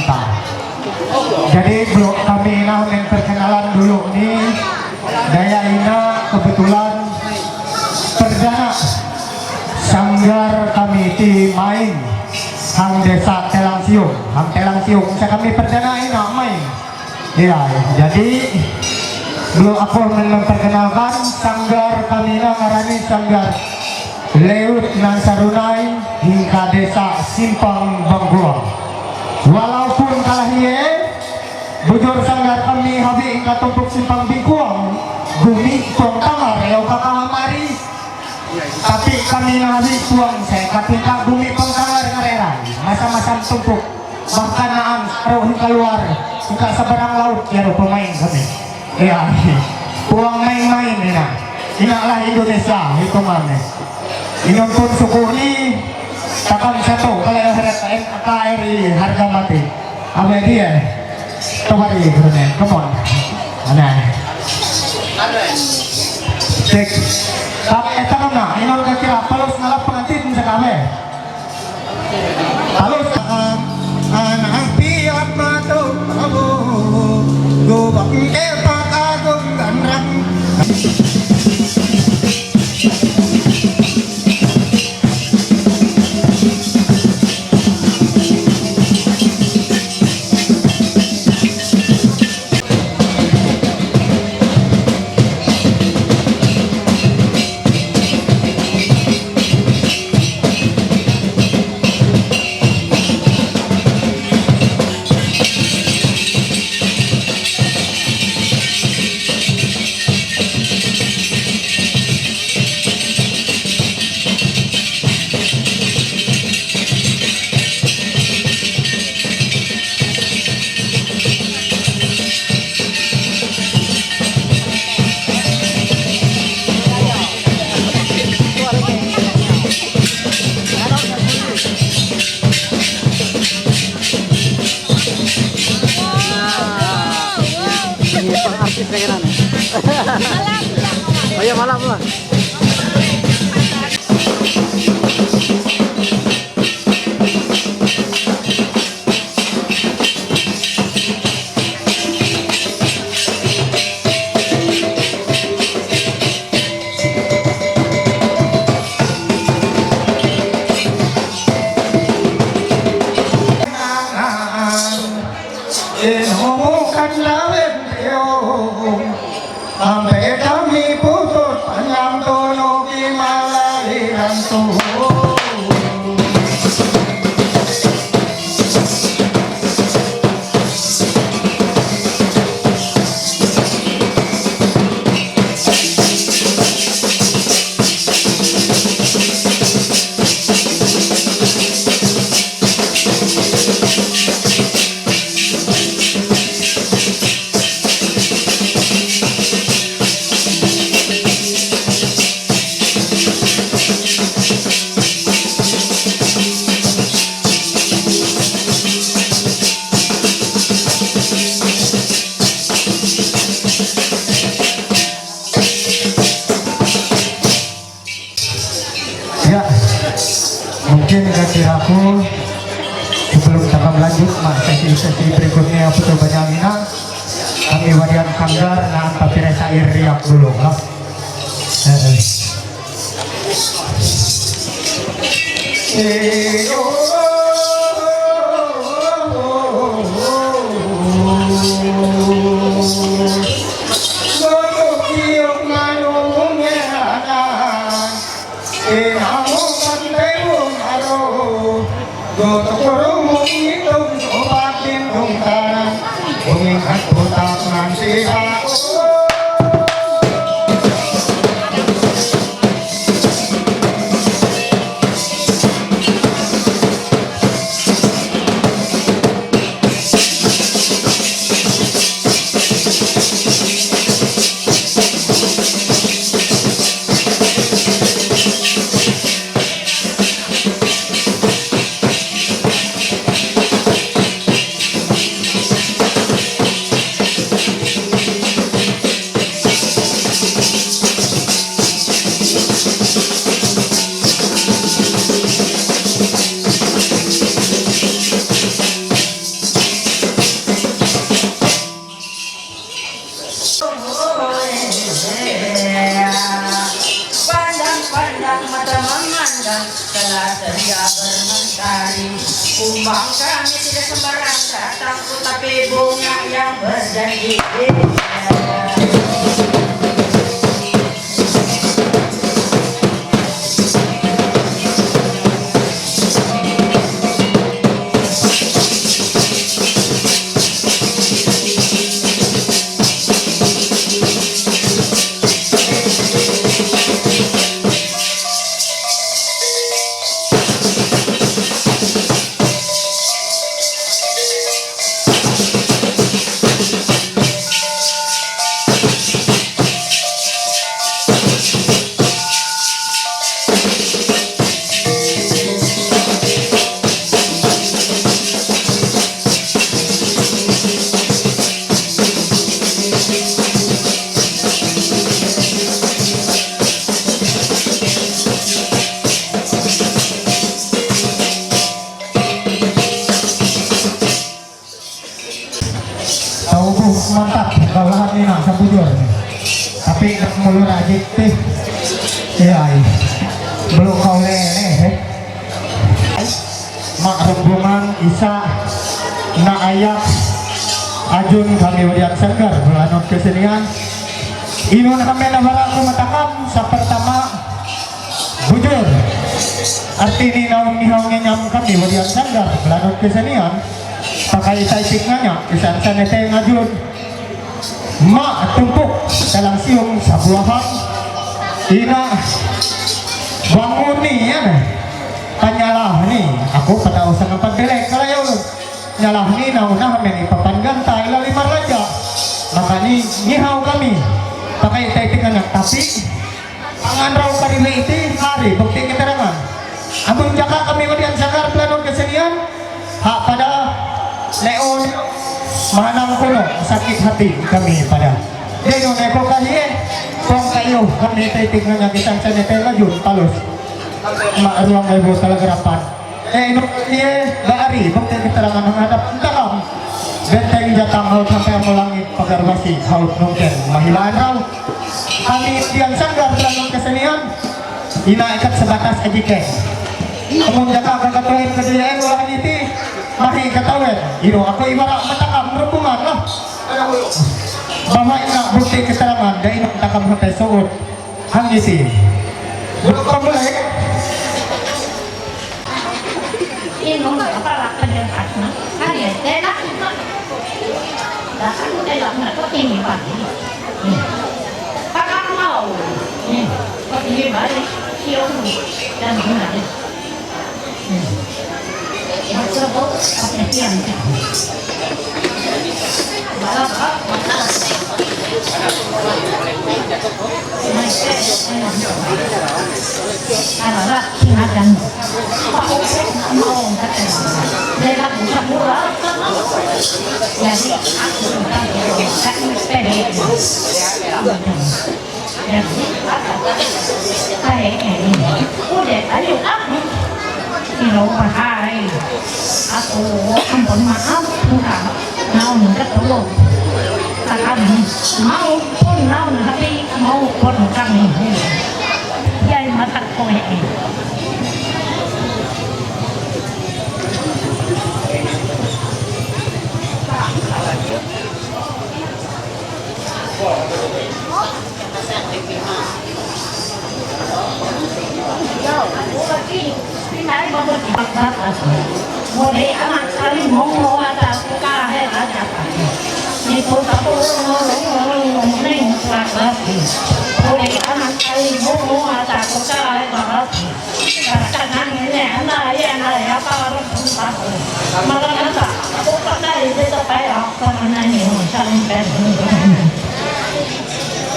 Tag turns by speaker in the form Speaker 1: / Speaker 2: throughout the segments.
Speaker 1: mantap. Jadi bro, kami ingin perkenalan dulu nih. Daya Ina kebetulan perdana sanggar kami di main Hang Desa Telangsiung. Hang Telangsiung saya kami perdana Ina main. Iya, jadi belum aku memperkenalkan sanggar kami ngarani sanggar Leut Nansarunai hingga desa Simpang Bangguang. Walaupun kalah ye bujur sanggar kami habi hingga tumpuk Simpang Bingkuang bumi tuang tangar leo kakahamari, tapi kami habi tuang saya katingka bumi pengtangar ngareran masa-masa tumpuk bahkan naan roh keluar hingga seberang laut ya pemain kami. Ya, tuang main-main inalah Indonesia itu mana. Inon pun syukuri takkan satu kalau KRI harga mati apa dia kembali berunya come on mana cek tapi eta mana inon kira palus ngalap pengantin sekame palus anak piat matu abu gobak kepak agung ganrang.
Speaker 2: Oh iya malam lah.
Speaker 1: Sampai kami putus panjang tono gimalahiran tuh. Ya, mungkin kira-kira sebelum kita lanjut sesi berikutnya betul banyak kami wadian sanggar nah tapi rasa air riak dulu lah.
Speaker 3: dan segala ceria bermentari. Kumbang kami tidak sembarang datang, tetapi bunga yang berjanji.
Speaker 1: Mantap, kau lahat ni nak sabujur. Tapi nak mulu rajik teh. Ya, belum kau leleh. Mak rombongan Isa, nak ayak, Ajun kami wadian senggar belanut kesenian. Inun kami nabara aku matakam sa pertama bujur. Arti ni naung nyam kami wadian senggar belanut kesenian. Pakai taipik nganya, isan sanete ngajun. Mak tumpuk dalam siung sabuahan. Ina bangun ni ya, panyalah ni. Aku pada usah nampak belek kalau ya ulun. Nyalah ni nauna kami papan gantai lalu lima raja. Maka ni ngihau kami pakai taipik nganya. Tapi pangan rau parili itu hari bukti keterangan. Abang jaka kami wadian sangar pelanut kesenian. Hak pada Leon manang kuno sakit hati kami pada Deno neko kahiye kong kayo kami taitik nga kita sa nete lajun talus maaruang ibu talagarapan ino kahiye gaari bukti keterangan ng hadap dalam benteng jatang haut sampai ang langit pagarwasi haut nungken mahilaan raw kami diyan sanggar pelanong kesenian inaikat sebatas ajike amun jaka kakatuhin kejayaan wala niti mahi katawin, ino ako ibarak matakam rumpungan lah. Bahwa ina bukti keterangan dan ino matakam sampai suud hang isi. Belum boleh.
Speaker 4: Ino apa penyebabnya? Kaya tenak. Dasar tenak nak tinggi pagi. Kakak mau. Kau tinggi balik. Siung dan guna. Tersebut apresian. Anak sinadan. Mau kata. Dia bukan murah. Jadi aku tak pede. Jadi kayak ini. Udah ayo aku. Ino mahal. Aku ampun maaf bukan naon ketulung. Kami mau pun naon tapi mau pun kami. Jadi matak kowe. Mulai anak kali mau ada suka ada itu satu neng lagi mulai anak kali mau ada suka ada karena ini anak apa orang susah malah ada aku pada itu supaya karena ini sampai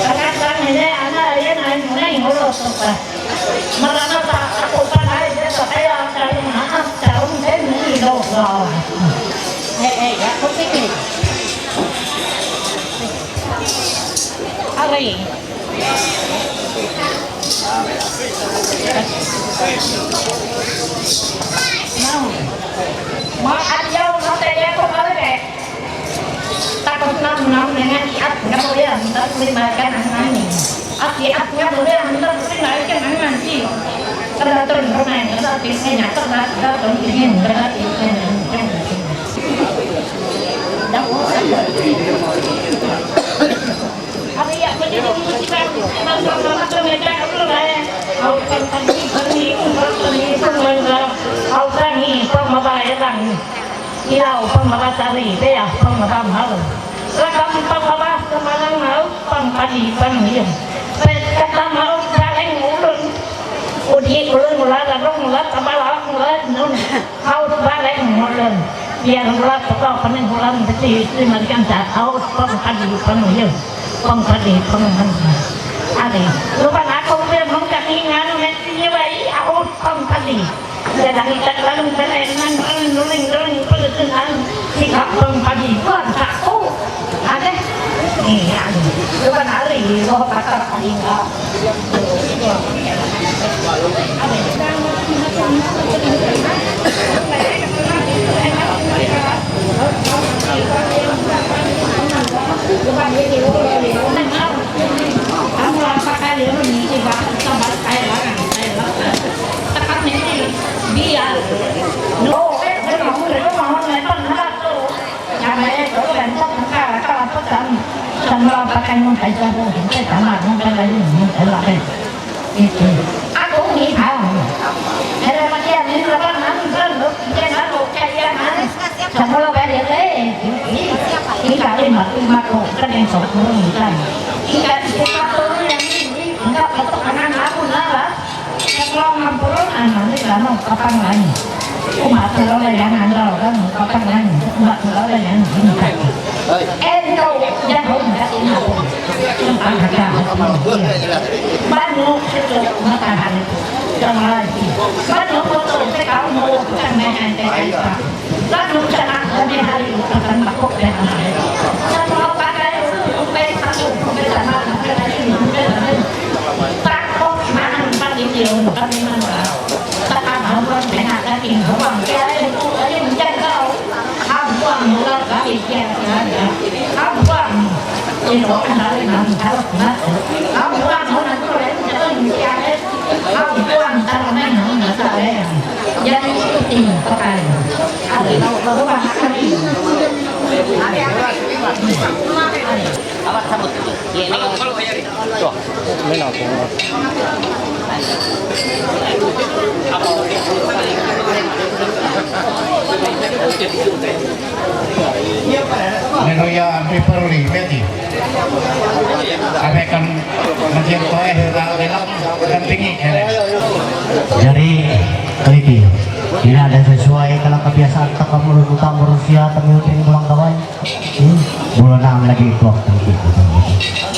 Speaker 4: karena ini anak yang neng urus susah malah ada aku pada itu supaya karena Charong thế nữa đâu rồi. Dạ không biết gì. Ari. Nào. Mà ăn dâu nó tê không có đấy. Ta còn năm dengan ắt nggak boleh kita terima kan ini. Ati at nggak boleh kita terima kan ini. Terdatur bermain tetapi hanya terdatur ingin berarti hari yang menjadi musibah memang sama mereka perlu saya aukan tadi beri pemangga aukani pemabayaran ilau pemabasari dia pemabamhal rakam pemabas kemalang mau pempadi penuyung kata mau saling ulun udi ulun ulat arung ulat tabalak ulat nun haus balik ulun biar ulat pokok pening ulan beti dimarikan saat haus pempadi penuyung pempadi penuyung ade lupa aku dia mengkatingan mesti bayi haus pempadi dan kita lalu berenang nuling perkenan sikap pempadi buat aku ada iya lupa hari lo kata palinga kamu apa kali ini juga tambah kayak tekan ini biar no mau lepas satu namanya itu bentuk kalau pesan sama pakai mungkin jauh kita sama mungkin lagi mungkin lagi itu aku ni tahu ada macam ni lepas nanti kalau kita nak kayak mana semua beri ini kali maku kan yang sokong kan ikan sepatu yang ini enggak betul anak aku nara kalau ngampurun anak ni lama kapan lagi umat kalau yang anda kan kapan lagi umat kalau yang ini kan endo jangan enggak ini tentang harga banyak itu makanan jangan lagi banyak foto sekarang mau bukan main lalu sana kami hari akan makuk dan kalau pakai upaya satu sana takut mana paling jauh kami mana tak ada banyak lagi uang saya itu tadi menjaga uang mulai kali ada uang ini orang lain harus nak uang orang tu lain jangan menjaga uang taruh mana nggak saya jadi itu pakai kalau makan ini awak sabut ya ini kalau bayar tuh mana aku
Speaker 1: Menuya Piperli Betty. Kami akan menjemput dan tinggi. Jadi keliti. Ini ada sesuai kalau kebiasaan tak kamu utang berusia ternyuting pulang kawai. Bulan lagi itu waktu itu.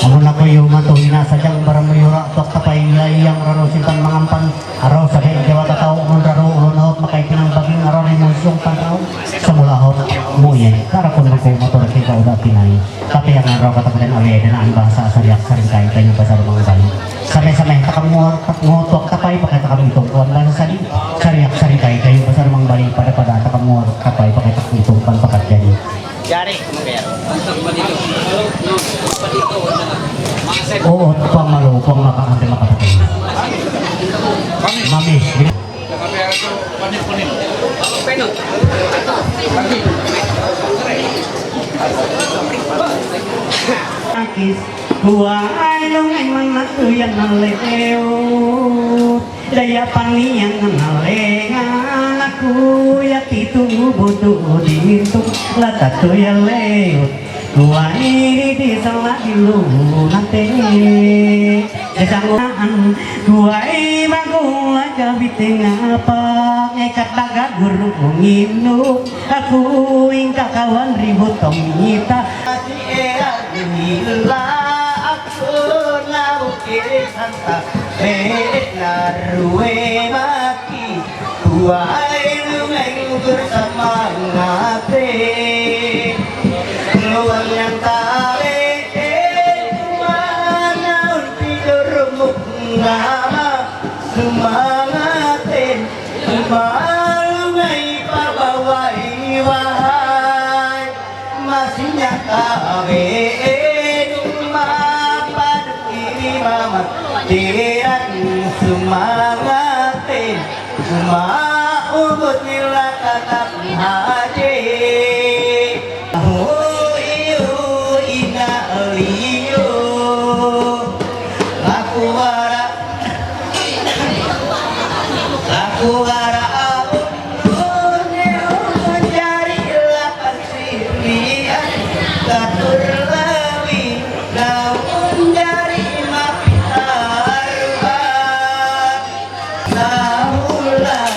Speaker 1: Amun ako yung matuhina sadyang baramayura tok tapay yang raro simpan mangampan araw sa jawa tataw mun raro ulunot makay pinang baging araw ni musyong pantaw sa mulahot muye para kun ko motor kita udah pinay tapi yang araw katakan awe dan bahasa sariak saring kay tayo pasar mga bali samay-samay takamuot tapay pakai takamutong kuan bahasa sari sariak saring kay tayo pasar mga bali pada takamuot tapay pakai takamutong pan pakat jadi
Speaker 2: Jari, kemudian.
Speaker 1: oo, pang malo, pang makakampi makapatay. Mami. Akis, kuai dongeng manatuyan naleo daya paniang nalengan aku ya titu butuh dihitung latatu ya leo kuai di salah dilu nate desangan kuai bagul aja biteng apa ngekat daga guru nginu aku ingka kawan ribut tomita era gila aku nabuke santa narue maki kuai lumeng bersama ngate luang yang tale mana tidur muknama semangatin malungai pabawai wahai masih nyakawe mama padu kiri mama tiran semangatin
Speaker 3: Ubud nila katap haji iyo ina aliyo laku wara abun mencari lapan sirian katur lawi namun dari mapitarban nahulan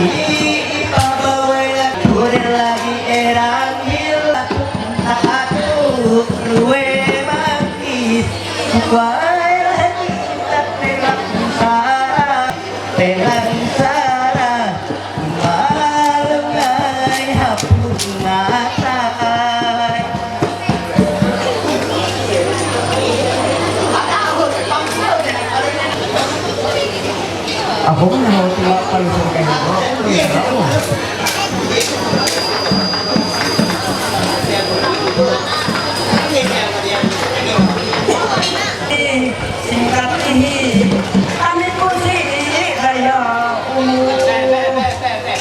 Speaker 3: ipabawalan kurir lagi erang hilang aku luwe mangkis kuai lagi tak telang sara malungai hapun ngatai
Speaker 1: Ako na ho sila palusong kayo.
Speaker 4: Singkat ini kami pusi kaya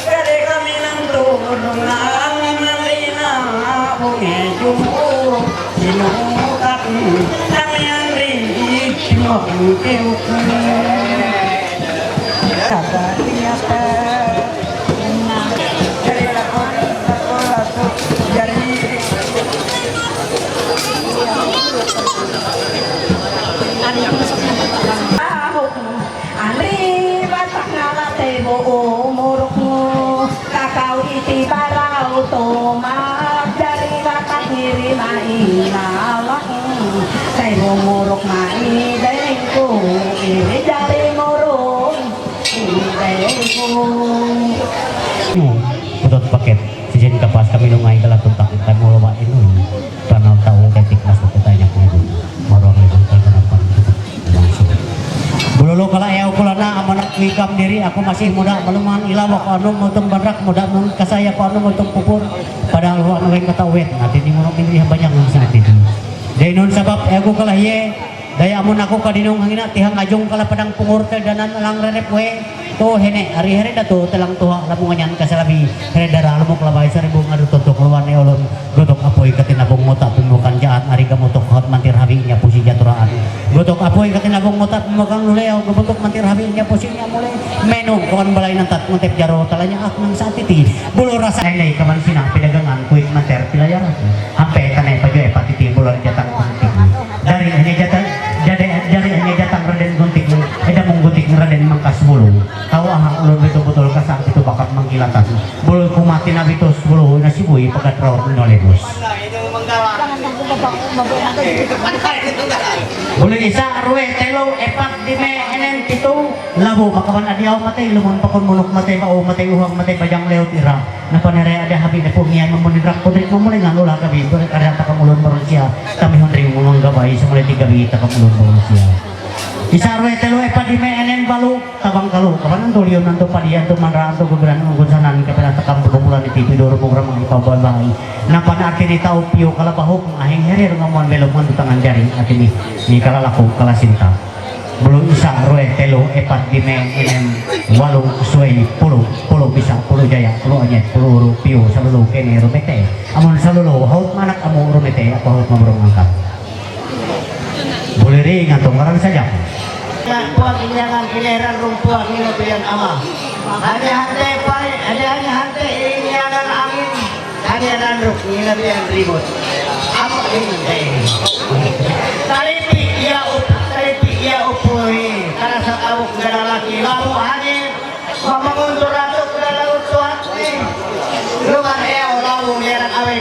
Speaker 4: dari kami nang turun ang malina bunga jumbo sinukat kami ang rin sinukil kata tiapa dari lakon dari Andri batak nalate buo muruk mo kakao iti baraw tomak dari batak ngiri mainalak kay bumurok maideng ko iri dari murok ideng ko
Speaker 5: Putut paket sejen kapas kami lungai kala tuntak kan mau loba inu tanau tahu ketik nas tanya ko marong libang kanapan langsung bulolo kala ayaw ko lana amanak wikam diri aku masih muda maluman ilaw ko anu motong barak muda mung kasaya ko anu motong pupur padahal wa anu weng katawet nanti di murong ini banyak ng sangat itu dainon sabab aku kala ye daya amun aku kadinong hangina tihang ajong kala padang pungur te danan lang rerep we to hene hari-hari da to telang tuha lamu ngan kasalabi here dara lumuk labay sa ribong adu totok luwan ni olon gotok apoy katinabong mota pimukan jaat ari gamotok hot mantir habi nya pusi jaturaan gotok apoy katinabong mota pimukan luleo gamotok mantir habi nya pusi nya mulai menong kawan balay ng tat montep jaro talanya ak nang sa titi bulo rasa ay kaman sina pidagangan kuit manter pilayar hampe kanay pajoy patiti bulo jatang kunting dari hanya jatang dari hanya jatang raden gunting ada menggunting raden mangkas bulu tahu ahang ulun betul-betul kasang itu bakat menggilatan bulu kumati nabitos bulu nasibui pagat rawat menolebus bulu isa arwe telo epak dime enen itu labu makaman adiaw matay lumon pakon muluk matay pao matay uhang matay bajang leot ira napanere ada habi na pumian memunidrak podrik memulingan ula gabi berik ada takam ulun manusia kami hundring menganggabay sa mulai 3 gabi takam ulun manusia isarwe telo epadime enen balu tabang kalu kapan tulio nanto padian tu manraan tu gegeran nggunsanan kapela takam berkumpulan di TV doro program ipaban bahay napan arti tau pio kala bahuk ahing herir ngamuan belokman di tangan jari arti ni kala laku kala sinta belum isarwe telo epadime enen walung suai puluh bisa puluh jaya puluh anyet puluh pio salulu kene rumete amun salulu haut manak amu rumete apa haut mabrong angkat boleh ring atau ngarang saja
Speaker 3: Puak jangan kileran rumpuak ini biar ama. Ada hantai pai, ada hanya hantai ini jangan angin. Ada nanduk ini biar ribut. Apa ini? Talipi ia upui. Karena sakabuk gara laki lalu hadir. Memenguntur ratu gara laut tuan. Luar eo lalu biar awe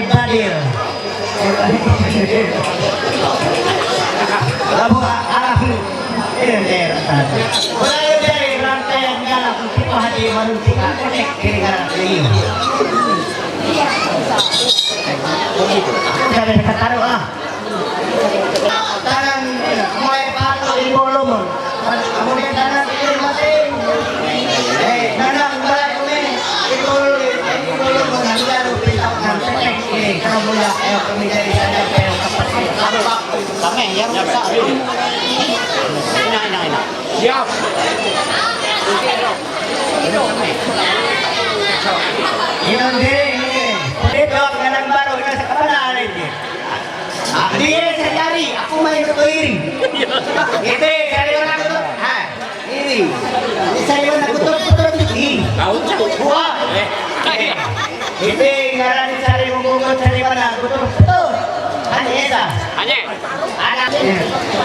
Speaker 3: badir. Lalu arafi. Mulai dari rantaian galak kita hadir manusia konek kira-kira ini. Sudah dekat taruh ah. Tangan mulai patok di volume. Kemudian tangan ini mati. Tangan mulai di volume nanti harus pisahkan konek ini. Kalau mulai kami dari sana yang kapasitas. Kami yang rusak. Enak.
Speaker 2: Siap.
Speaker 3: Inon diri. Dito ang ganang baro na sa kapalaan ini. Dia saya cari, aku main ke kiri. Itu cari orang itu. Ha, ini. Saya orang kutuk-kutuk ini.
Speaker 2: Kau tuh.
Speaker 3: Wah. Itu ngaran cari mungut cari mana kutuk-kutuk. Hanya eta.
Speaker 2: Hanya.
Speaker 3: Ada.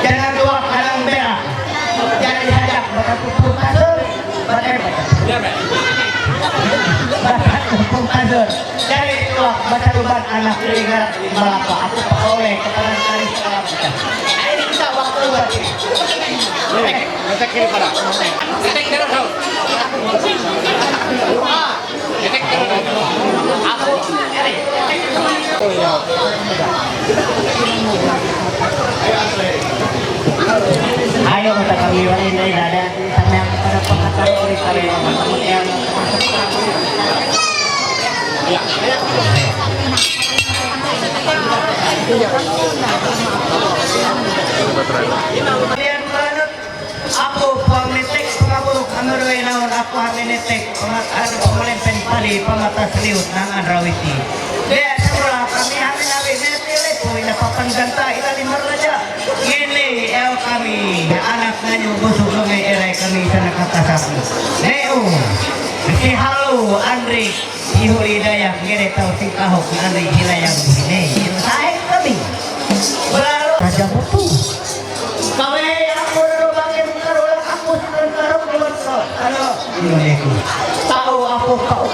Speaker 3: Jangan dua kadang merah. Jangan dihadap pada kutuk kasur. Kumpulan dari tua baca ruban anak negara Malaka aku oleh kepala kali sekarang kita. Ini kita waktu berarti.
Speaker 2: Kita kiri pada. Kita kiri kau. Kita kiri.
Speaker 3: Aku ini. Ayo kita kami ini ada sama yang pada pengacara dari kalian yang aku pamitik pengabur kameroy naon aku haminetek pemelempeng tali pematas liut nang andrawiti dia sekolah kami haminawi nepilih punya papan ganta ilali meraja ini kami anak nanyu busuk lungai erai kami sana kata sapi neo si halu Andri ihuli dayak gede tau si kahok Andri hilayang ini itu saya kami berlalu raja butuh kawe aku dulu bangin karulang aku sedang karung di luar halo ini aku tahu aku kau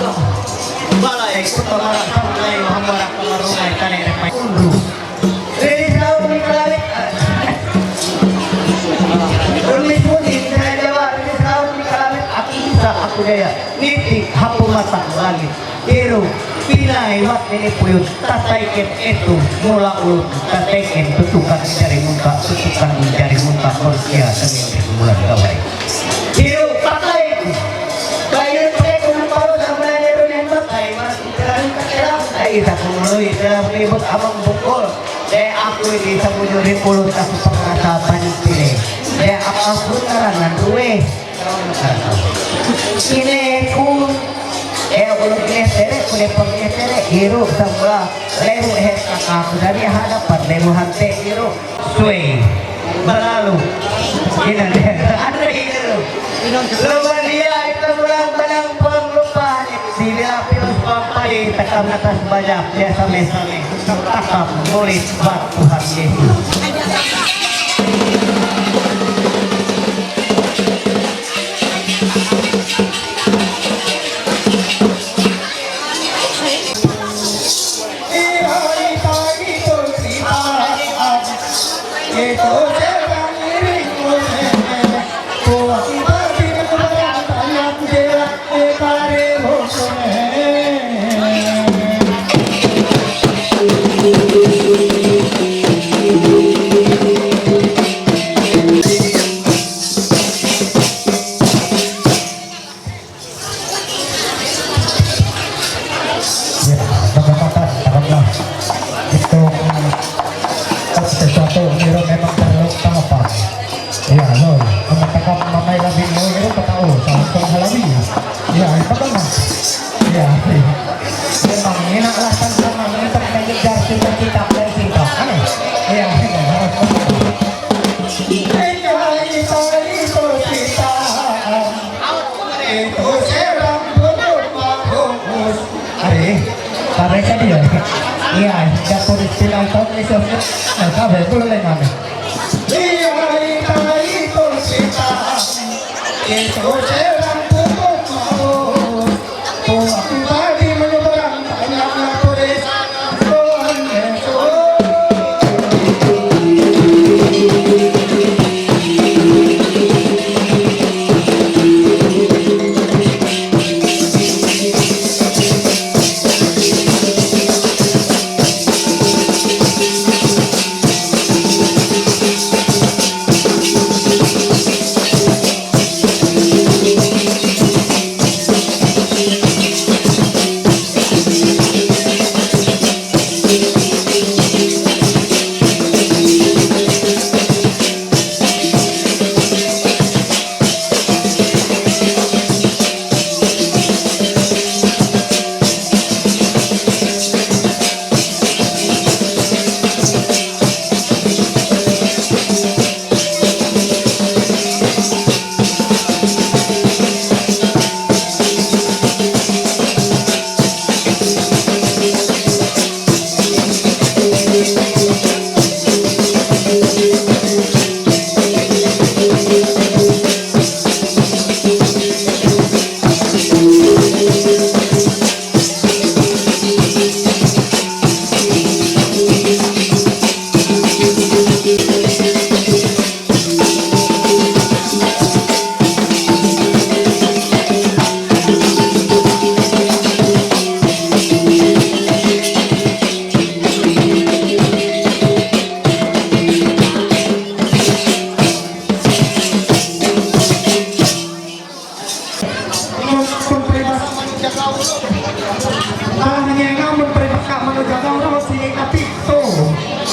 Speaker 3: balai kutamara sampai hambara kamarumai kane repai undu ini tahu ni kalawit Rumis mundi saya jawab ini tahu ni kalawit aku bisa aku daya niti hapu mata langit iru pinai wat ini puyut tataiken itu mula ulut tataiken tutukan jari muka tutukan jari muka manusia seminggu bulan kawai iru pakai kayu pakai kuno paru sama iru yang pakai masih jalan kekelam saya tak mulai dalam ribut abang bukul aku ini samujuri pulut aku pengasapan pilih aku karangan duwe ini ku ulo kinesere kune pengesere hirup semula lehu kakak dari hadapan lehu hante hirup suwe berlalu ini ada hirup luar dia itu bulan benang penglupaan bila pilus pampai tekam atas banyak dia same-same takam murid buat Tuhan Yesus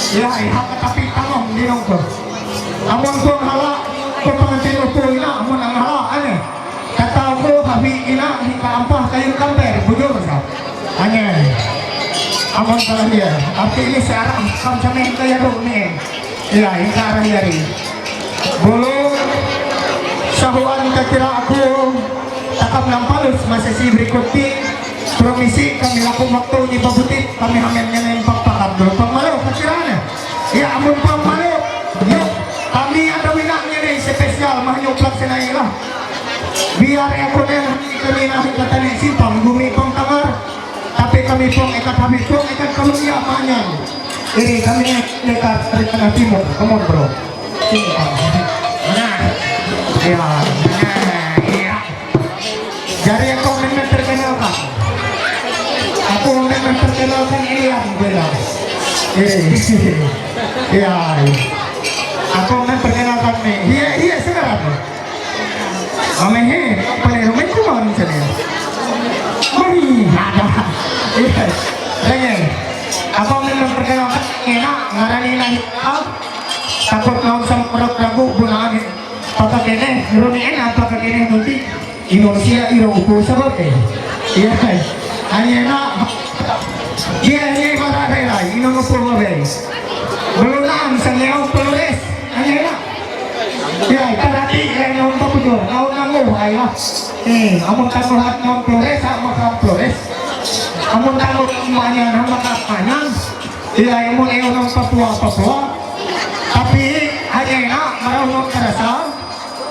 Speaker 1: Ya, iha tapi tamam dinong ko. Amon ko ang hala, ko pangantin upo ina, amon ang hala, ane. Kataw ko, habi ina, hikaampah kayong kamper, bujur sa. Ane. Amon pala dia. Arti ini searah kam sa men kaya do ni. Ya, yung karang yari. Bulu sahuan kakira ako takap ng palus masih berikuti promisi kami lakukan waktu di pabutit kami hamennya na yung pagpakap doon pangmalo kakirana ya amun pangmalo yuk kami ada winaknya nih spesial mahnyuklak sinayla biar ako na kami namin katanin simpang gumi pang tamar tapi kami pong ikat habis pong ikat kalungya manyan ini kami ikat Tengah Timur come on bro sini nah ya iya dari aku memang terkenalkan aku memang terkenalkan Ilian bilang iya aku memang perkenalkan nih iya sekarang Amehe, paling rumit tu orang sana. Mari, ada. Iya, lagi. Aku memang perkenalkan enak, ngarani lagi. Takut kau sama orang ragu bulan pakai kene, rumi enak pakai kene nanti Indonesia iro ukur sebab iya, hanya enak. Iya, mana ada lagi, ino ukur apa? Belum sengaja Flores, hanya enak. Ya, tadi yang nonton pujur, kau nanggu, ayah. Amun kamu lihat non Flores, sama kamu Flores. Amun kamu semuanya nama kapanyan, iya, amun nong Papua. Tapi hanya enak, marah nong kerasa.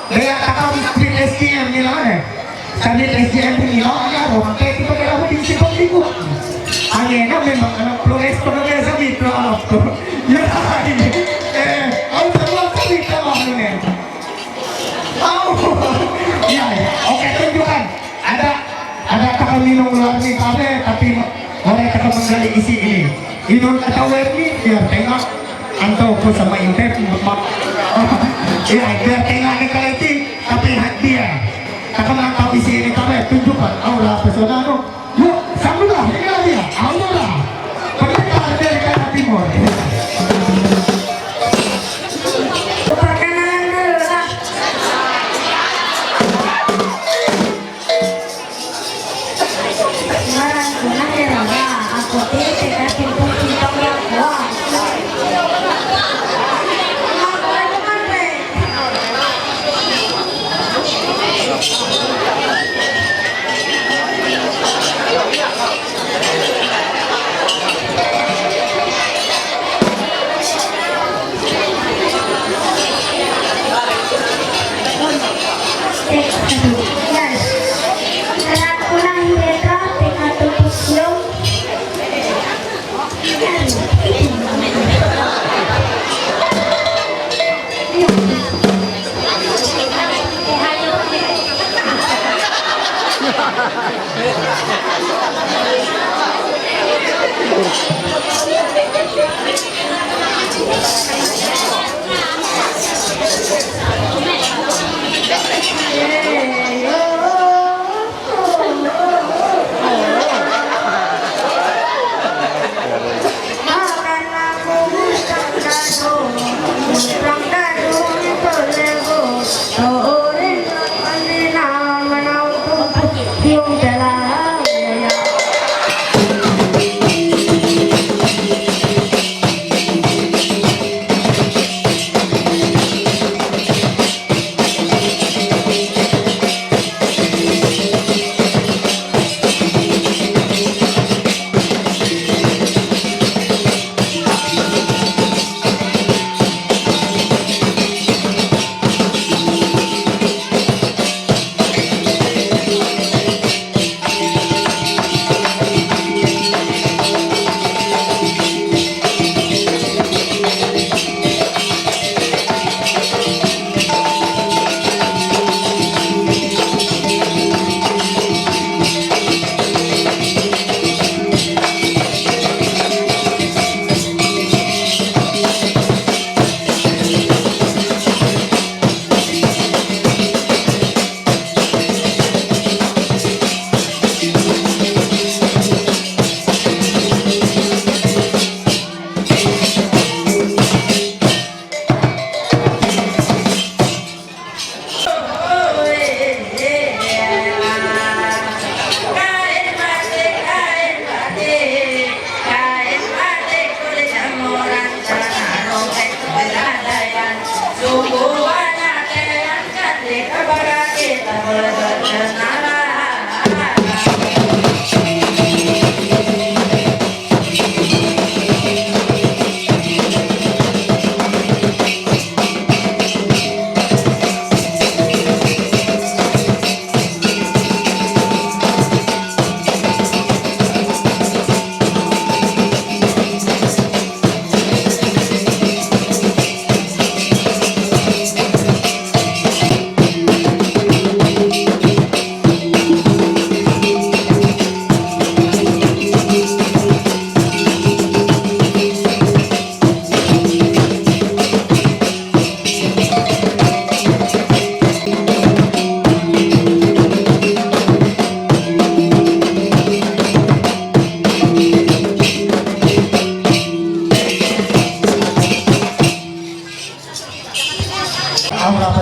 Speaker 1: Dia takam street SDM ni lah deh. Street SDM ni lah, ya, orang kayak tiba tiba di sini minggu. Hanya enak memang anak Flores pada biasa mitra anak tu. Ya, aku semua mitra anak ni. Iya, oke tunjukkan. Ada kakak minum luar ni kabe, tapi mereka akan menggali isi ini. Inun atau ini biar tengok antau ko sama intep. Iya, biar tengok ni kaliti, tapi dia. Kakak nak tahu isi ini kabe, tunjukkan. Aula pesona no. Yuk, sambutlah ini dia. Aula. Pendekar dari Tengah Timur.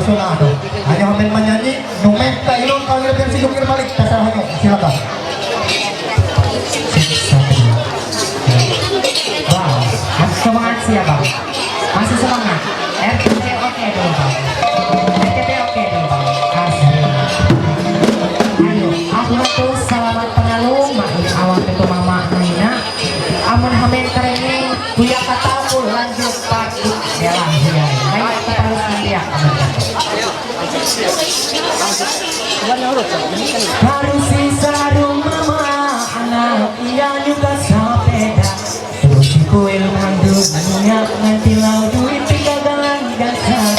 Speaker 1: apasionado. Hanya kami menyanyi, numenta ilon kalau lebih sidukir balik, terserah hanya, silakan.
Speaker 3: Wow, masih semangat sih ya bang. Masih semangat. RTP oke dulu bang. RTP oke dulu bang. Asli. Ayo, aku tuh selamat pengalung. Makin awal itu mama Nina. Amun hamen training, kuya kataku lanjut pagi. Ya lah, ya. Baik kita harus dia. Harus sisa rumah anak iya juga sepeda. Terus kuil ngandung dunia nanti lau duit kegagalan dasar.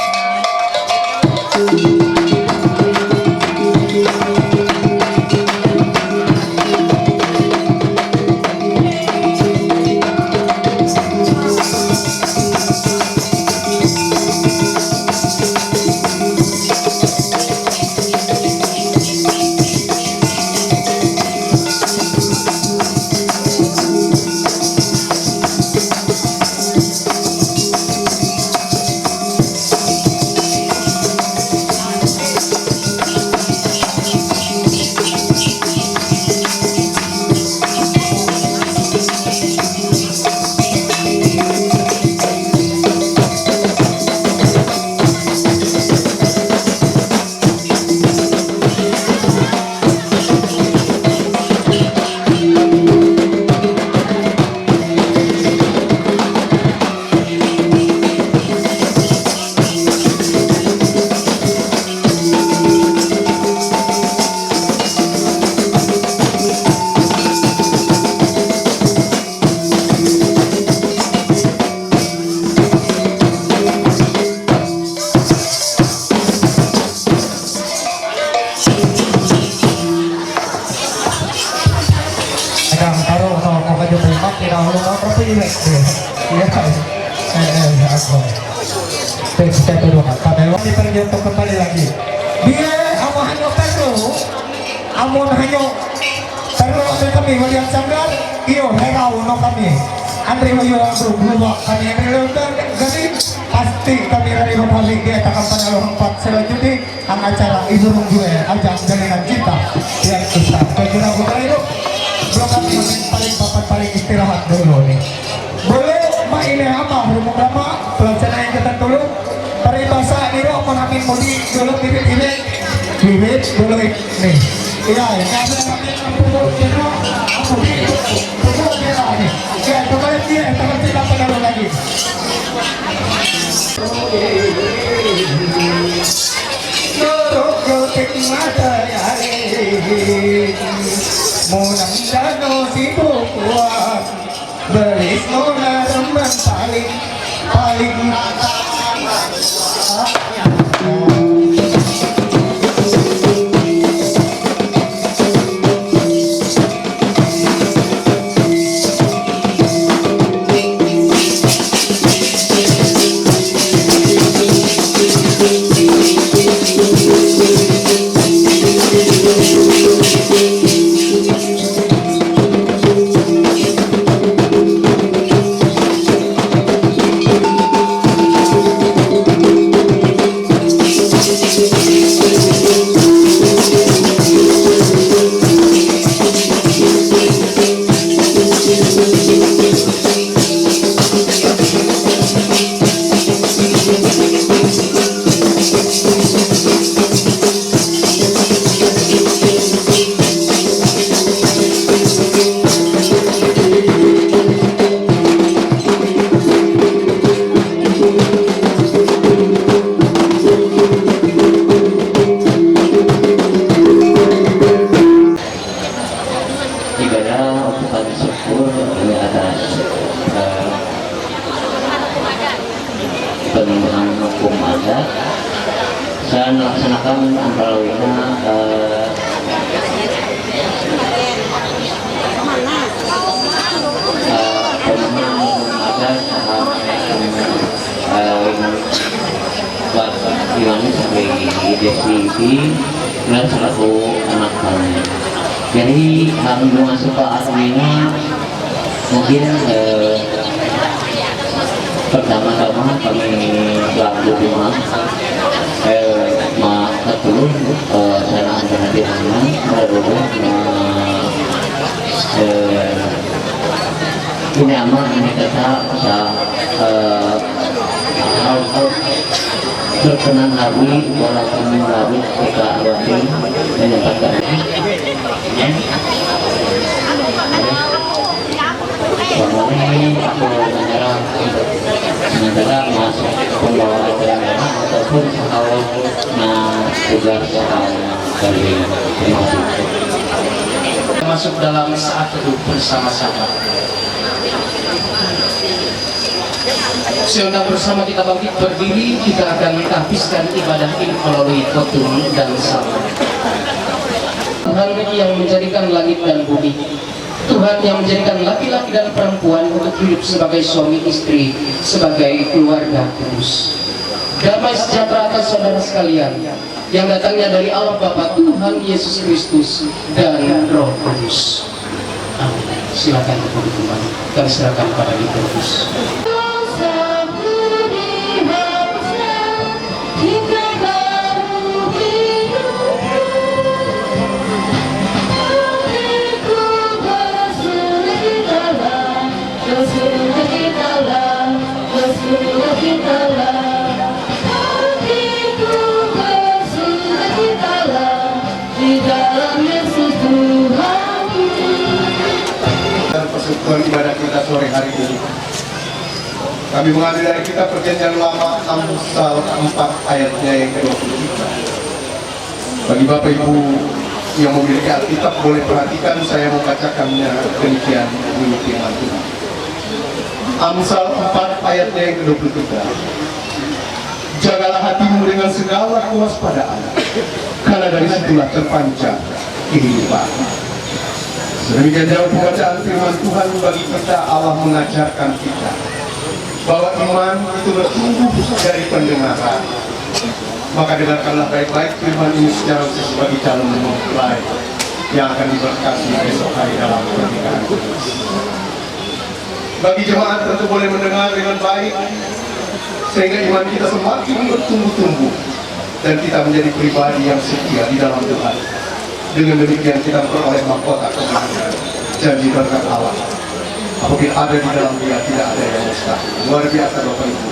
Speaker 1: Kadang taruh kalau mau kerja tembak tidak perlu mau berapa ini? Iya kan? Aku. Step kedua, kadang waktu pergi untuk kembali lagi. Dia amun hanya perlu, amun hanya perlu oleh kami William Sanggar, iyo herau no kami. Andre Wayu Agro Bluma kami Andre Leutan, jadi pasti kami dari balik dia akan pengaruh 4 selanjutnya ang acara Ibu Gue ajang jalinan cinta yang besar. Kejurang putra itu belum kami paling papan paling istirahat dulu nih. Boleh mak ini apa rumah lama pelaksanaan kita dulu peribahasa ini mau namin mudi dulu bibit dulu nih. Iya, kami dulu nih. Ya, kembali dia teman kita pengaruh lagi. Munang dano si bukuan beris muna remen paling
Speaker 6: penyimpangan hukum adat. Saya melaksanakan antara lainnya penyimpangan hukum adat buat Iwan sebagai DSP dan selaku anak kami. Jadi alhamdulillah suka aslinya mungkin pertama-tama kami selaku rumah sana perhatiannya melalui ini aman ini kata sa hal-hal berkenan Nabi walaupun Nabi ketika awati menyempatkan ini aku menyerang sementara masuk pembawa acara ataupun kalau tugas dari
Speaker 2: Masuk dalam saat teduh bersama-sama. Sebentar bersama kita bangkit berdiri, kita akan menghabiskan ibadah ini melalui khotbah dan salam. Tuhan yang menjadikan langit dan bumi, Tuhan yang menjadikan laki-laki dan perempuan untuk hidup sebagai suami istri, sebagai keluarga kudus. Damai sejahtera atas saudara sekalian yang datangnya dari Allah Bapa, Tuhan Yesus Kristus dan Roh Kudus. Amin. Silakan duduk kembali. Kami serahkan pada liturgus.
Speaker 7: Persekutuan ibadah kita sore hari ini, kami mengambil dari kitab Perjanjian Lama Amsal 4 ayatnya yang ke-23. Bagi Bapak Ibu yang memiliki Alkitab boleh perhatikan, saya membacakannya demikian bunyi firman Tuhan. Amsal 4 ayatnya yang ke-23. Jagalah hatimu dengan segala kewaspadaan, karena dari situlah terpancar kehidupan. Sedemikian jauh pembacaan firman Tuhan bagi kita. Allah mengajarkan kita bahwa iman itu bertumbuh dari pendengaran. Maka dengarkanlah baik-baik firman ini secara khusus bagi calon mempelai yang akan diberkati besok hari dalam pernikahan. Bagi jemaat tentu boleh mendengar dengan baik sehingga iman kita semakin bertumbuh-tumbuh dan kita menjadi pribadi yang setia di dalam Tuhan. Dengan demikian kita memperoleh mahkota kemenangan, janji berkat Allah. Apabila ada di dalam Dia, tidak ada yang mustahil. Luar biasa Bapak Ibu.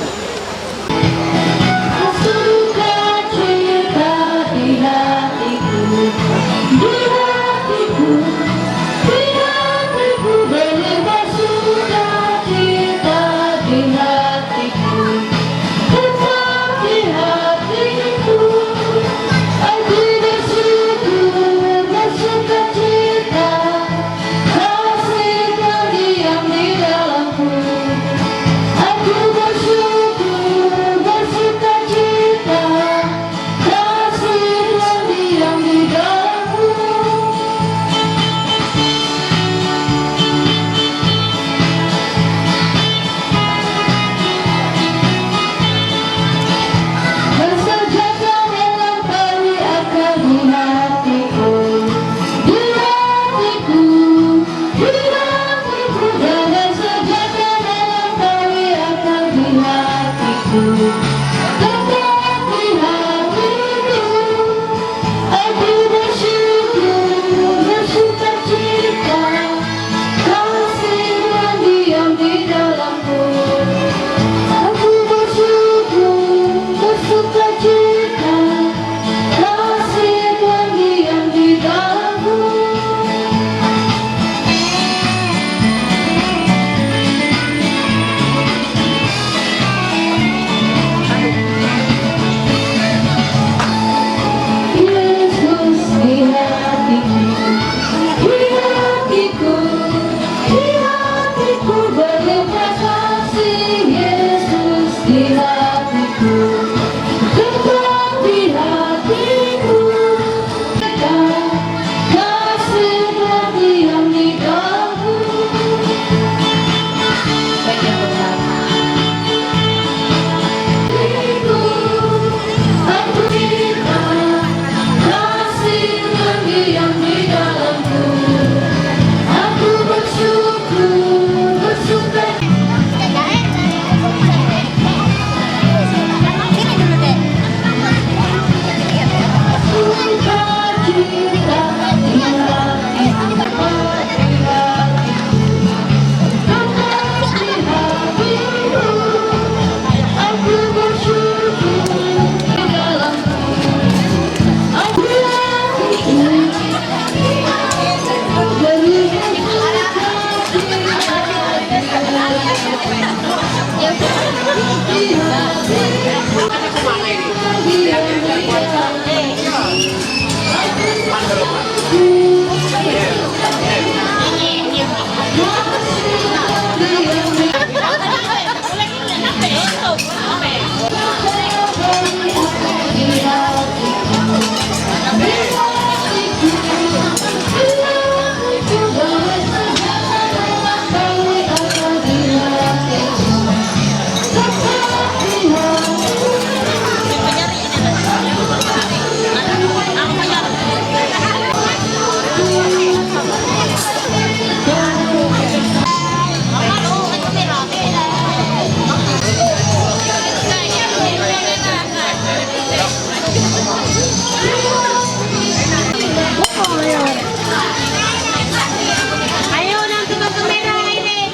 Speaker 4: Ayo nanti ke kamera ini.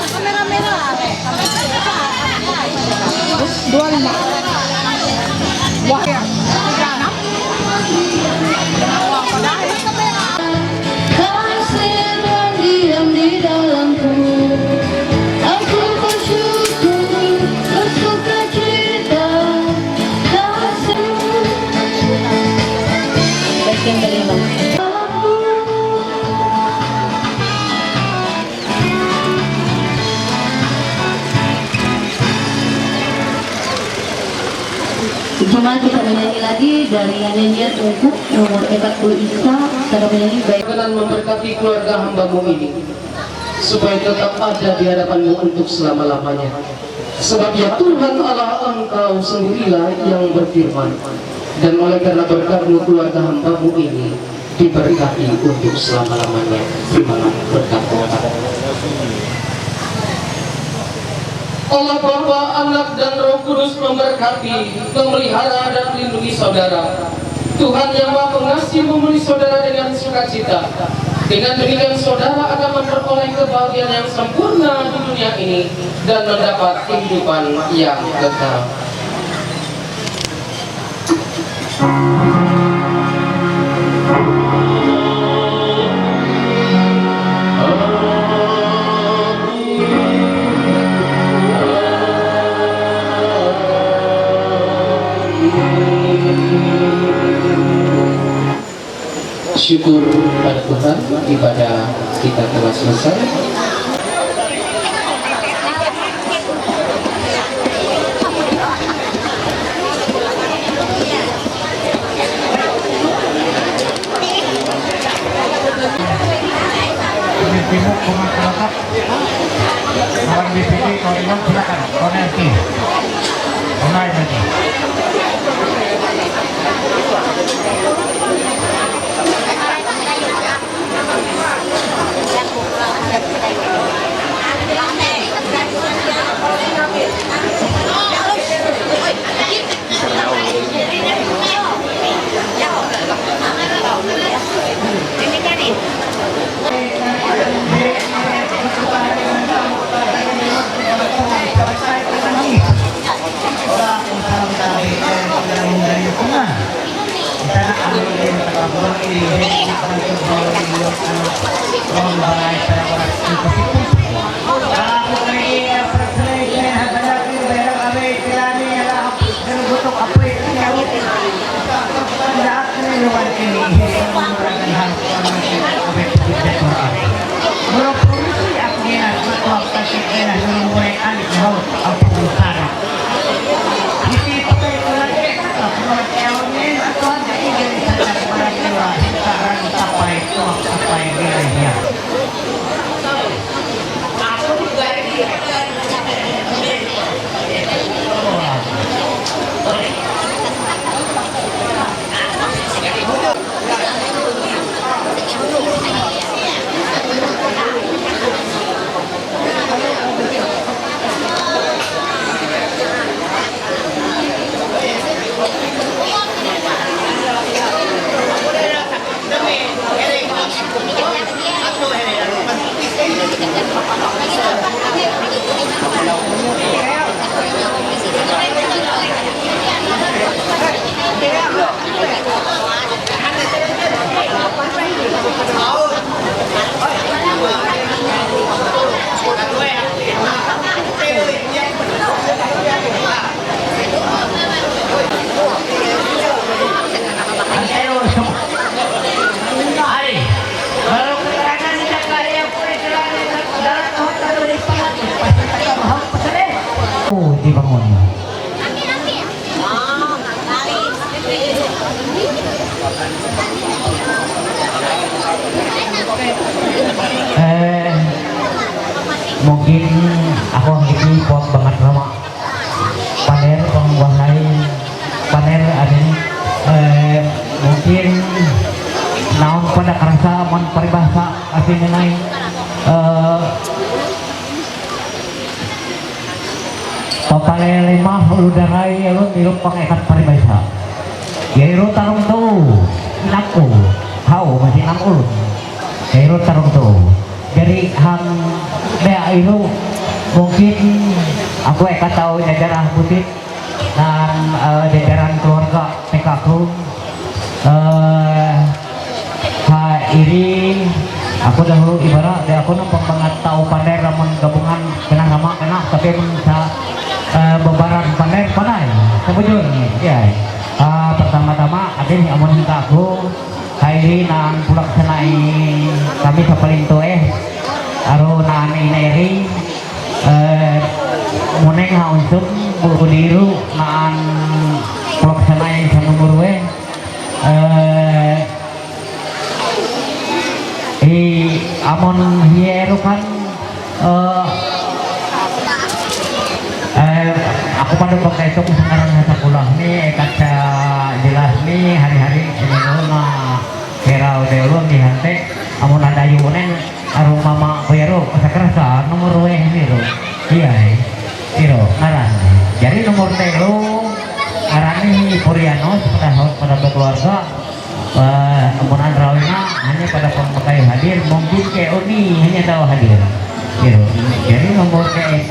Speaker 4: Kamera merah. 25. Wah.
Speaker 8: Kasih berdiam di dalamku, aku bersyukur, bersuka cita, kasih. Bagian kelima. Cuma kita menyanyi lagi dari nyanyian untuk nomor 40 Isa, cara menyanyi baik.
Speaker 2: Dengan memberkati keluarga hambamu ini, supaya tetap ada di hadapanmu untuk selama-lamanya. Sebab ya Tuhan Allah, Engkau sendirilah yang berfirman, dan oleh karena berkat-Mu keluarga hambamu ini diberkati untuk selama-lamanya. Terimalah berkat Tuhan. Allah Bapa, Anak dan Roh Kudus memberkati, memelihara dan melindungi saudara. Tuhan yang Maha Pengasih memulih saudara dengan sukacita. Dengan demikian saudara akan memperoleh kebahagiaan yang sempurna di dunia ini dan mendapat kehidupan yang kekal. Syukur pada Tuhan, ibadah kita telah selesai.
Speaker 1: Timur Kumas Selatan, kawan BPD, kawan Imam silakan, koneksi, mulai nanti. Dibangun. Mungkin aku ini kuat banget sama
Speaker 5: Papale limah ulu darai elu nirup pangekat paribasa. Yairu tarung tuh inaku hau masih nang ulun. Yairu tarung tuh. Jadi hang bea itu mungkin aku tahu jajaran putih dan jajaran keluarga TKku iri aku dahulu ibarat dia aku numpang banget tahu pandai ramun gabungan kena sama kena tapi bisa bebaran pandai sebujur ya pertama-tama ada yang amun aku hari nang pulak senai kami paling tueh aru nang ineri muneng hausum buru diru nang pulak senai sama murwe amon hieru kan aku pada pakai itu sekarang hasa pulang nih kaca jelas nih hari-hari ini na kira udah lu nih hante amon ada yunen aru mama koyero sakrasa nomor ini lo iya iro ngaran jadi nomor telu arani Puriano pada keluarga kemudian rawina hanya pada pemakai hadir mungkin kayak Uni hanya tahu hadir gitu. Jadi nomor kayak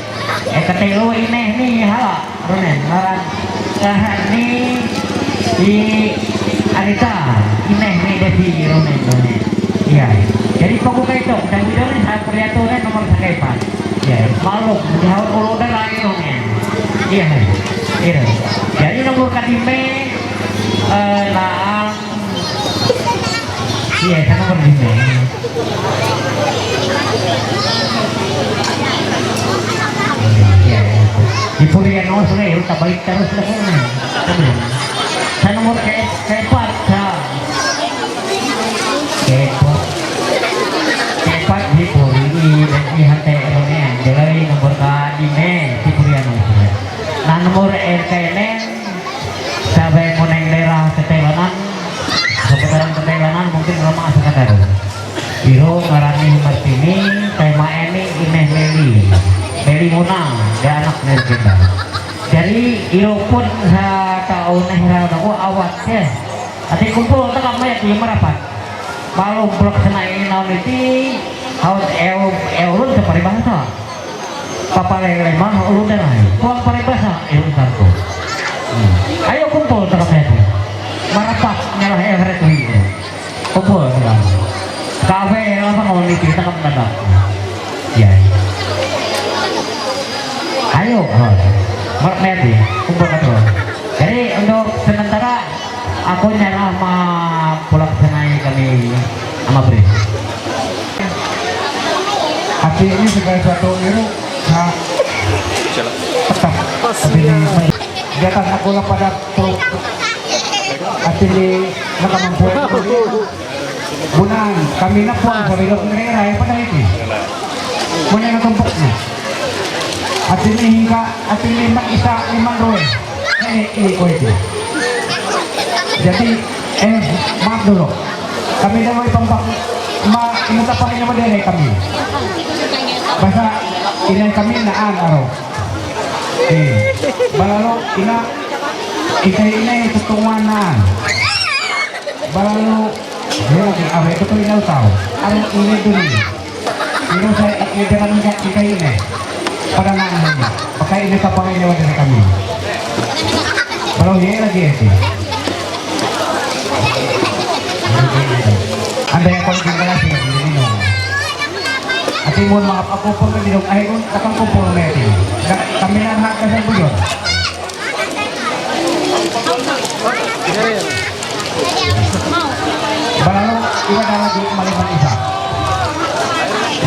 Speaker 5: ketelu ini nih hala Ronen ngaran ini di Anita ini nih Devi Ronen iya jadi pokoknya itu dan video ini saya perlihatkan nomor sakaipan ya malu jauh ulu dan lain Ronen iya iya jadi nomor kadime nah iya, saya nomor 5. Iya, di Puriano sudah ya, tak balik terus lah kan. Saya nomor keempat, keempat di Puri di hati Eronen, jadi nomor kadime di Puriano. Nah nomor RKN sampai moneng daerah Ketelanan. Seputaran Ketelanan mungkin ramah sekadar Biro ngarani Martini tema ini Ineh Meli Muna dia anak dari kita jadi Iro pun tahu neh aku awat ya hati kumpul tengah banyak di merapat malu blok senai naon itu haut eulun separi bahasa papa lemah ulun dan lain puang pari bahasa ilun sarko ayo kumpul tengah banyak marapat nyalah everett itu kumpul kan kafe apa kalau kita kan mendadak ya ayo market ya kumpul kan jadi untuk sementara aku nyala sama pulang senai kami sama beri
Speaker 1: hati ini sebagai suatu niru tetap di atas aku pada hati di nakamampuan bunan kami na po sa bilog ng ray pada itu muna na tumpoknya hati ini hingga hati ini mag-isa 5 roe ini ko itu jadi maaf dulu kami daw ay pambak inutapan niya madere kami basta ilan kami naan araw balalo ikay tutunganan balalo lagi apa itu tuh inau tahu ada ini dulu ini saya dengan ikay ini pada naan pakai ini kapal ini dari kami kalau ini lagi itu anda yang kalau tinggal lagi ini no ati mohon maaf aku pun tidak ayo akan kumpul nanti kami nak hak kasih buyur Balalo iwa na lagi malimang isa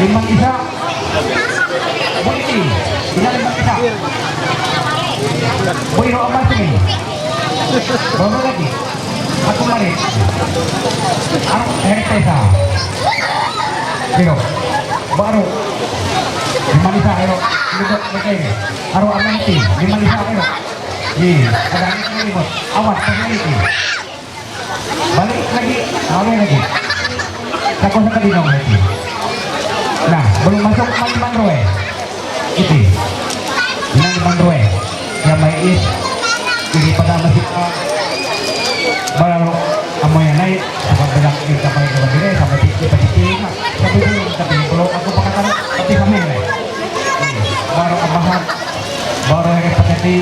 Speaker 1: 5 isa Buiti ina 5 isa Buiro amal sini baru lagi aku marit aku hertesa Biro baru 5 isa ero lubot lagi aru amanti 5 isa ero ada ini limot awas peneliti balik lagi takut sa kadinong lagi nah belum masuk 5 roe itu 5 roe baru amoy naik apa bilang kita pakai ke begini sampai titik tapi belum tapi kalau aku pakatan tapi kami nih baru abahan baru yang seperti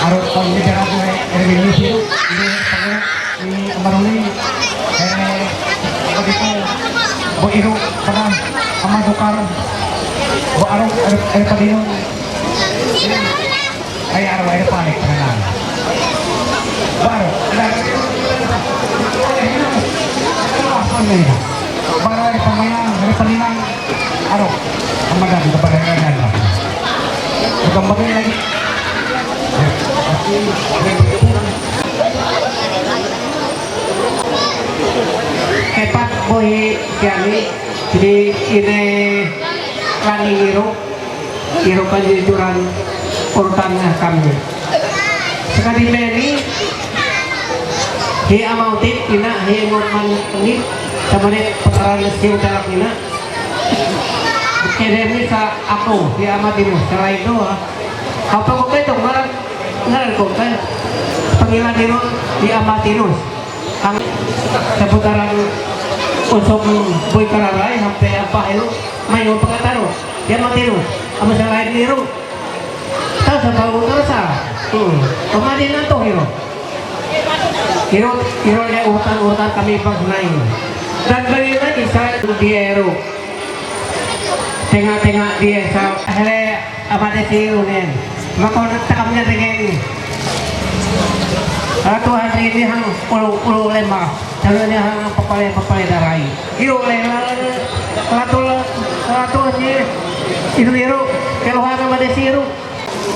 Speaker 1: arut tahun ini jangan review itu ini baru ini begitu bu iru pernah sama tukar bu arut padino kayak arwah panik tenang baru baru dari pemain dari peninang arok kemudian kepada kalian bukan begini lagi
Speaker 3: Kepak boy kali jadi ini running hero panjujuran urutannya kami sekali ini hi amautit ina hi ngorman ini sama nih putaran siu dalak ina kedemi sa ako hi amatin setelah itu apa kok itu ngaran kok kan panggilan dino hi amatinus ang seputaran usok boy kararay sampai apa itu main pagkataro dia matinus ama sa lain niru tahu sa bago kerasa kumadin na to hero dia urutan kami pang naik dan balik lagi saya diero tengah-tengah dia sa hele amade siu nen maka takamnya dengan Ratu hari ini hang puluh lema calonnya hang papale darai hero lela ratu ini itu hero keluar amade siu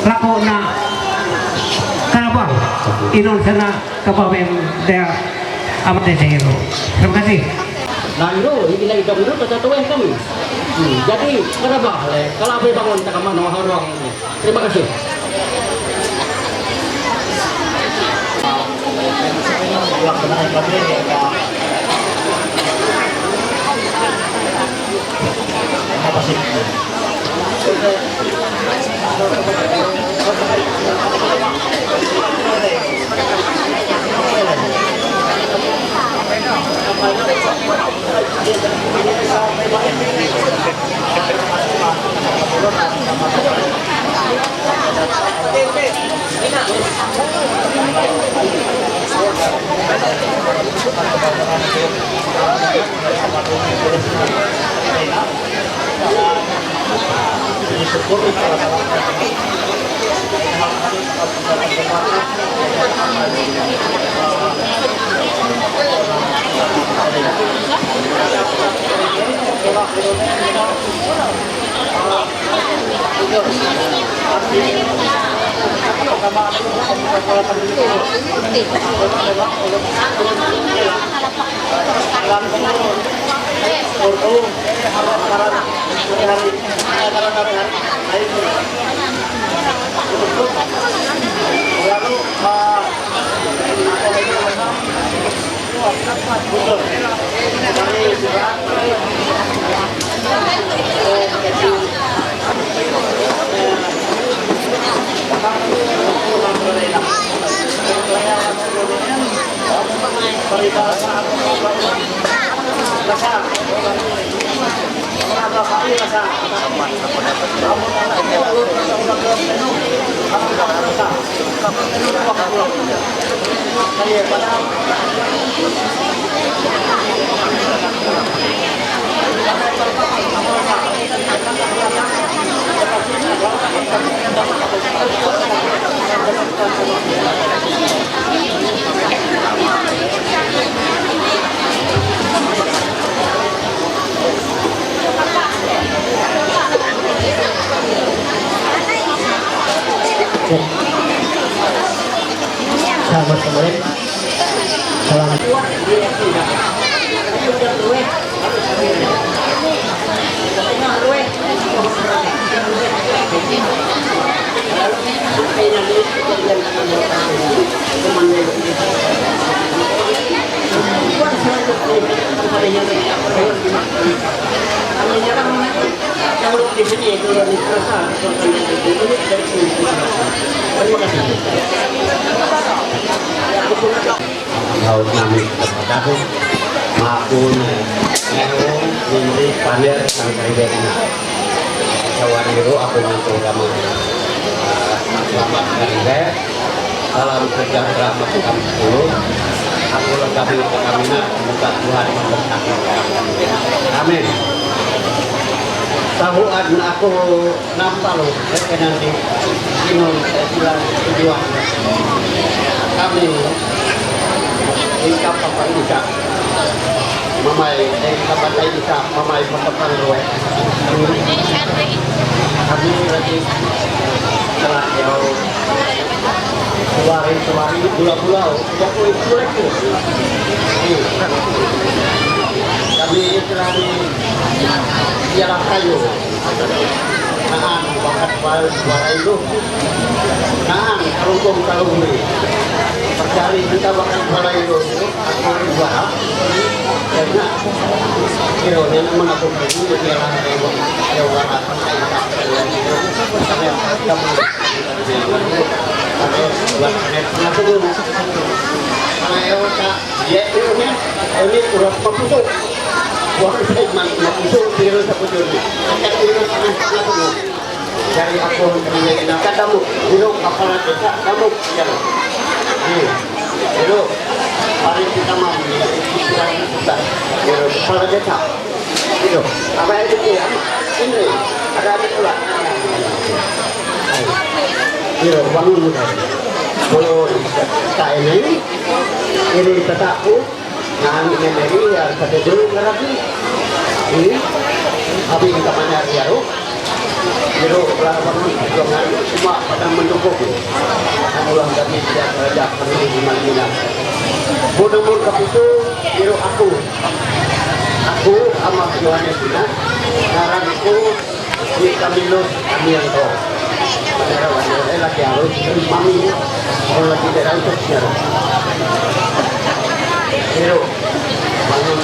Speaker 3: lako na kenapa inon sana kapabem dia amat desero. Terima kasih.
Speaker 5: Nah itu lagi dong itu ketua kami. Jadi kenapa kalau apa bangun tak mana orang ini. Terima kasih.
Speaker 3: Sahabat kemarin, selamat. Terima kasih.
Speaker 5: Laut nami aku maupun ini pamer kami karibena kawan biru aku nanti kamu selamat karibe salam sejahtera untuk kami sepuluh aku lengkapi kami buka Tuhan memberkati amin. Tahuan aku nampak lo nanti inul bilang tujuan kami ingkap apa bisa mamai kapan saya bisa mamai papakan luwe kami lagi setelah jauh suari pulau-pulau tidak boleh kami telah di jalan kayu nahan bakat suara itu nahan kalung percari kita bakat suara itu aku suara karena kira ini mengaku ini jalan kayu yang warna ini kurang masuk waktu saya masuk biru sepuluh dari aku mengingatkan kamu biru kapalan desa kamu yang biru hari kita mau istilahnya kita biru kapalan desa biru apa itu ya ini ada pula biru bangun muda kalau tak ini tetapku nah ini memang yang satu dulu lagi ini habis kita banyak biaru biru lawan dengan semua pada mendukung ulang dari tidak kerja kami di Malina mudah-mudahan itu biru aku amat jualnya sudah sekarang itu di Kamilus Amianto pada wanita lagi harus mami kalau lagi tidak untuk siapa biru bangun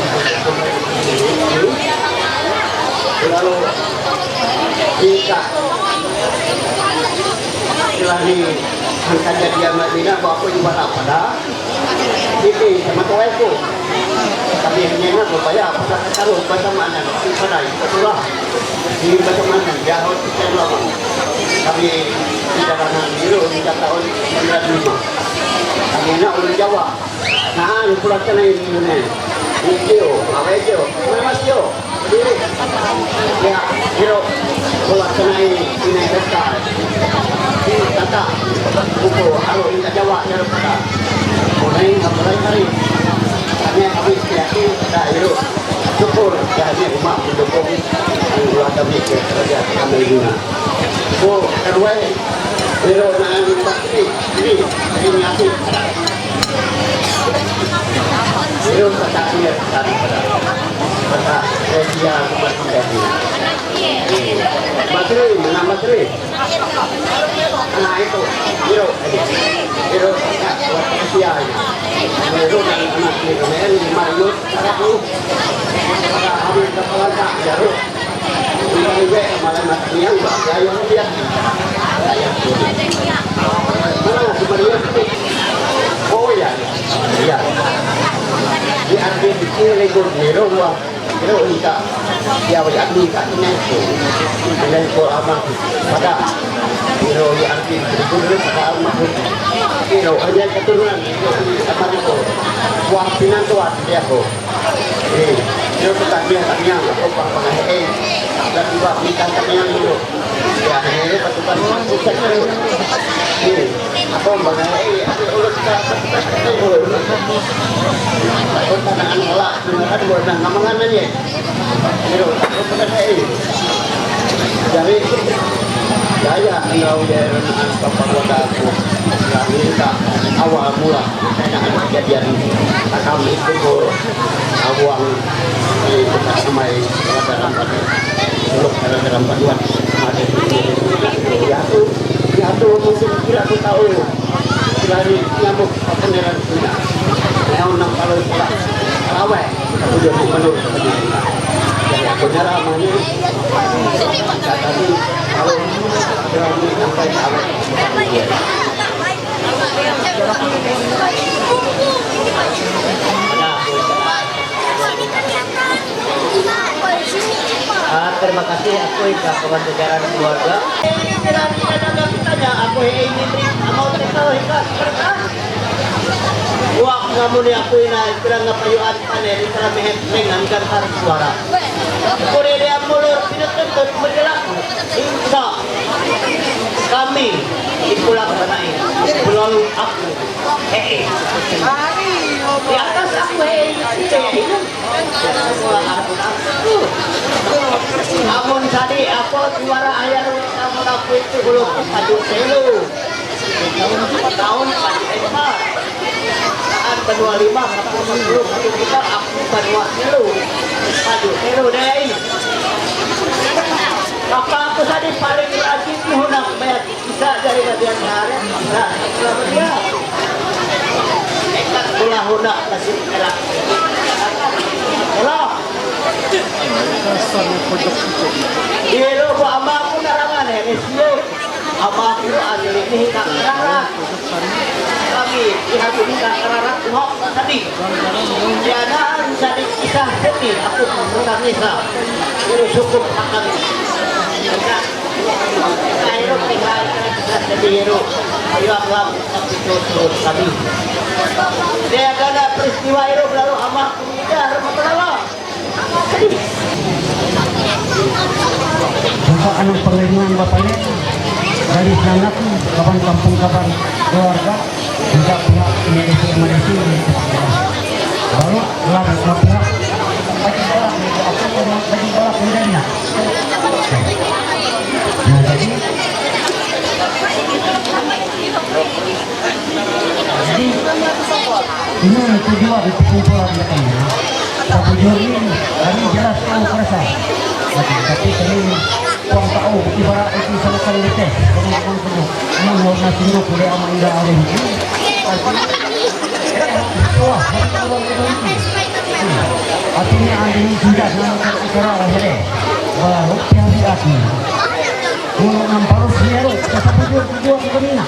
Speaker 5: lalu kita setelah ini angkatnya dia Madinah bahwa aku juga tak pada ini sama tuaku tapi yang nyengat berbayar pada ketaruh bahasa mana tapi pada itulah ini bahasa mana jauh sekian lama kami di jalanan biru 3 tahun 95 kami nak ulun Jawa nah ini pulang sana ini Ikio, apa itu? Mana Ikio? Berdiri. Ya, biru pulang sana ini besar. Ini kata buku haru ini Jawa yang pada mulai hari kami habis kreatif dah biru syukur jadi rumah mendukung dua kami kerja kami guna so kedua biru nak pasti ini ngasih biru tak dia tadi pada dia Matri, mana Matri? Nah itu, biru tak buat usia ini. Biru dan anak biru ini Marius, ada tu, ada habis kepala tak jaruk. Ini juga malam matri yang bahagia yang dia. Mana si Marius? Oh ya, ya. Di arti kecil lego biru wah. Biru kita dia banyak di katnya itu dengan apa pada biru di arti biru pada makhluk biru hanya keturunan apa itu buah pinan tua dia ko biru tak dia katnya apa pakai dan juga ikan katnya dulu ya ini patukan pusat ini apa mengenai urut tangan olah ada buat ngamangan aja biru jadi daya kalau dia papa kota yang minta awal mula ada kejadian kami itu awang di kota Semai dalam dalam paduan ada ya tuh mungkin kira aku tahu dari nyamuk peneran punya yang enam kalau rawai aku jadi menurut jadi aku nyara mana tadi kalau sampai rawai
Speaker 3: ini aku ikat kewarganegaraan keluarga. Ini tidak kitanya aku ini mau tahu ikat kertas. Wah kamu ni aku ini kurang ngapayuan panen di dalam dengan kantar suara. Kuri dia mulur pinut-pinut menjelak. Insya kami ipulang benain. Belum aku. Di atas aku ini. Amun tadi aku juara ayah namun aku itu belum maju selu. Tahun empat saat kedua 5 aku belum maju kita aku kedua selu maju selu deh. Maka aku tadi paling rajin hendak bayar bisa dari bagian hari bisa selama dia. Ekat pula hendak kasih elak. Elak. Ilo ko ama ko narangan Eslo. Ama ko agli ni ka kararat. Kami ihapon ni ka kararat ho tadi. Jangan jadi kisah sedih aku mengurang isa. Ilo cukup akan. Ayo tinggal kita sedih ilo. Ayo agam tapi terus kami. Dia ada peristiwa ilo lalu ama ko ngejar masalah.
Speaker 5: Bapak anu perlindungan bapaknya dari anak kapan kampung kapan keluarga juga pihak Indonesia baru gelar pihak bagi bola kemudiannya. Nah jadi ini kedua di kumpulan katanya. Satu juri kami jelas tahu kerasa. Tapi kami kurang tahu ibarat itu sama kali tes. Kamu penuh. Kamu mau nasi lu boleh ama indah ada ini. Wah, artinya ada ini sudah nama cara lahir. Baru yang diakui. Mau nampar sendiri. Satu juri kemana?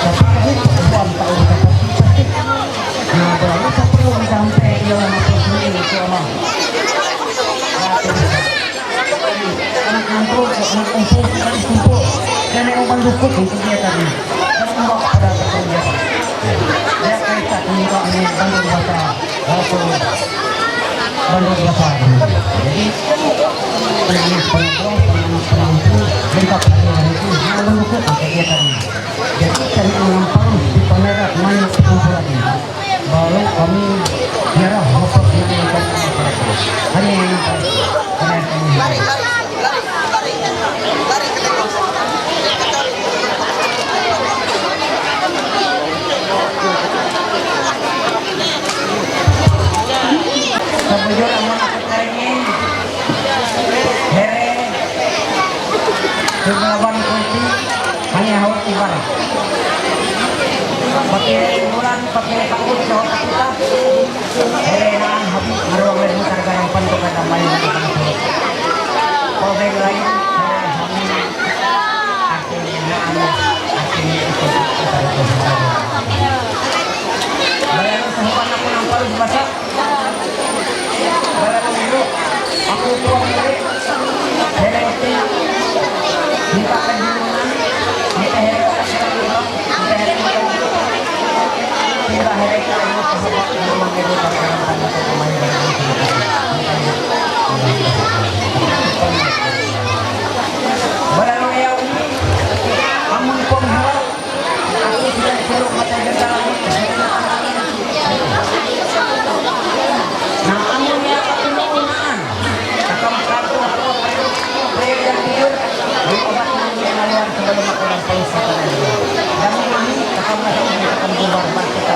Speaker 5: Tapi kami kurang tahu pasti. Nah, berapa perlu sampai dalam proses itu Allah. Anak kampung, anak kumpul, dan yang mendukung untuk dia tadi. Semua pada pekerjaan. Dia kaitan dengan ini bandung bahasa, bandung bahasa. Jadi ini penampu lengkap hari itu dia mendukung untuk dia tadi. Jadi kami mengampang di pameran main kumpulan ini. Lalu kami biarlah motor menunjukkan hanya yang sebujur aman aku ingin here kegawan kunci hanya hawa ibarat pakai bulan pakai takut jawab kita herenan habis maruang lain harga yang pantuk kata main problem lain akhirnya itu bayar sehupan aku nampak di pasar bayar dulu aku pulang balik heretin minta penjualan minta heretin kita hari ini sahabat yang mengeluarkan tanda pemain barang yang amun pun halal aku tidak suruh mata negara nah amun ya keturunan kakak kartu bayar yang tidur obat yang aliran sebelum aku dan pelusakan dan memahami kakak merasa akan bubar kita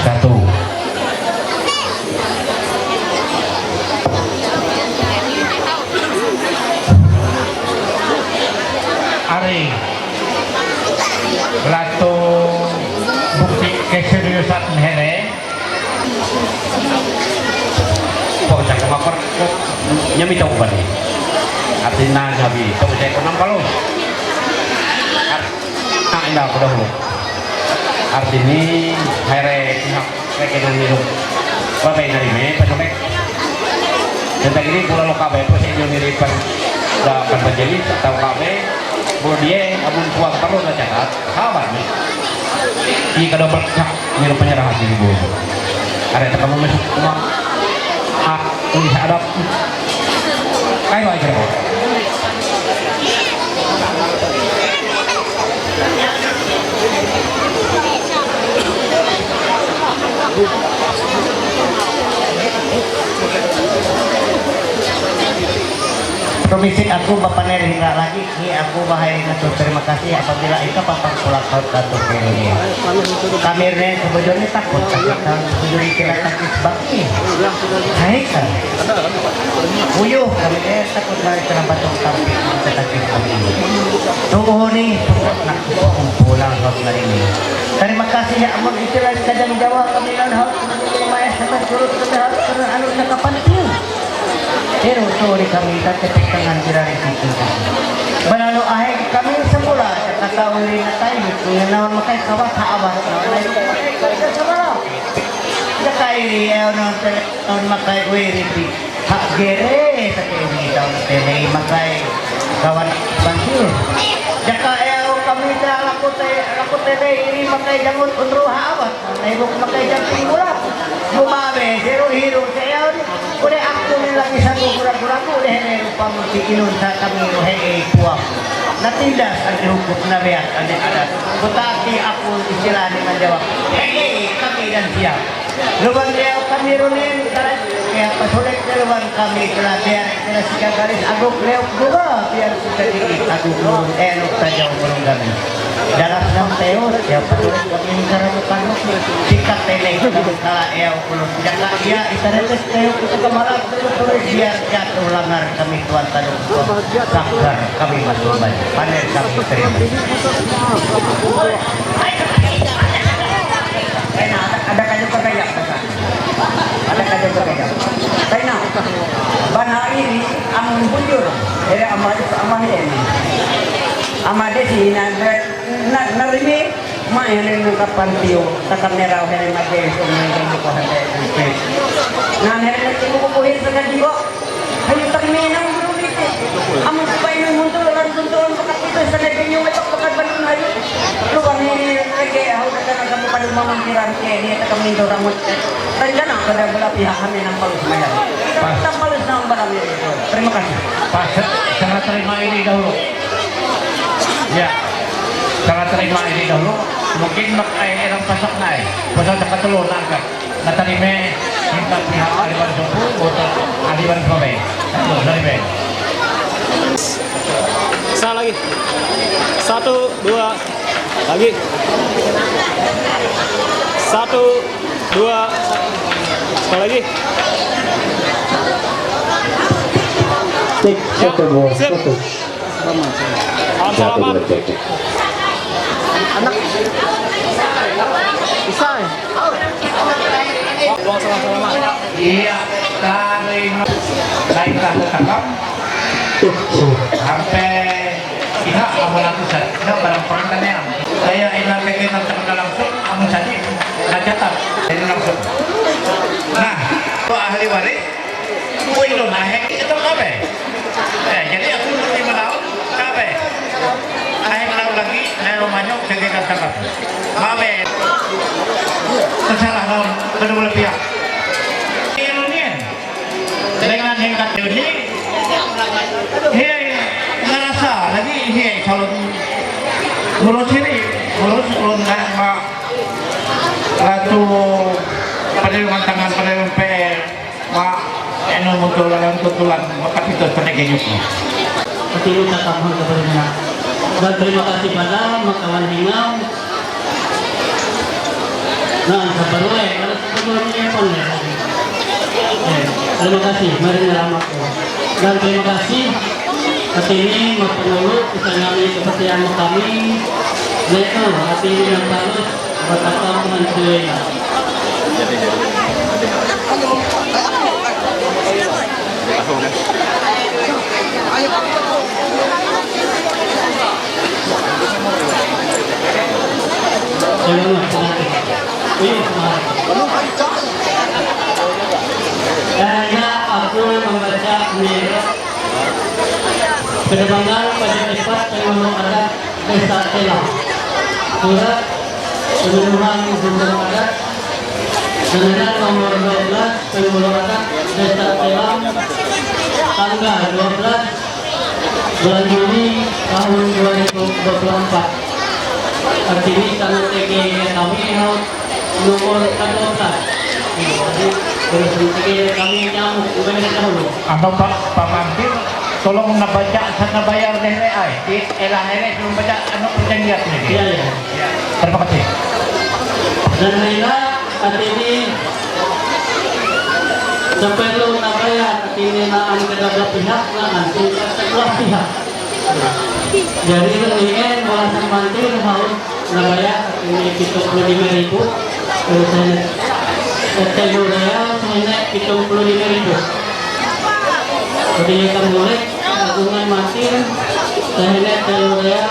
Speaker 5: satu Ari Lato bukti keseriusan here kok cakap apa kok nyami tahu bani artinya gabi tahu saya kenam kalau indah aku dahulu artinya hari pihak rekening itu apa yang nerima pesampai dan ini pulau lo kabe pun ini mirip akan terjadi atau kabe pulau dia abun kuat perlu catat kawan nih jika ada berkah mirip penyerahan di ibu ada yang kamu masuk rumah ini ada ayo aja
Speaker 3: Permisi aku Bapak Nerindra lagi, ini aku bahaya ngatur terima kasih apabila itu Bapak pulang ke Kenya. Kami ini sebetulnya takut kita sebetulnya kita takut bakti. Hai kan? Uyuh kami ini takut dari terlambat tapi kita takut kami. Tunggu nih, nak pulang hari ini. Terima kasih ya amun istilah kadang Jawa kami lan hal lumayan sampai turut kedahar karena anu cakapan itu. Pero sorry kami tatap tangan jirari itu. Banalo ahe kami semula kakawiri na tayo kung naon makay kawat haabas na ay semula. Kakay naon makay wiri pi hak gere sa kini daw tele makay kawan bangkir. Jaka ayaw kami na lakot tele ini makay jangot unro haabas. Ay buk makay jangking mulak. Bumabe zero hero sayaw udah aku lagi satu kurang-kurang udah ini lupa mesti inun sa kami hei puak natindas ang hukum na biyak ada tetapi aku istilahnya menjawab hei kami dan siap luban dia kami runin ya pasulit na luban kami telah biar kita sikat garis aguk leok juga biar kita diit aguk nurun enok saja umurong kami dalam enam teos ya pasulit kami karamukan sikat teneng kala eo kulun jaka dia itaretes teo kita kemarap terus biar jatuh langar kami tuan tanung sakar kami masuk banyak panen kami terima ada kayu kegayap ada kayu kegayap kayaknya bana ini amun bujur dari amade ini amade sih narimi main ng kapantiyo sa kamera o heri magay so may ko hante na heri nagkukuhin sa kadigo ayo terminang grulit amon pa yung mundo lan tuntuan pakapito sa naging ito pagkabalon hayo luwang ni lagi ako na nagamu pa lumang tiran kay ni ta kami do ramot tanda na kada bala pihak kami ng palus mayan palus na ang barang ito terima kasih
Speaker 5: pas sangat terima ini dahulu ya sangat terima ini dahulu mungkin erang pasok na pasok sa katulong na natarime hingga pihak Aliban Sumpu atau Aliban Sobe narime
Speaker 9: Sa lagi 1, 2 lagi 1, 2 sekali lagi sip selamat anak bisa selamat
Speaker 5: iya dari lain tak tertangkap sampai pihak amalan pusat tidak barang perantannya saya ilang kegiatan terkenal langsung amun saja nacatat ini langsung nah kalau ahli waris kuih lo naik itu kabe jadi aku nanti menau kabe ahli menau lagi saya rumahnya kegiatan terkenal kabe tersalah non kedua pihak ini dengan hingga ini ngerasa lagi kalau mulut sini mulut nggak satu penerimaan tangan penerimaan PR mak eno mutulan maka itu penegaknya
Speaker 10: Ketilu katamhon kepada dan terima kasih pada makawan hingau nah sabaruleh kalau sebelumnya pun terima kasih mari ngalamakku dan terima kasih hati ini mempengaruhi kesenangan kepercayaan kami yaitu hati ini yang halus berkata mencuy jangan Penerbangan pada tempat pengumuman adat Desa Telang. Surat pemenuhan sumber adat dengan nomor 12 pengumuman adat Desa Telang tanggal 12 bulan Juni tahun 2024. Artinya kami TG kami nomor 14. Jadi kami yang dahulu.
Speaker 3: Atau Pak Mampir, tolong nabaca sana bayar deh ay. Elah ini belum baca anu perjanjian ini.
Speaker 10: Iya ya.
Speaker 3: Terima kasih.
Speaker 10: Dan Nila artinya seperlu nabaya artinya naan kedua pihak naan kedua pihak. Jadi ingin walasan mantir harus nabaya artinya 75.000 terus saya raya sebanyak 75.000. Jadi kan boleh agungan mantir sebanyak raya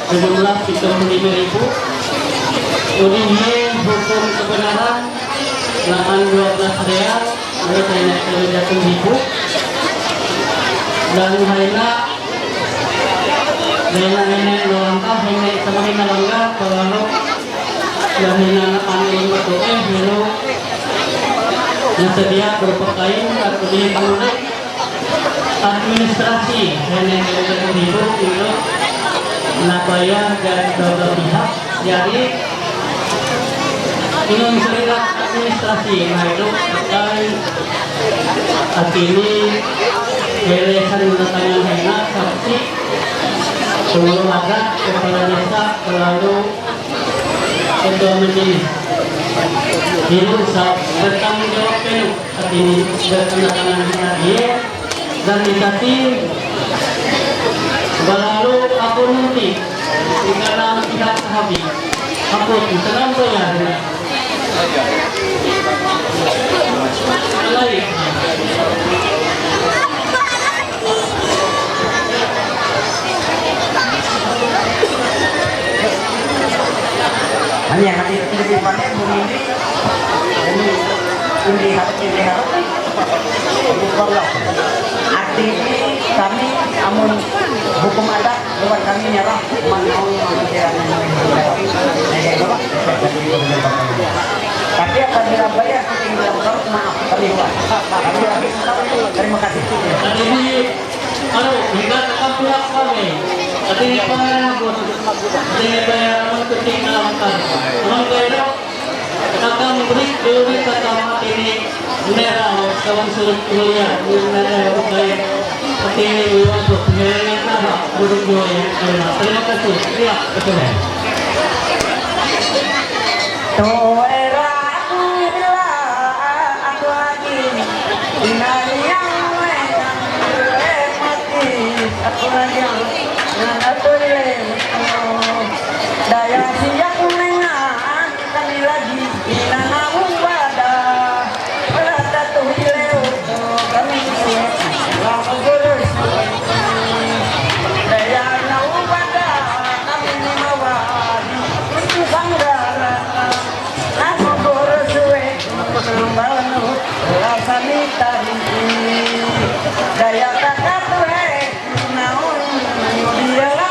Speaker 10: berjumlah 75.000. Kemudian hukum kebenaran naan 12 real lalu sebanyak 1.000 dan haina nenek langkah nenek sama hina langkah kalau dan hina anak batu hino yang sedia berupa kain atau di tangan administrasi nenek yang hidup itu nabaya dan dua pihak jadi ini serikat administrasi nah itu terkait ini yayasan tangan hina saksi sebelum ada kepala desa lalu ketua majelis itu bertanggung jawab penuh artinya bertanda dia dan dikasih lalu aku nanti karena pihak sahabi aku senang bayar lain
Speaker 3: Hanya hati lebih banyak ini arti kami amun hukum adat buat kami nyerah mau tapi akan dirabaya tinggal maaf terlibat terima kasih.
Speaker 10: Jadi kalau hingga pihak kami tapi pengaruh dengan bayaran ketik dalamkan memang bayar akan beri teori pertama ini merah kawan suruh kuliah merah bayar seperti ini untuk merah buruk yang terima kasih ya betul
Speaker 3: Tuh era aku bila aku lagi inanya mati aku lagi aku daya siap menengan kami lagi inana ubada berada tuh hileu kami langsung terus daya na ubada kami mawa untuk sanggara aku bersuwe membantu rasani tadi daya kakak tuh naon dia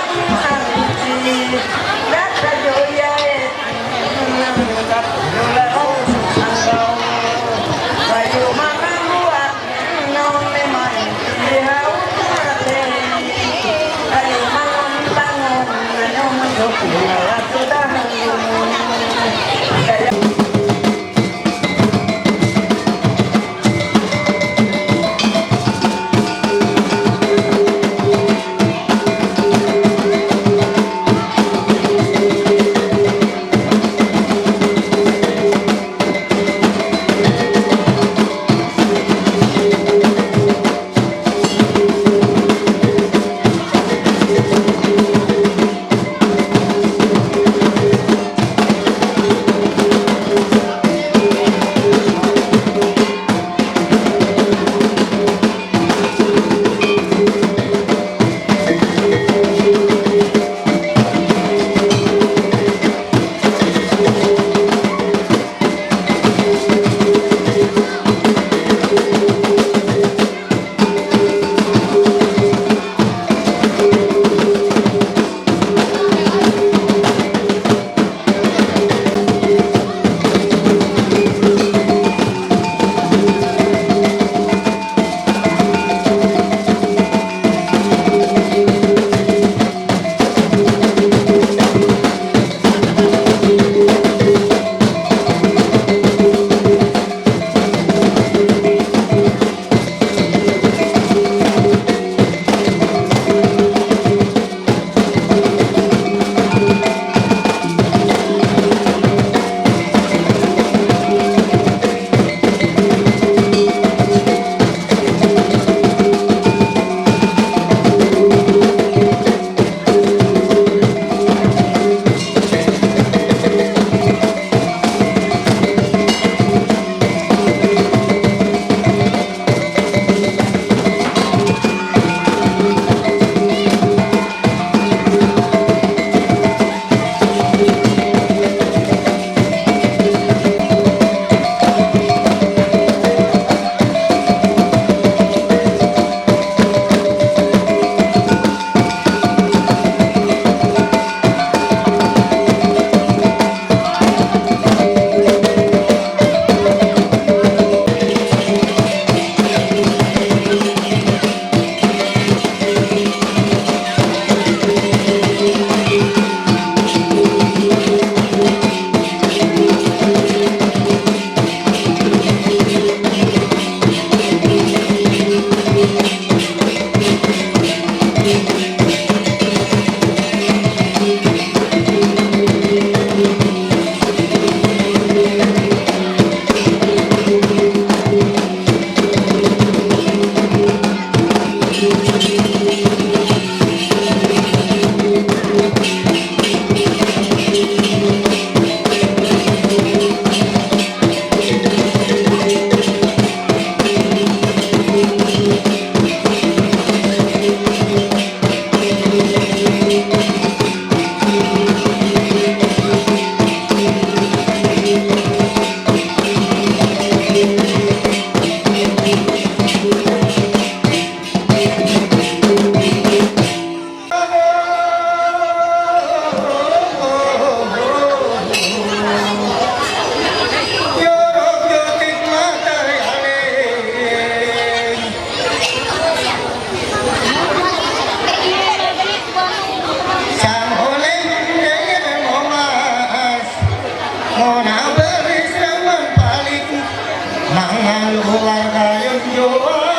Speaker 1: bulan kayun jua.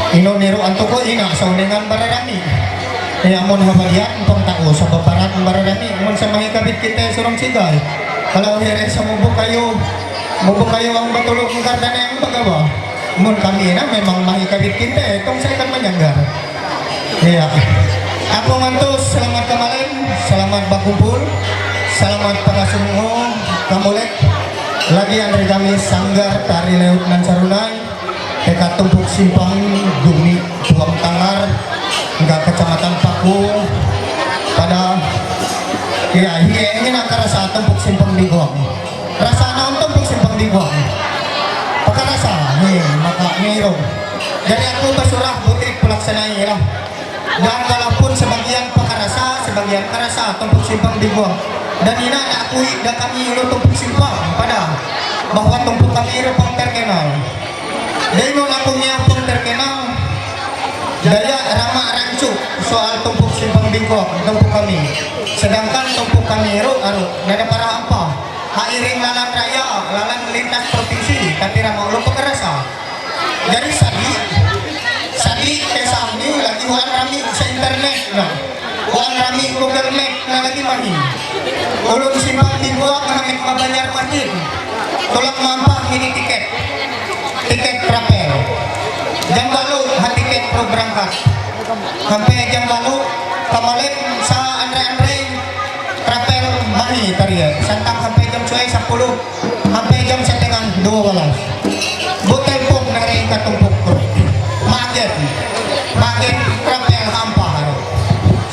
Speaker 1: Ino niru antuko ina sauningan bararami. Amon habalian pang tao sa babarat ng bararami. Amon sa mahikabit kita surong sigay. Kalau here sa mubok kayo ang batulog ng kardana yung bagawa. Amon kami na memang mahikabit kita itong sa ikan manyanggar. Ako ngantos, selamat kamarin, selamat bakumpul, selamat pangasungo, kamulik. Lagi ang kami sanggar tari leut nan sarunay. Teka tumpuk simpang Dumi Tuang Tangar hingga kecamatan Paku pada ini nak rasa tumpuk simpang Digong rasa naon tumpuk simpang Digong pakai rasa maka ngiro jadi aku basurah butik pelaksanaan lah dan walaupun sebagian pakarasa sebagian karasa tumpuk simpang Digong dan ini akui dan kami ulo tumpuk simpang pada bahwa tumpuk kami itu pang terkenal. Dari nun akunya pun terkenal daya Rama Rancu soal tumpuk simpang Bingkok tumpuk kami. Sedangkan tumpuk kami nada para apa? Hairing lalan raya, lalan lintas provinsi, tapi Rama ulung pengerasa. Jadi sadi kesah ini lagi wan rami sa internet, nah. Wan rami Google Map na lagi mahi. Ulung simpang Bingkok ngamit mabanyar masjid. Tolak mampah ini tiket trapel jam lalu tiket pro berangkat sampai jam lalu kemarin sa andre trapel mahi tariya santang sampai jam 10 sampai jam setengah 12 butel pun nari katumpuk maget trapel hampah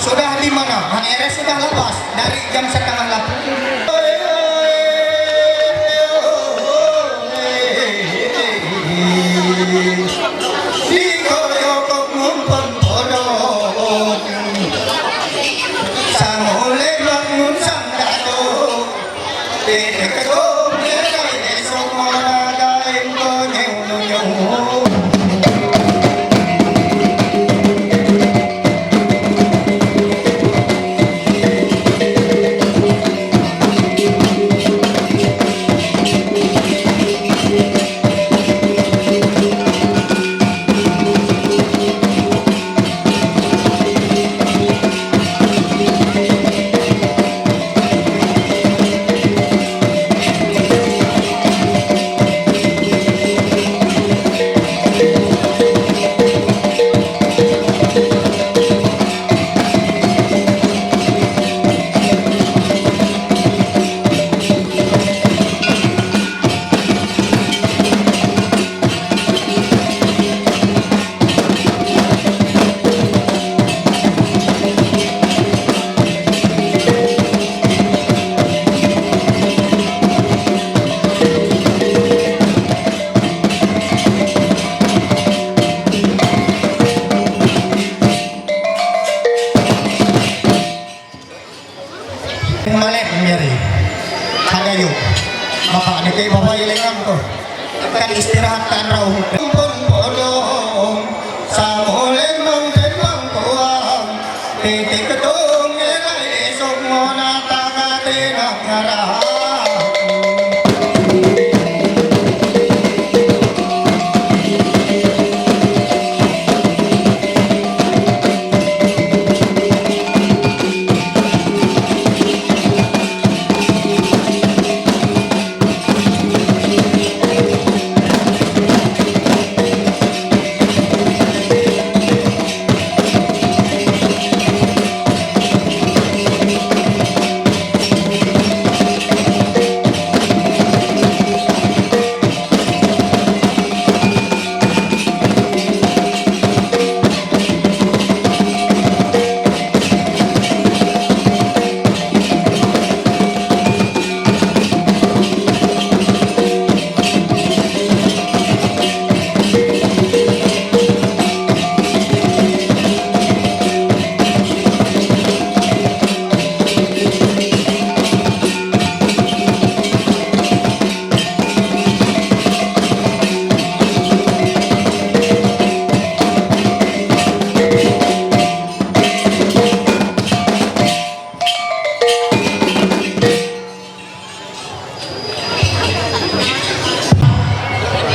Speaker 1: sudah di mana HRS sudah lepas dari jam setengah 8. Malek nyari. Ada yuk. Maka ada kayak bapak ilengan tuh. Kan istirahat kan rauh. Pun bodong. Samulin mong tenang kuang. Titik ketung nilai esok mona tagatinak ngarah.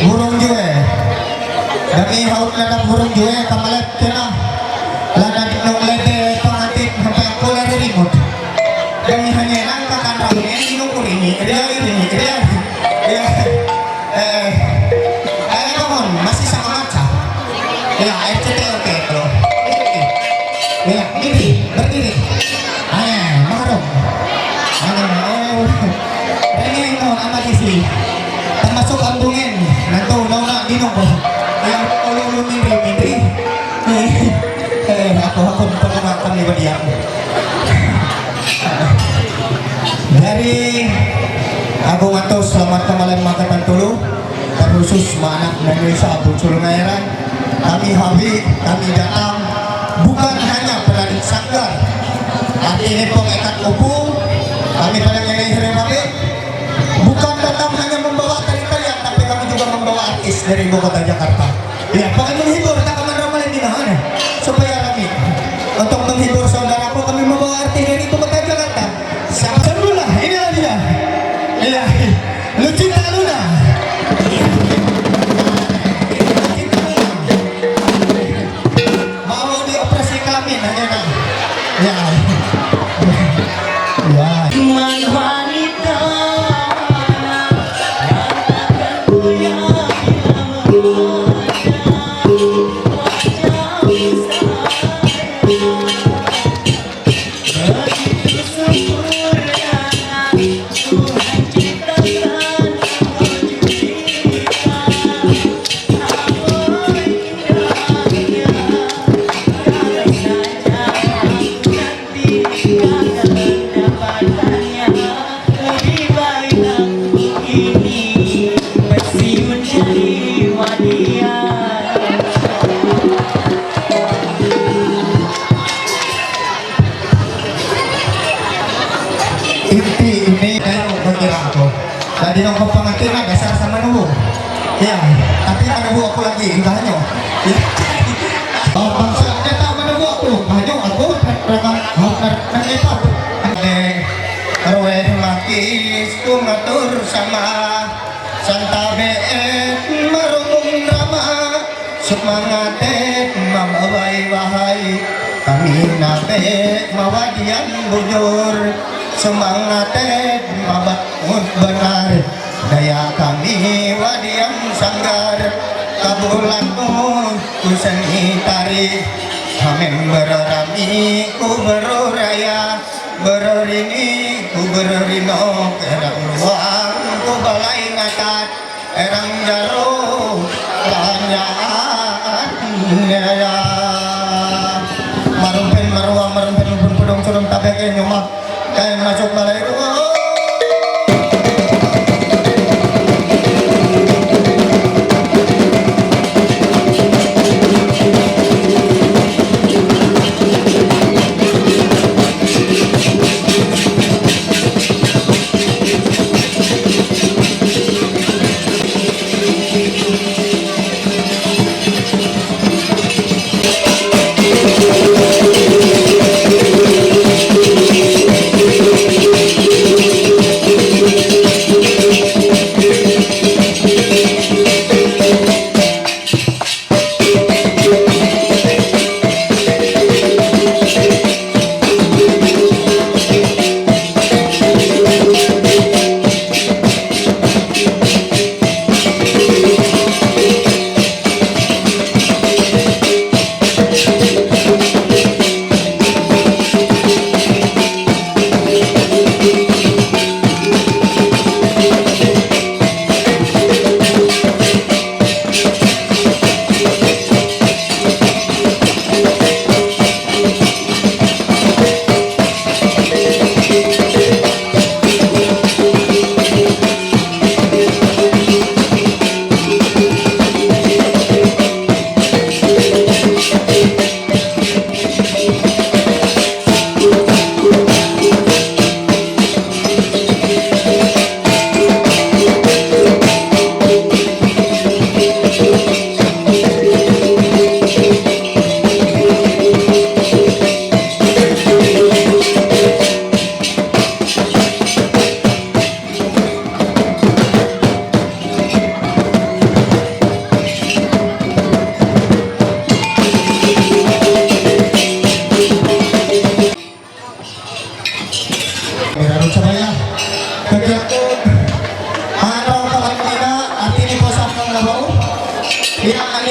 Speaker 1: Burung jue, dami haut ladang burung jue kamalet kena, ladang nong lede pengantin sampai kuliah dari remote. Dami hanya nangka kan ramu ini nunggu ini, dia, kamu masih sama maca, ya RCT oke bro, ya berdiri, marah, ini mau amat isi. Termasuk ambungin nanti nona ginong ko yang ulung mimpi aku pernah kami berdiam dari Agung Atos selamat kemalan makatan tulu terkhusus anak Indonesia Bucul Ngairan kami datang bukan hanya pelari sanggar tapi ini pengekat upu kami pada ngelihir bukan datang hanya membawa tari-tarian tapi kami juga membawa artis dari ibu kota Jakarta ya pakai menghibur tak aman ramalan di mana supaya kami untuk menghibur saudaraku kami membawa artis dari ibu kota Jakarta sama Luna inilah dia iya Lucinta Luna mau dioperasi kelamin hanya kan ya Tadi nong pengantin dasar sama nubu, ya. Tapi menubu aku lagi, enggak hanya. Bangsa kita menubu aku, hanya aku rekam kita. Roe makis kumatur sama Santa beet marungung drama semangatet mabawai wahai kami nabe mawadian bujur semangatet mabangun benar daya kami wadian sanggar kabulanku kuseni tari amin berarami ku beruraya bererini ku bererino erang ruang ku balai ngakat erang jaro lanyaan ya marumpen maruang marumpen pun pedong surum tabeke nyuma kain masuk balai ruang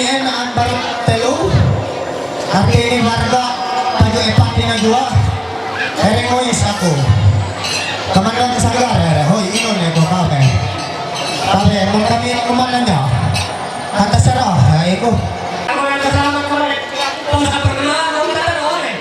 Speaker 1: Ganian ang balot telo. At ini warga tayo ipak dinagwa. Ere mo is ako. Kamandan sa gara, hoy, inon na ko kape. Kape, kung kami ang kumanan niya, kata sarah, ay ko.
Speaker 3: Ako ang kasama ko ulit. Kung sa pagmamahal, ako tatanong ulit.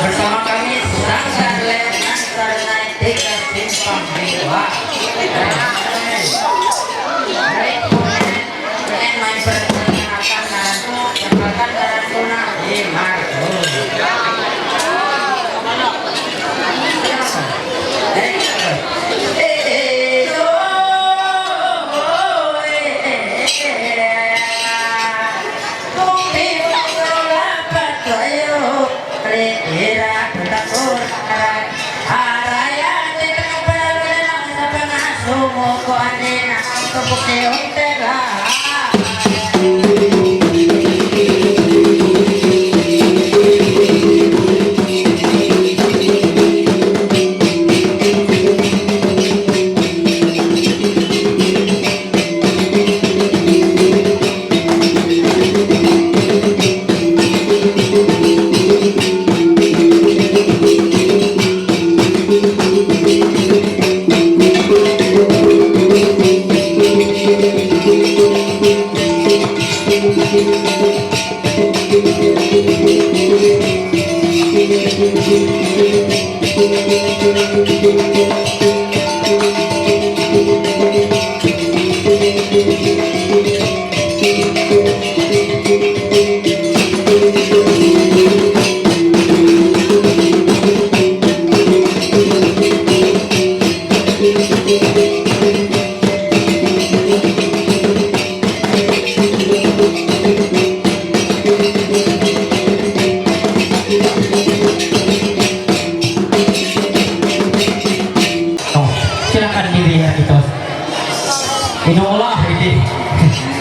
Speaker 3: Bersama kami Sanggar Lenan Sarnai Tiga Simpang Dewa. Dan main pertandingan nanti akan darasuna di Margo. Silakan dilihat itu. Inolah ini.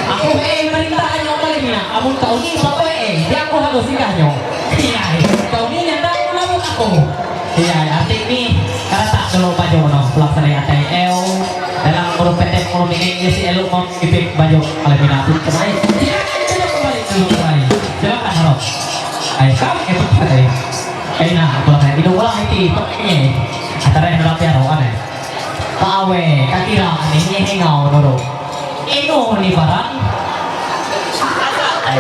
Speaker 3: Aku merintahan yang paling enak. Kamu tahu ni apa dia aku harus sikahnya. Iya, tahu ni yang tahu nama aku. Iya, arti ni karena tak dulu baju no pelaksana ATL dalam urut PT ekonomi Inggris elok mau ipik baju oleh binatang kemarin. Silakan kembali dulu kembali. Silakan harap. Ayo kamu ikut pada. Enak, pelaksana inolah itu ini. Antara yang dalam piaro aneh. Pawe, kakira, ini hengau dulu. Ino ni barang.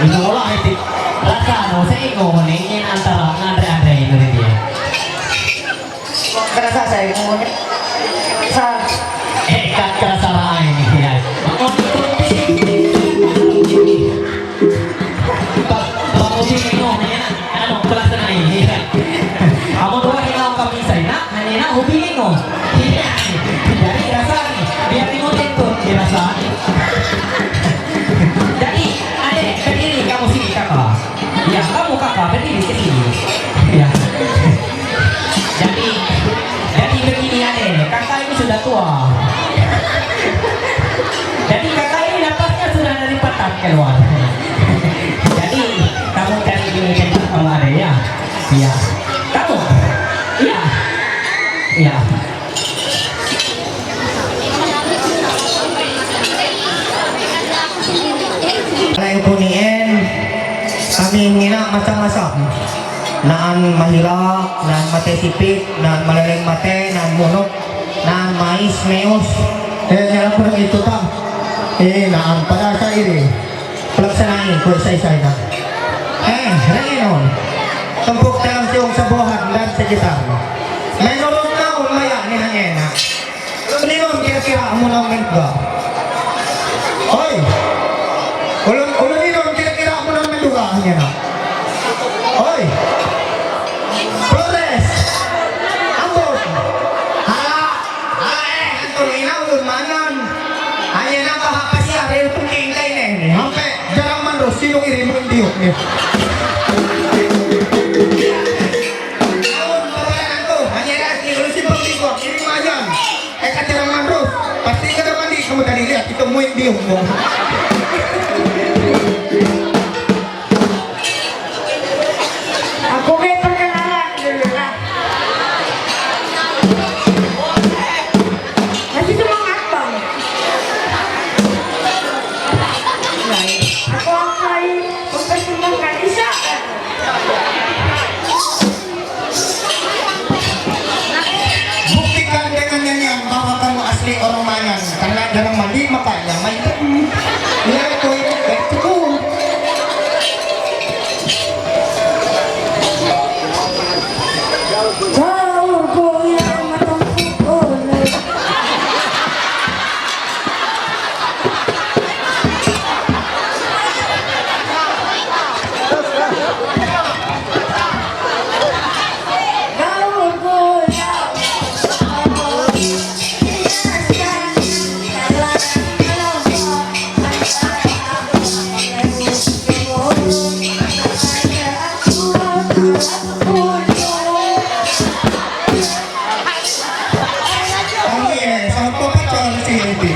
Speaker 3: Ino lah itu. Rasa no saya ino ni antara ngandre itu dia. Kerasa saya ngomongnya. Kerasa lah ini ya. Kalau sih ino ni, anu kelas ini. Kamu tuh hengau kami saya nak, hanya nak hobi ino. Tidak. keluar. Jadi kamu cari dulu tempat kalau ada ya. Iya. Kamu. Iya. Iya. Lain kunien kami ngina macam-macam. Naan mahilak, naan mate sipit, naan malaleng mate, naan munok, naan mais, meus. Nyala ko itu tam. Naan pada sa iri. Pelaksanain ko isa-isa na. Renginon. Tumpuk dalam siung sebuahan dan sekitar. Menurut naon maya ni hangena. Linom kira-kira mo nang menga. Hoy. Ulun linom kira-kira mo nang menduga hangena. Hoy. Flores. Ambon. Anton ina ulun manan. Hanya na kahapasi ari puting lain ni. Hampe jarang man ro sino iri mo diok ni. Pasti ka naman di kamu tadi lihat itu mau yang dium mo.
Speaker 4: Aku may perkenalan dulu lah. Masih cuma ngambang. Baik. Aku akan mempersembahkan Isa.
Speaker 1: Buktikan dengan nyanyian bahwa kamu asli orang Mayan. Karena dalam mandi makanya main. Ya itu betul.
Speaker 4: Kau goyang mataku oleh. Kau goyang.
Speaker 1: Oh iya, sampo pacol si ini.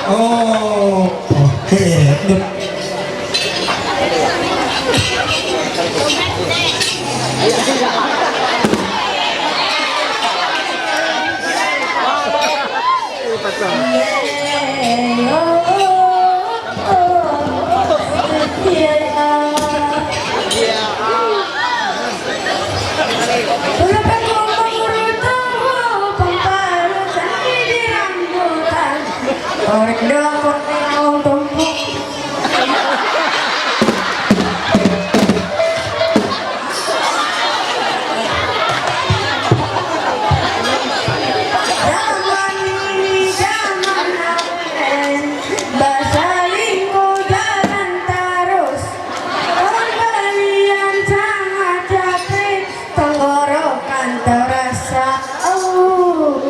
Speaker 1: Oh, oke.
Speaker 4: Korek dong, korek mau tumpuk. Zaman ini zaman apen, bahasa lingku jalan terus. Kalian sangat capek, tenggorokan terasa aus.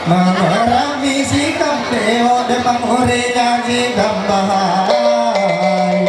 Speaker 1: Mengerami sikap dewa depan hurinya sikap bahai.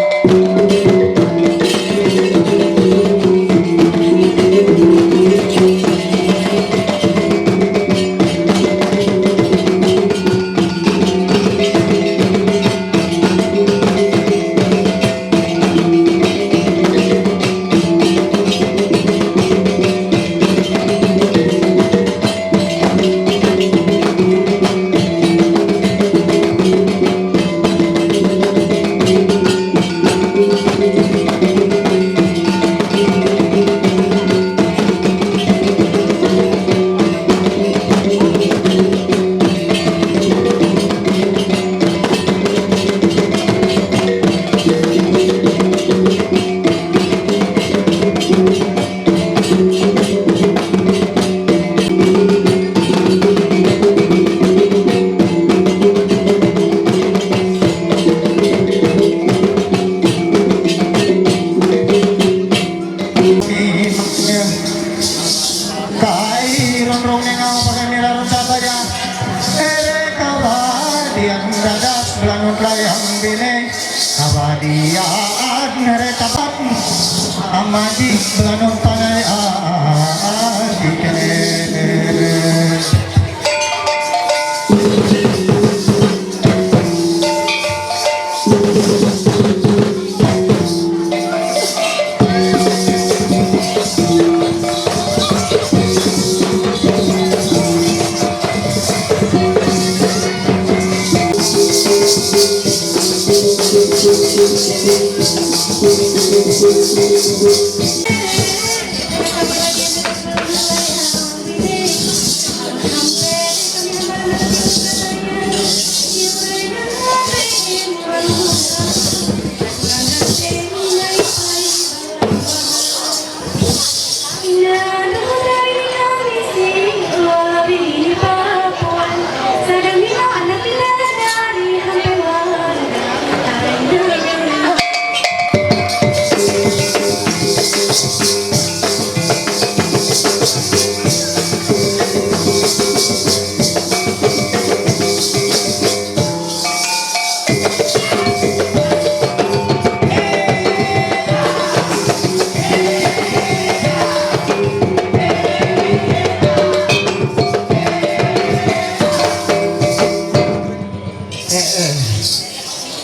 Speaker 1: Mamaji belanong tanai adi kene.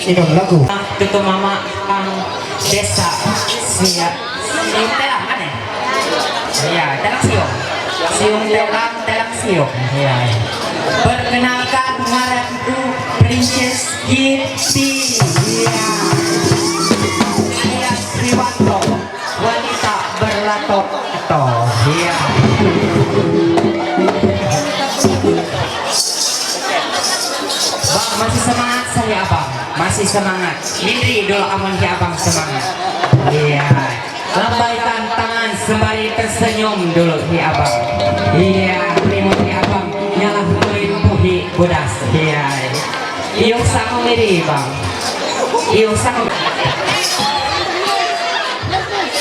Speaker 1: Inong lagu.
Speaker 3: Tutu mama ang desa siya. Siung telang kan ya? Iya, telang siung. Siung telang siung. Iya. Perkenalkan ngaranku Princess Kitty. Iya. Saya Sriwanto, wanita berlatok itu. Iya. Bang, masih semangat saya abang. Masih semangat. Indri dulu aman ya abang semangat. Iya. Lambaikan tangan sembari tersenyum dulu ya abang. Iya. Terima ya abang. Nyalah melimpuhi budas. Iya. Iyong sama miri bang. Iyong sama.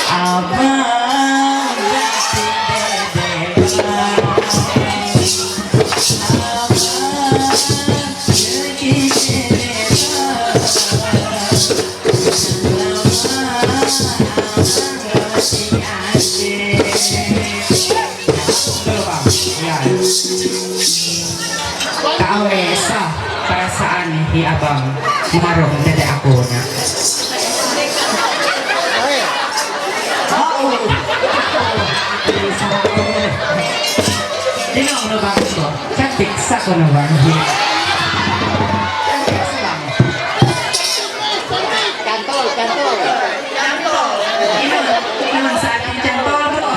Speaker 3: Abang. Kaawesa perasaan di abang marong dede aku na. Tingnan mo ba ito? Cantik sa ko na bang? Cantol. Inon sa ating cantol bro.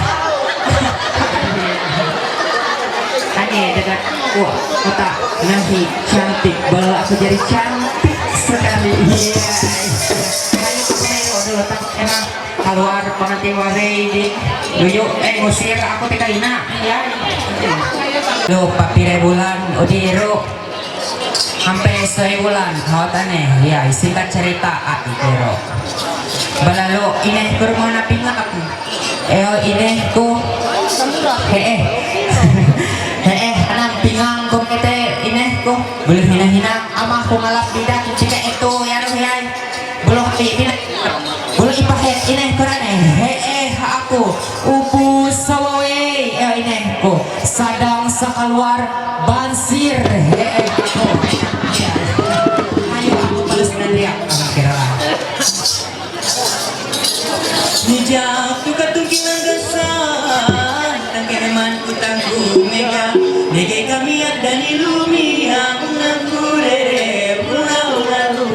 Speaker 3: Hanya dekat kota nanti cantik baru aku jadi cantik sekali. Iya. Kayu dulu tak emang keluar penanti waredi dulu ngusir aku tekaina ya. Lo papire bulan odiro sampai 1 bulan hawatane ya singkat cerita ati pero balalo ineh ke rumah na pingak ineh ku anak pingang ko kete ineh ko boleh hina-hina amah ko ngalap bidak jika itu ya rohyai belum boleh ipahet ineh ko rane aku ubu sawawe ineh ko sadang sakalwar bansir aku ayo aku balas nanti ang kira nijak tu katungking anggasan tangkereman kutangku mega nege kami ada di lumi yang nangkure pulau lalu.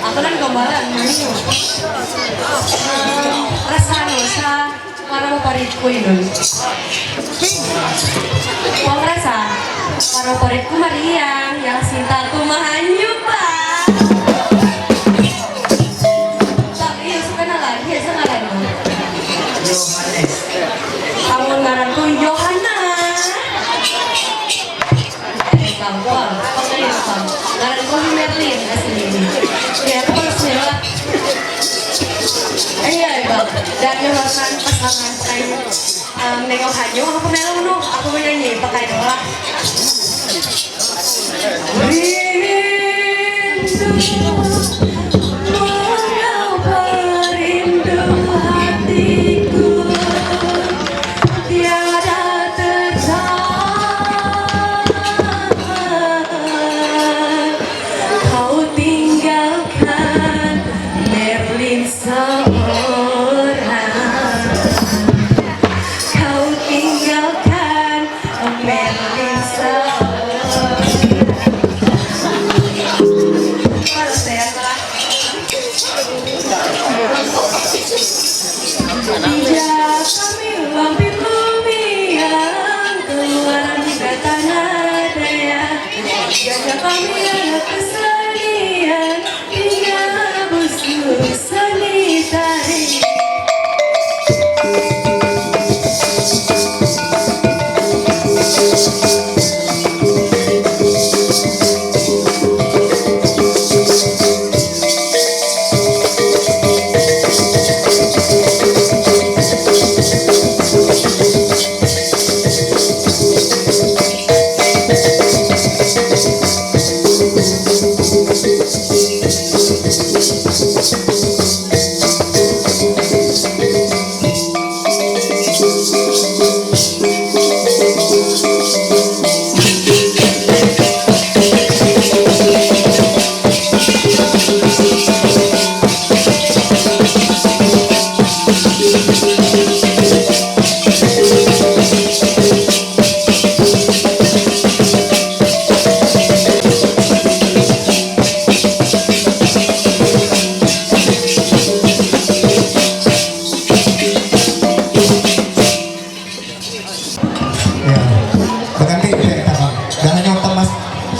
Speaker 8: Ako lang gambaran. Rasa sa para mo parit ko yun. Huwag rasa, para mo parit ko Mariang, yang sinta ko mahanyo pa. Tak, iyo, suka na lang. Iya, sa ngalan mo.
Speaker 3: Johannes.
Speaker 8: Ang ngaran ko, Johanna. Gampang. Pagkalimutan. Ngaran ko, Merlin. Kasi hindi. Kaya ako pala sila. Ay, bang. Dahil yung harsan pasangan tayo. Nengohan nyo. Ako meron no. Ako mo nyanyi. Pakay na wala.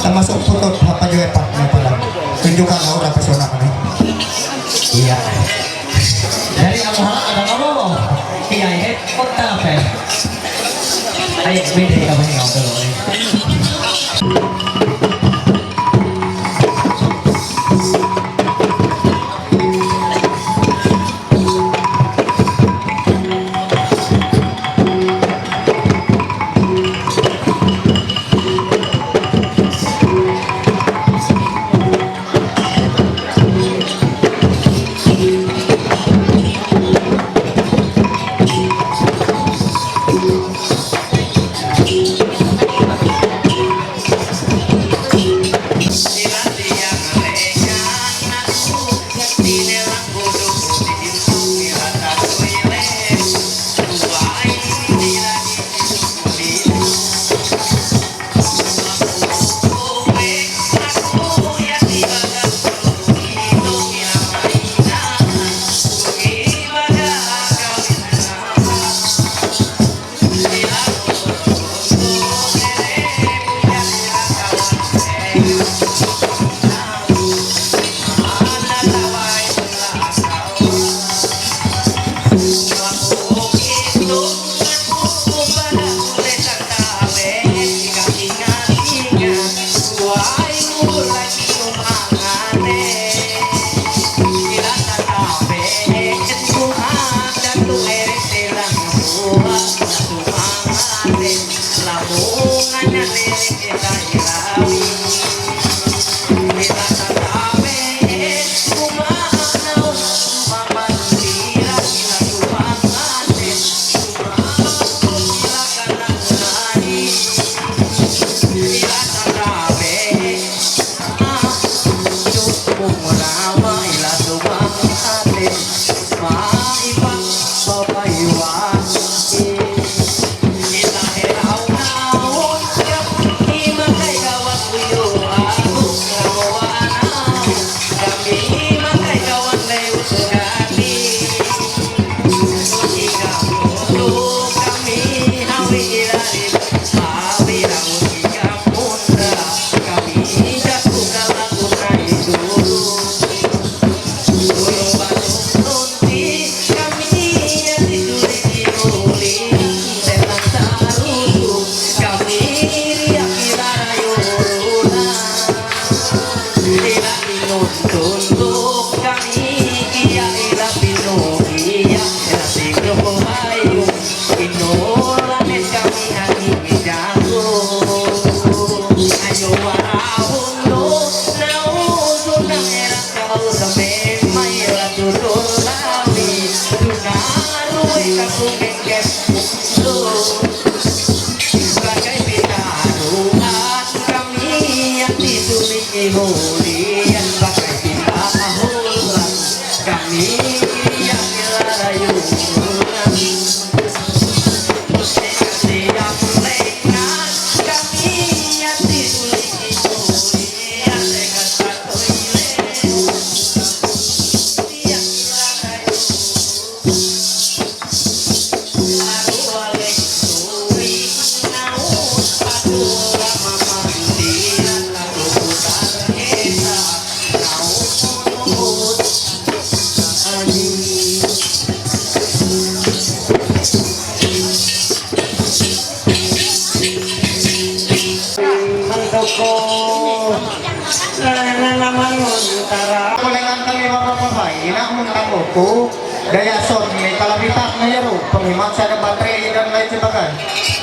Speaker 1: Termasuk foto apa juga partnya pala. Tunjukkan aura pesona kami.
Speaker 3: Iya. Dari Abu ada kamu. Kiai kota apa? Ayo beda kamu yang dulu. huli bagai kita mahulan kami yang dirayuan setiap lengan kami yang ditulis yang dekat satu yang
Speaker 1: Kulengan kami bapak-bapak, inamun tamuku daya son may kalabitan na yaro panghimat sa baterai dan lain sebagainya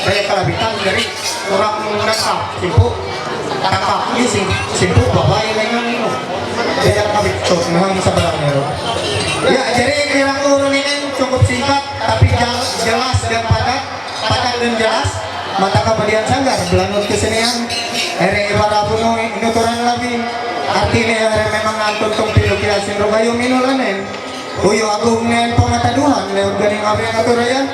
Speaker 1: daya kalabitan dari orang menangkap simpu tangkap ini simpu bapak yang ini daya kalabitan memang sebenarnya yaro ya jadi kirang urun ini cukup singkat tapi jelas dan padat dan jelas mata kemudian sanggar belanut kesenian ere ibadah puno inuturan lagi artinya memang nantun tong pilukiasin rogayo minulanen uyo agung nen pengataduhan lewat ganing apa yang aturayan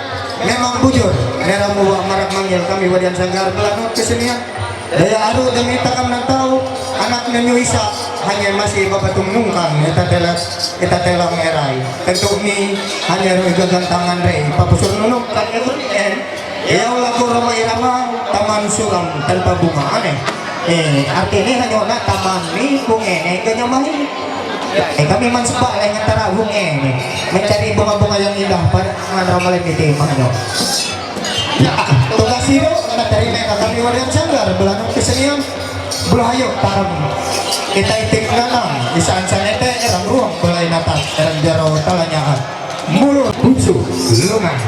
Speaker 1: memang bujur nera muwa marak manggil kami wadian sanggar belanut kesenian daya aru demi takam nang tahu anak nenyuisa hanya masih bapatung nungkang kita telang erai tentu ni hanya gagantangan rei papusur nunuk kan en ya lagu roma irama taman suram tanpa bunga aneh artinya hanya nak taman ni bungene kenyamahin kami mansebak lah yang antara bungene mencari bunga-bunga yang indah pada ramalan itu makanya ya tugas itu nak dari mereka kami wadian sanggar belanung kesenian bulahayo taram kita itik lanang di sansanete erang ruang belai natas erang jaro talanyaan mulut bungsu lungan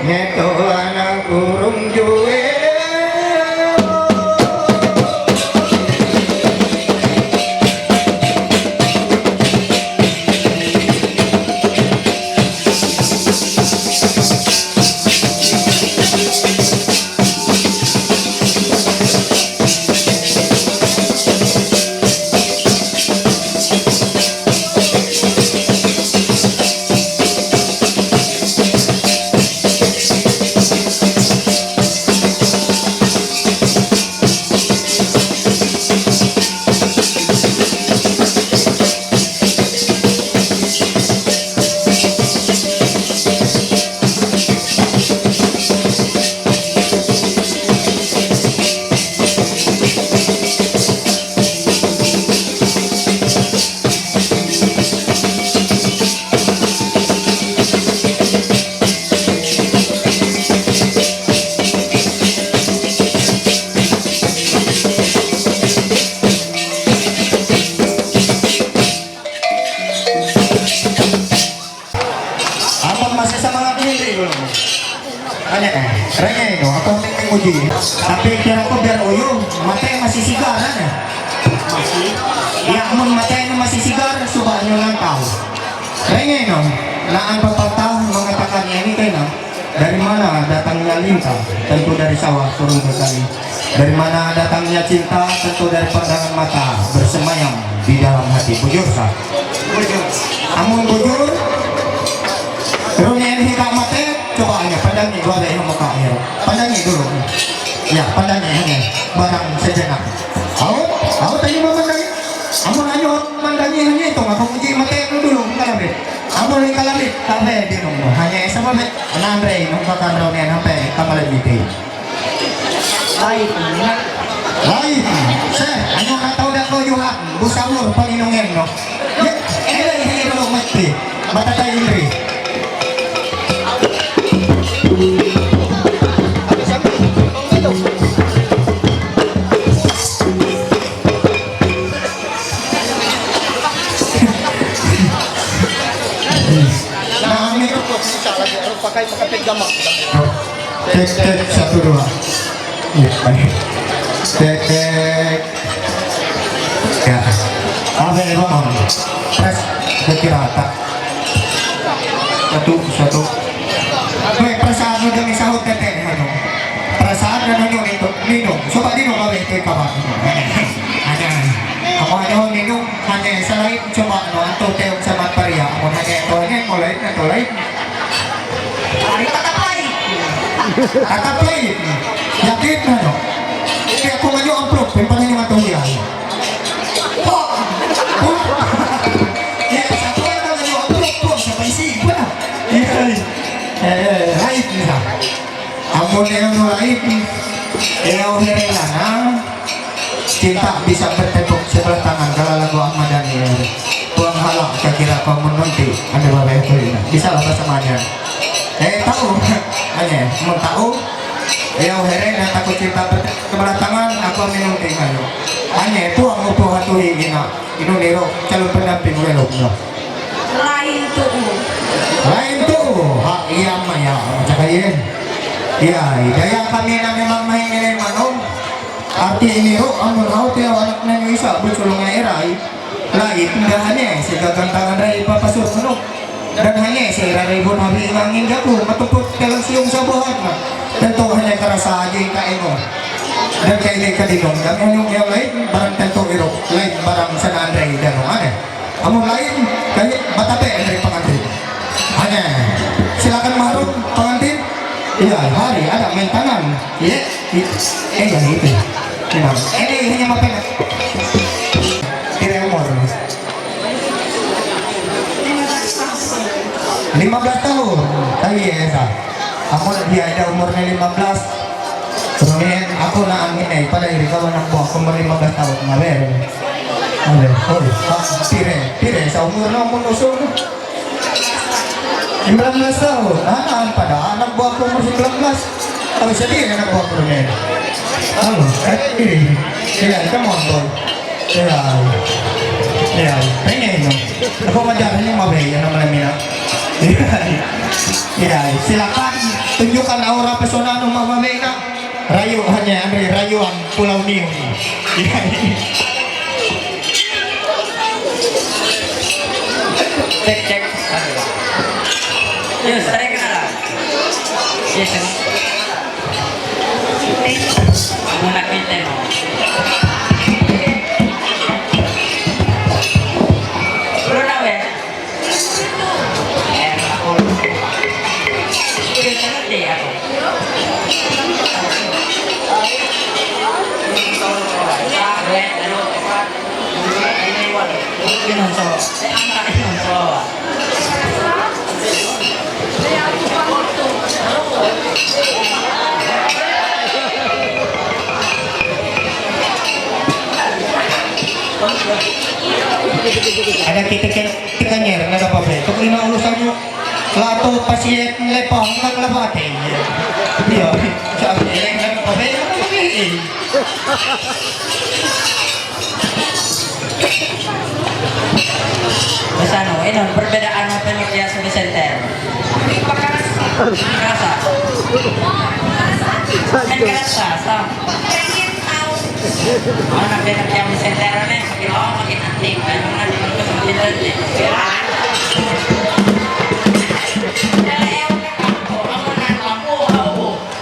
Speaker 1: Nyeto anak kurung juwe Renya itu, aku uji. Tapi kira aku biar uyung, matanya masih sigaran ya? Masih. Ya, mun matanya masih sigar, subahnya langkau. Renya itu, naan pepatah mengatakannya ini kayaknya dari mana datangnya lintah? Tentu dari sawah turun ke kali. Dari mana datangnya cinta? Tentu dari pandangan mata bersemayam di dalam hati. Bujur sah. Bujur. Amun bujur, runia ini hingga mati. Coba aja pandangi gua ada yang muka ya. Pandangi dulu. Ya, pandangi ini barang sejenak. Aku tadi mau mandangi. Amun ayo mandangi hanya itu aku uji mati dulu kalabit. Amun ni kalabit sampai di rumah. Hanya sama bet anandre muka kandronya sampai kamalan itu. Baik. Saya hanya nak tahu dah kau juga busawur palinungen no. Ya, ini dulu mati. Batata Indri. Cek cek 1 2. Iya baik. Cek cek. Ya. Apa yang bang? Press kira rata. Satu. Baik perasaan udah misahut teteh ano. Perasaan na nyo ito minum. Coba di nung ito ikaw. Ada. Ako ano minum hanya sa lain coba ano ato teo sa matparia. Ako hanya ito hanya mulai na tulay. Ari Tataplay. Yakin na no. Kaya kung ano ang proof, yung pala yung matuhiyan. Yes, ako na ano ang proof sa paisig ba? Right na. Amo na yung right. Eyaw hirela na. Cinta bisa bertepuk sebelah tangan kalau lagu Ahmad Daniel. Tuang halak kira kau menunti. Ada apa itu? Bisa lah semuanya. Tahu. Hanya mau tahu. Eyaw hirela takut cinta sebelah tangan. Aku menunti kayo. Hanya itu ang upo hatuhi ina. Inuniro calon pendamping weloknya.
Speaker 4: Lain tuh.
Speaker 1: Hak iya maya. Macam kain. Iya, daya kami na memang mahingin manong. Arti ini ang raw tayo anak na yung isa bulsulong nga eray. Lain dahannya si gagantangan ray papasur manong. Dan hanya si raribon habi ngangin gapo matupot kalang siyong sa buhat na. Tentu hanya karasa aja yung kain mo. Dan kailay kadinong dan yung lain barang tentu irok lain barang sana andray danong ane. Among lain kayak batape andray pangantri. Hanya silakan maharap pengantin. Iya, hari ada main tangan. Iya, yang itu. Ini hanya makan. Kira umur 15 tahun. Tadi ya, aku dia ada umurnya 15. Kemudian aku nak angin pada hari kawan aku umur 15 tahun. Ngawer. Tire, sa umur na umur usul. 19 tahun, anak pada anak buahku umur 19. Kalau sedih anak buahku ini. Halo, ini, iya, come on boy. Iya, pengen no. Aku ngajarin mabay, yang namanya Mina. Iya, silakan tunjukkan aura pesona ng mabay na. Rayu hanya Andre rayuan Pulau Niu. Iya.
Speaker 3: Cek. Yus, tarik kenalan. Yes, muna kita mo. Belum nawe. Aku. Kita nanti aku. Ada titik-titiknya, nggak ada apa-apa. Itu lima urusan yuk. Lato pasien lepang nggak kelabate. Iya, sabi nggak apa-apa. Masano, ini perbedaan apa nih ya di center? Kerasa. Sama. Anak yang di center nih makin aktif, memang nanti semakin aktif.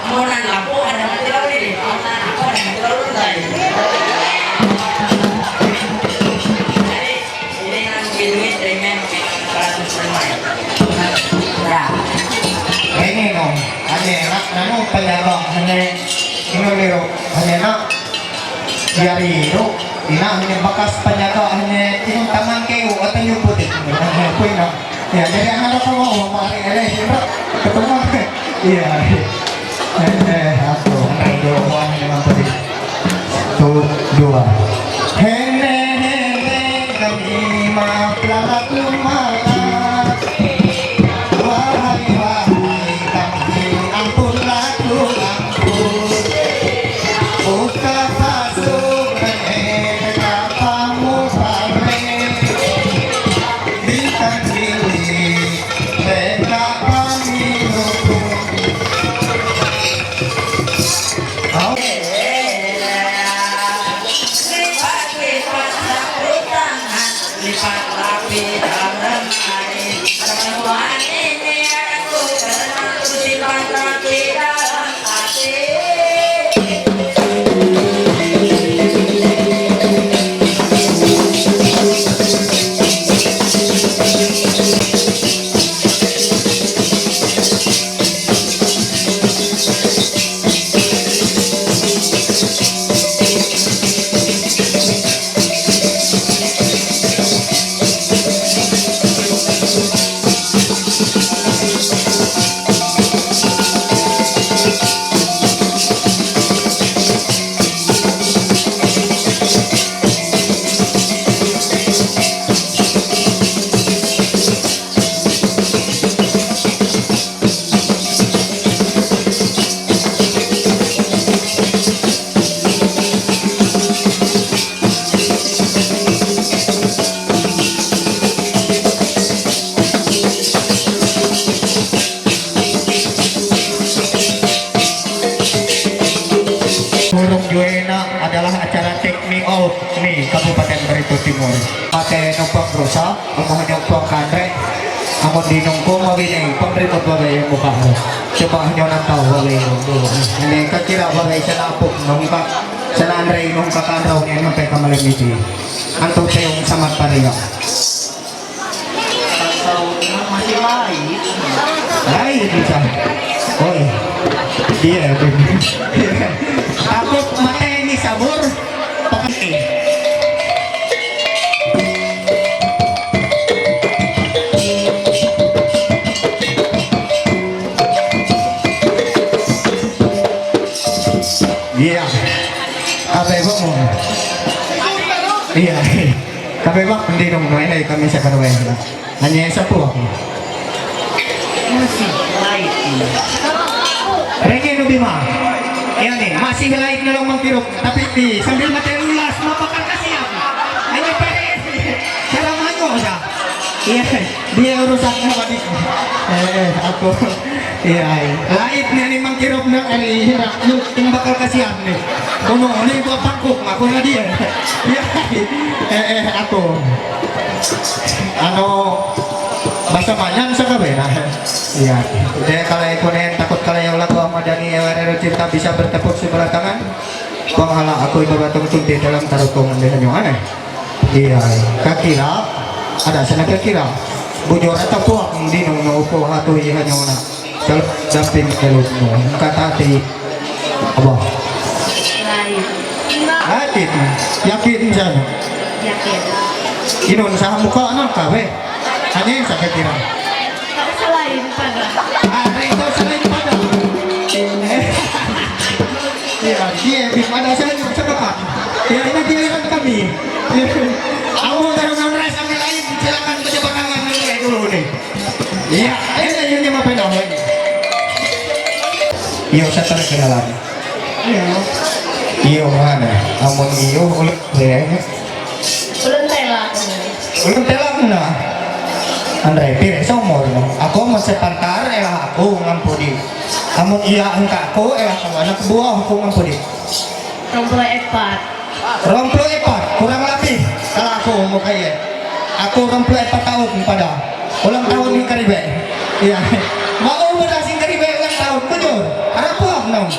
Speaker 3: Amunan lampu ada mati lalu ini. Amunan aku ada mati lalu selesai. Jadi ini nanti duit tremen 105. Ya. Ini no, hanya nak nanu penyabang hanya inuliro hanya nak jari itu. Ina hanya bekas penjaga hanya yung taman kayo atau yung putih hanya pun no. Ya jadi anak ko mo mari ele ketemu iya aku ayo one naman putih 2 hene kami maplalat lumalas wahai kami ampunlah ampun buka pasuk Bintang cilik, beka
Speaker 1: mo yung tuwang kadre. Ako dinong ko mawinay, pag-report bagay yung mukha mo. Coba nyo ng tao bagay yung dulo. Hindi kakira bagay sa napok nung ka, sa nanray nung kakaraw niya nung peka malamiti. Anto sa yung samat pariya.
Speaker 3: Masih lain.
Speaker 1: Lain bisa. Oy. Dia. Takut matay ni sabor. Pakai. Iya. Kabebak mo. Iya. Kabebak hindi nung ay kami sa kanaway. Hanya sa po ako.
Speaker 3: Masih lain.
Speaker 1: Renge no bima. Yan eh, masih light na lang mangkirok. Tapi di sambil materulas mapakal kasi ako. Ay pare. Salamat mo siya. Iya, dia urusan mo ba dito? Ako. Iya, light na ni mangkirok na ari hirap yung bakal kasi ako ni. Kuno ni ko pangkok ako na dia. Iya. Ako. Ano basta manyan sa gabi na. Iya. Dahil kalay ko na takot kalay yung lago ang madani ewarero cinta bisa bertepuk sebelah tangan. Panghala ako ibabatong tunti dalam tarukong dengan yung aneh. Iya. Kakira ada sana kakira. Bujur atau puak hindi nung naupo hato ihan yung na. Damping kelot mo. Katati. Aba.
Speaker 8: Lain.
Speaker 1: Yakin. Yakin siya.
Speaker 8: Yakin.
Speaker 1: Inon sa mukha anak ka be. Hanya yung sa kakira.
Speaker 8: Selain pada.
Speaker 1: Ito sa lain pada. Iya, dia pada saya sa depan. Ya ini giliran kami. Aku darungan rasa lain silakan kejebakan dulu nih. Iya, ini yang apa namanya? Iyo sa kenalan.
Speaker 8: Iya.
Speaker 1: Iyo mana? Amun iyo ulit deh.
Speaker 8: Ulun tela.
Speaker 1: Ulun tela na. Andre pire sa umur mo. Ako masepantar aku ngampudi. Amun iya angka ako anak buah aku ngampudi.
Speaker 8: 24.
Speaker 1: 24 kurang lebih kalau aku mau kaya. Aku 24 tahun pada ulang tahun di Karibe. Iya. Mau udah sing Karibe ulang tahun betul. Harap buah nong.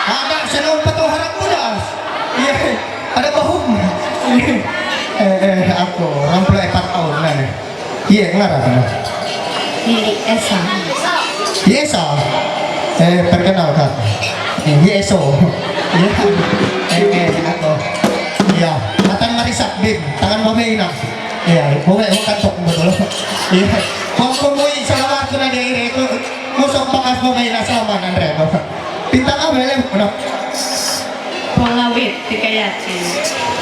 Speaker 1: Ada senang patuh harap muda. Iya. Ada bahum. Aku 24 tahun nah. Iya, ngarang.
Speaker 8: Esa.
Speaker 1: Yesa. Perkenalkan. Yeso. Iya. Aku. Iya, matan marisak bib, tangan mamaina. Iya, bukan kantok mo dulu. Iya. Kung kumuwi sa lawat ko na dire ko, musok pakas mamaina sa man Andre. Pinta ka belem, ano?
Speaker 8: Pengawit Tikayati.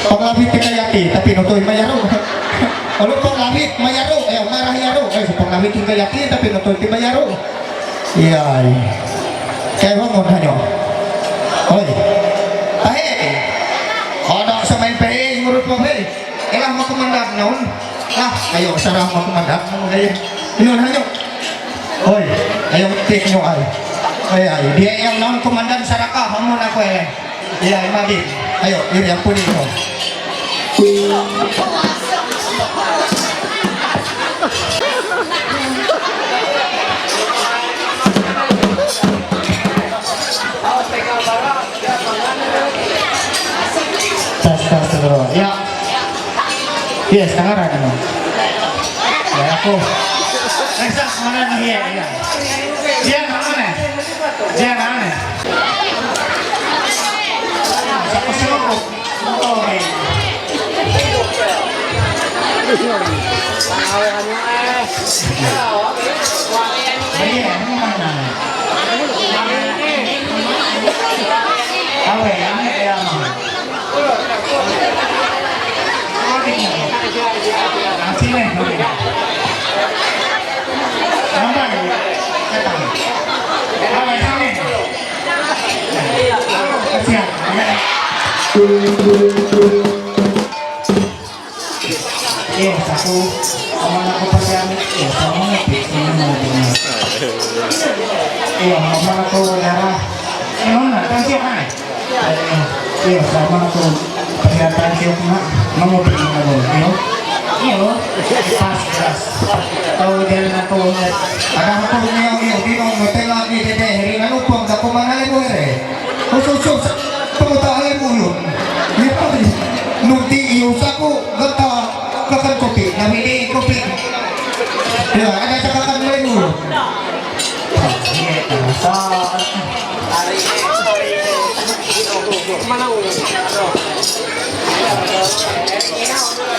Speaker 1: Panglawit Tikayati, tapi nutoy mayaro. Kalau panglawit mayaro, marah yaro. Panglawit Tikayati, tapi nutoy ti mayaro. Iya. Kaya mo hanyo. Oy. Tahe. Ada sa main PE ngurut mo be. Ilang mo kumandag noon. Ayo sarang mo kumandag mo gayon. Inon hanyo. Oy, ayo tik nyo ay. Ay, dia yang non komandan Saraka, hamun ako eh. Iya, magi. Ayo, iri ang puli mo. Tas bro. Ya. Yes, nangaran mo. Ya aku. Eksak mana nih ya? Dia mana? Dia mana? Siapa sih? Oh, Yes, aku aman aku pakai amit ya sama ngepik ini mau benar. Iya, aman aku darah. Mana? Tansiok mana? Iya, sama aku perhatian siok nak mengupik mana boleh.
Speaker 3: iyo, pas. Tahu dia na ko.
Speaker 1: Ada ako niya yung binong hotel lagi di dehri na upang na kumangalay mo Khusus pengetahuan mo yun. Nunti iyo sa ko gata kakan kopi, namili kopi. Ya, ada sa kakan mo.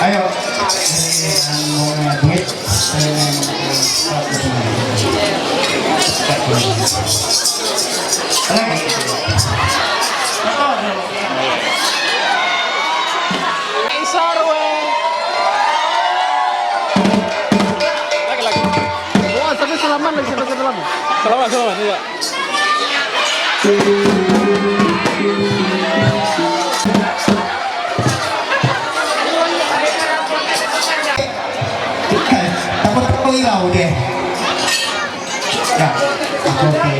Speaker 1: Ayo.
Speaker 9: Selamat iya.
Speaker 1: Takut aku hilau deh. Ya, oke.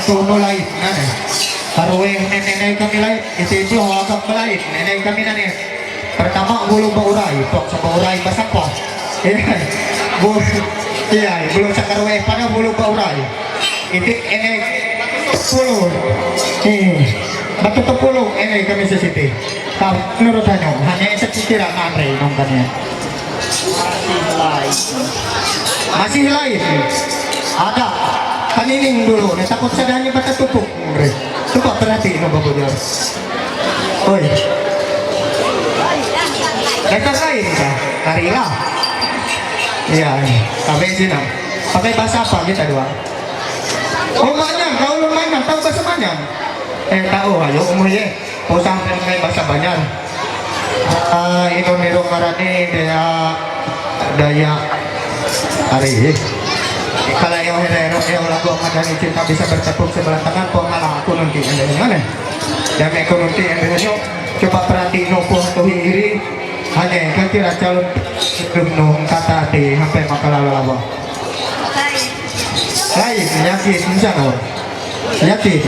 Speaker 1: Mulai paruwing nenek kami lain itu agak mulai nenek kami nane pertama belum baurai tok sabaurai basapa iya belum sakarwe pada belum baurai itu enek puluh batu tepuluh enek kami sesiti menurut hanya sekira nare nongkannya masih lain ada kanining dulu, takut sadanya bata tupuk, coba perhati no babujar. Oi, letter lain kah? Karila. Iya, sampai sini. Pakai bahasa apa kita dua? Oh banyak, kau lumayan, tahu bahasa banyak. Tahu, ayo umur ye. Kau sampai pakai bahasa banyak. Ini niro marani daya hari. Kalau yang lagu Madani cinta bisa bertepuk sebelah tangan, malah aku nanti yang mana? Yang aku nanti yang coba perhatiin nopo atau iri hanya kan kira calon nung kata di sampai makalah laba. Lain yakin bisa kau? Yakin?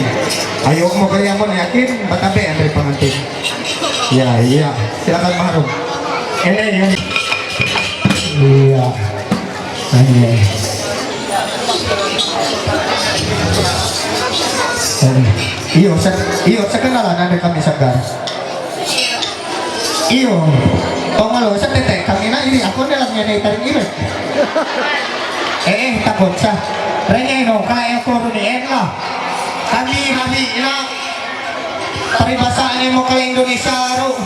Speaker 1: Ayo mau kalian mau yakin? Batabe yang dari pengantin. Ya iya, silakan mahrum. Ini yang iya, ini. Iyo, sekenalan ada kami segar. Iyo, pengalo sa tete kami na ini ako dalam nyanyi tarik ini. Takut sa. Rengeno kaya ko runiin lah. Kami ina paribasaan mo kala Indonesia ro.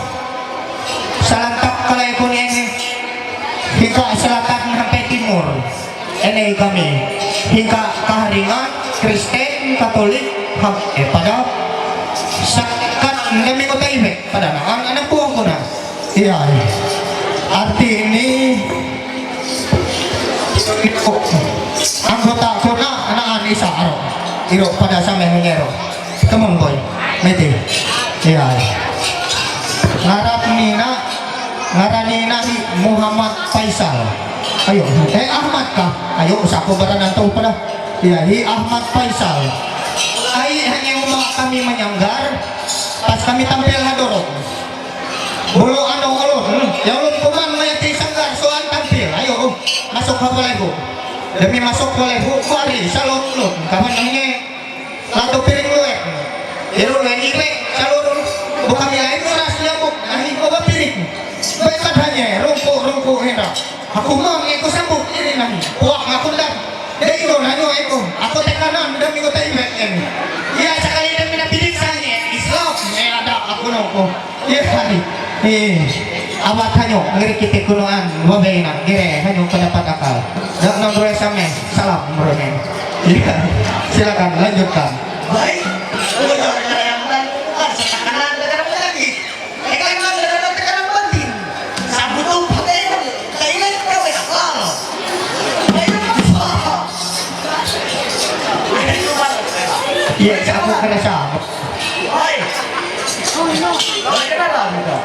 Speaker 1: Salantak kala ko ni hingga selatan sampai timur. Ini kami hingga keharingan Kristen Katolik pada sakat kami kota ibe pada anak buah ko na iya arti ini anggota ko na anak isa aro iro pada sa mehengero come on boy meti iya ngaranina Muhammad Faisal ayo Ahmad ka ayo usako baranan tau pada iya Ahmad Faisal ay hanya mga kami menyanggar pas kami tampil hadorong bulu ulun ulun kuman mayati sanggar soal tampil ayo masuk ke bolehu demi masuk bolehu kuari salon ulun kapan nangnya lato piring luwek iru luwek ile salurun bukan lain ras nyamuk nahi ko piring baik hanya rungku hendak aku mau ikut udah minggu tayo ini. Iya, sekali dan pinapilit sa akin. Islam, may ada ako no ko. Iya, hari. Awat hanyo, ngirikiti kunuan, wabay na, gire, hanyo pendapat akal. Nang resame, salam meronen. Iya, silakan lanjutkan.
Speaker 3: Baik, udah yang bukan setakanan dengan lagi. Eka yang dengan tekanan banting. Sabutu pakai kailan kau akal.
Speaker 1: Iya, aku kena sama.
Speaker 3: Hai. Oh no. Boleh kenalan gitu.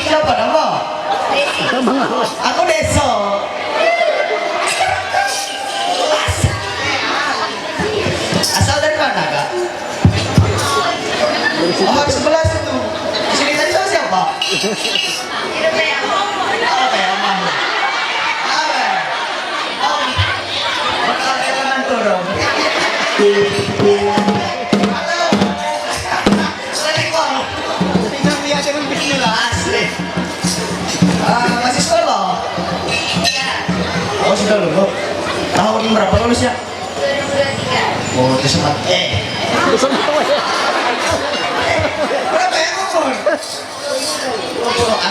Speaker 3: Siapa nama? Aku Deso. Asal dari mana, Kak? Oh, 11 itu. Di sini tadi sama siapa? Apa ya, Om? Apa? Om. Bakal kenalan turun. Halo. Assalamualaikum.
Speaker 1: Tingnan lihat dengan bismillah.
Speaker 3: Asli. Masih sekolah? Oh, sudah lulus. Tahun berapa lulusnya? 2023. Oh, itu sempat. Berapa ya umur?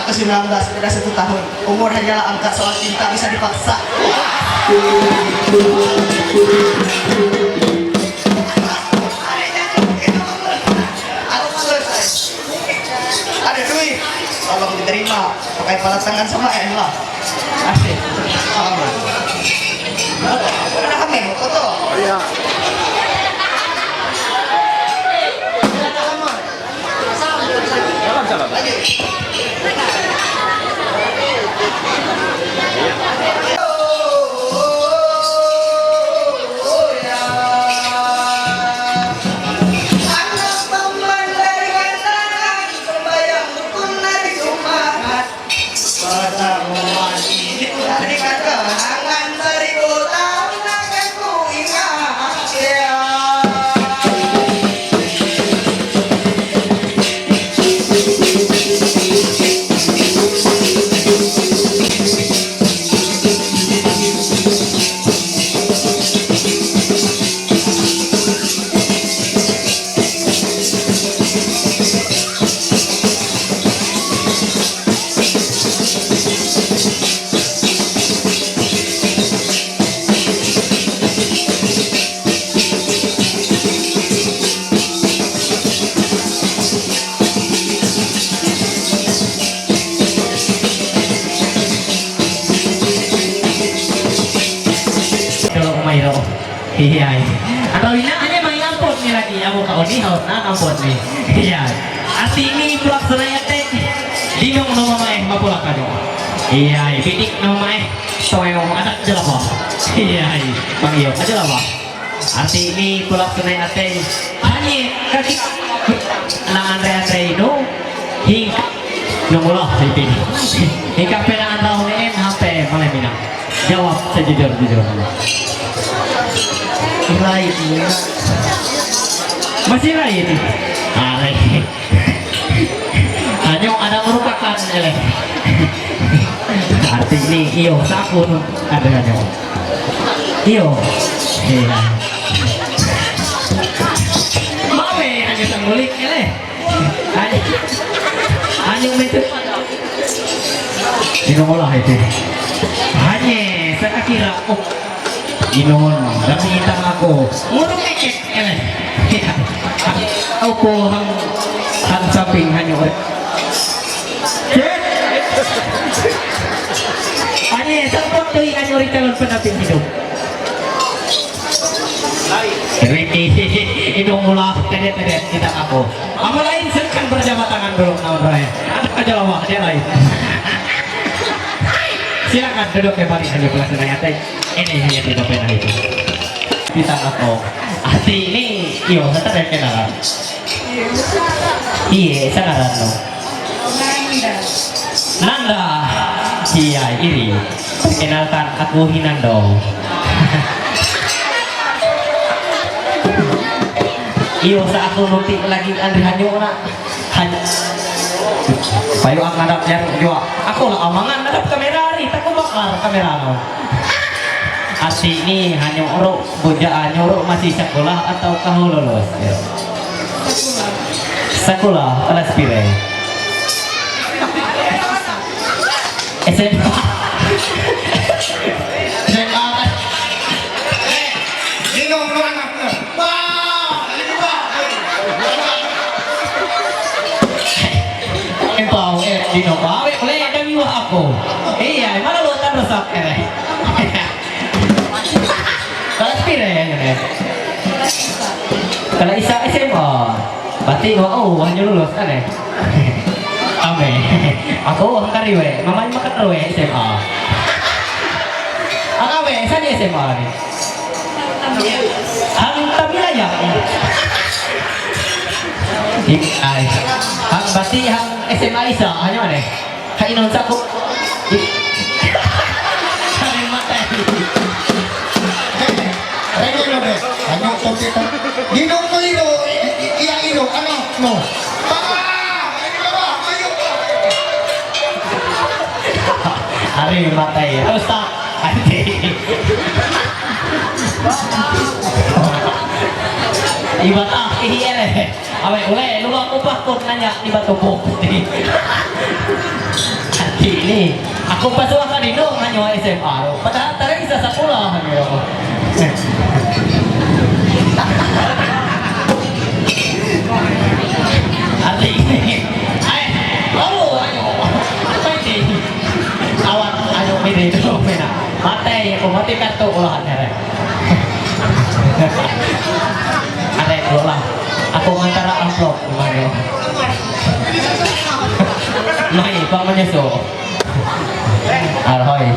Speaker 3: Aku 19, beda 1 tahun. Umur hanyalah angka, soal cinta bisa dipaksa. Aku selesai. Ada duit, tolong diterima. Pakai pala tangan sama Ella. Asik. Aman. Ada kami, foto.
Speaker 9: Iya. Jalan jalan.
Speaker 5: Iya, atau ini hanya main ampun nih lagi, aku kau nih harus ampun nih. Iya, arti ini pelaksananya teh dinong nama maeh mapulak kado. Iya, bidik nama maeh soeong anak jelapa. Iya, panggil aja lah. Arti ini pelaksananya teh hanya kaki anak Andre itu hingga numulah ini. Hingga penangan tahun ini sampai malam ini. Jawab sejujur-jujur.
Speaker 3: Lain.
Speaker 5: Masih lain. Hanya ada merupakan eleh. Arti ini iyo sakun ada hanya. Iyo. Iya. Mame hanya tanggulik eleh. Hanya metu. Ini ngolah itu. Hanya saya kira inon, tapi hitang ako. Murong ekek, eleh. Ako hang samping hanyo. Ane, sampot tuh hanyo rin talon pendamping hidup. Inong mula, tedet-tedet, hitang ako. Ang lain, kan berjabat tangan dulu, naon raya. Anak aja lawak, dia lain. Silakan duduk ya balik hanya pelaksanaan teh. Ini hanya di pena itu. Kita aku. Arti ini, iyo, saya tak kenalan. Iya, sekarang lo. Nanda. Iya, iri. Kenalkan aku Hinando. Iyo, saat aku nuti lagi Andri Hanyo na. Hanya. Payo ang ngadap yan juga. Ako lang amangan ngadap kamera ri, tako bakal kamera no. Ati ini nyuruh bujaan nyuruh masih sekolah ataukah lulus? Sekolah kelas pire? SMA.
Speaker 1: SMA kan. Minum lu anaknya.
Speaker 5: Empau dino bawe oleh demi wah aku. Iya, mana lu kan rusak kere. Kelas pire ya ngene? Kalau Isa SMA, berarti hanya lulus kan ya? Ame, aku angkari we, mamanya makan we SMA. Ang we, saan yung SMA ni? Ang Tamilaya. Ay, ang berarti ang SMA Isa, ano ano? Kainon sa ko. Kami matay.
Speaker 1: Regulo deh. Ano to kita? Ginong ko ino, iya ino, ano? No.
Speaker 5: Hari matay. Terus tak? Ante. Iba tak ihiel eh. Awe ule, lu aku pakut nanya di batu putih. Nanti ini aku pas waktu di dong nanya SMA. Padahal tadi bisa sekolah gitu. Nanti ini, lalu ayo, apa ini? Awan ayo ini dulu mana? Mati, aku mati kartu olahan ya. Ada dulu lah. Aku antara amplop gimana? Mai, pak menyusu. Arhoi.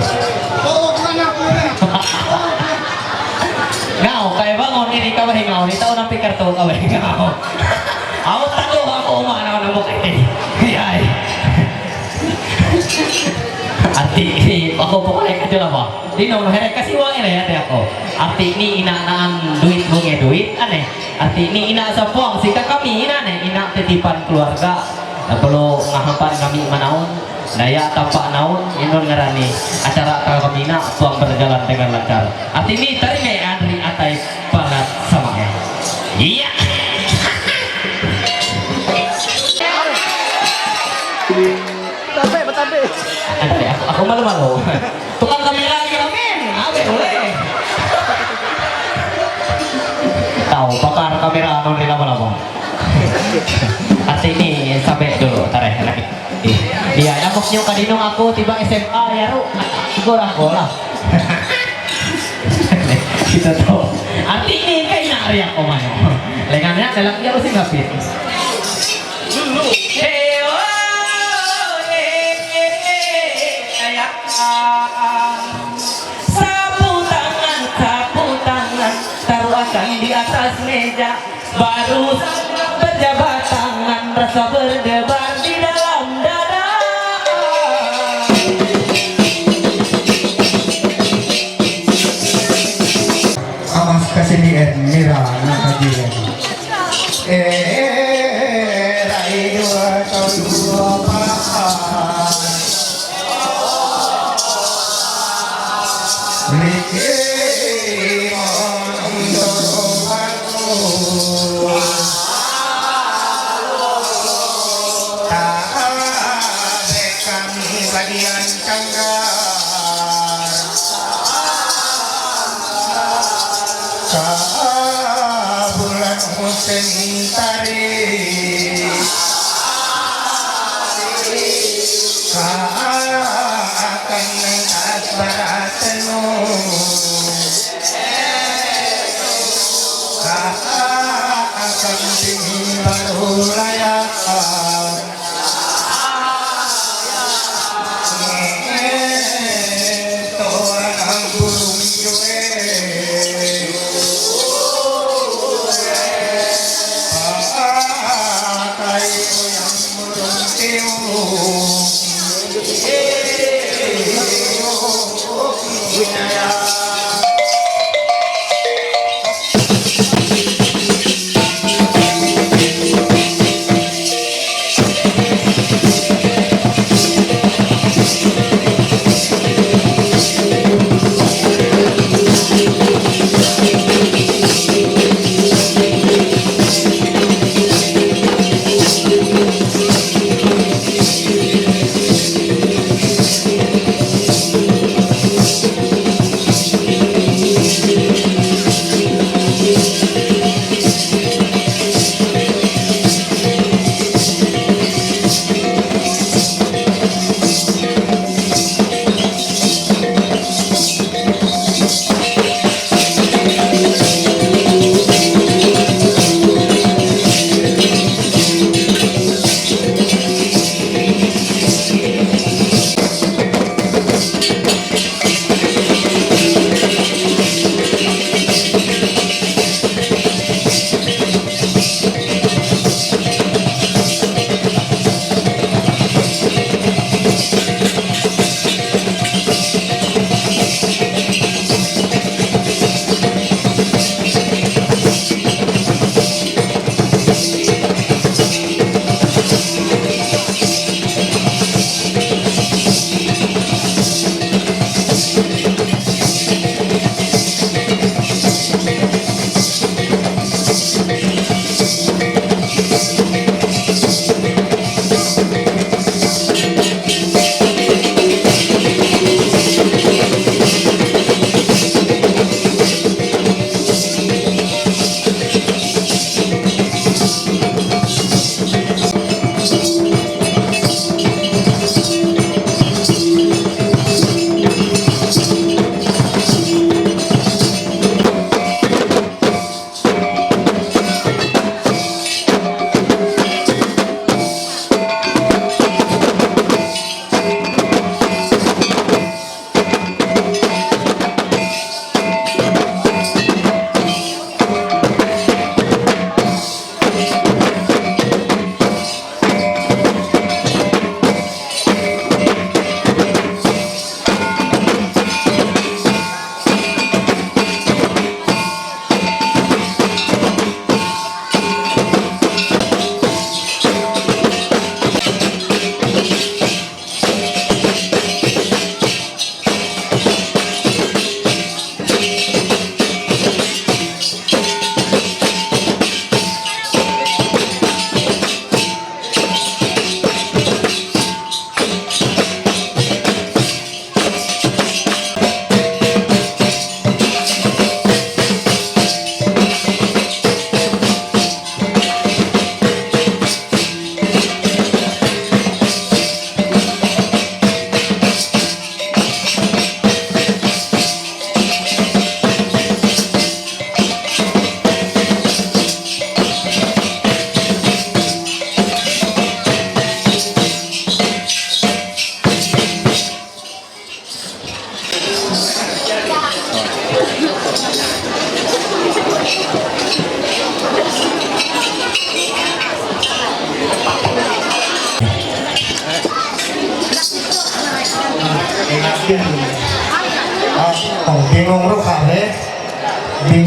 Speaker 5: Ngau, kayak bangun ini kau ngau, ini tahu nampi kartu kau ngau. Aku tahu aku mana nama ini. Iya. Arti aku pokoknya kecil apa? Di nomor hari kasih uang ini ya aku. Arti ini inaan duit bunga duit aneh. Arti ini ina sapuang sika kami ina nih ina titipan keluarga. Perlu ngahampan kami manaun daya tapak naun indon ngarani acara kami ina puang berjalan dengan lancar. Arti ini tadi nih Andri atai banget sama ya. Iya.
Speaker 9: Betabe.
Speaker 5: Aku malu-malu. Tukang kamera lagi amin. Awe boleh. Tahu pakar kamera anu di lama-lama. Arti ini sampai dulu tarik lagi. Iya, aku nyu kadinung aku tiba SMA ya ru. Golah. Kita tahu. Arti ini kayak nari aku mana. Lengannya dalam dia harus ngapit. Sapu tangan taruh akan di atas meja, baru berjabat tangan rasa berdebar di dalam dada.
Speaker 1: Amas kasini mira nakajiran. Rai dua dua pahan.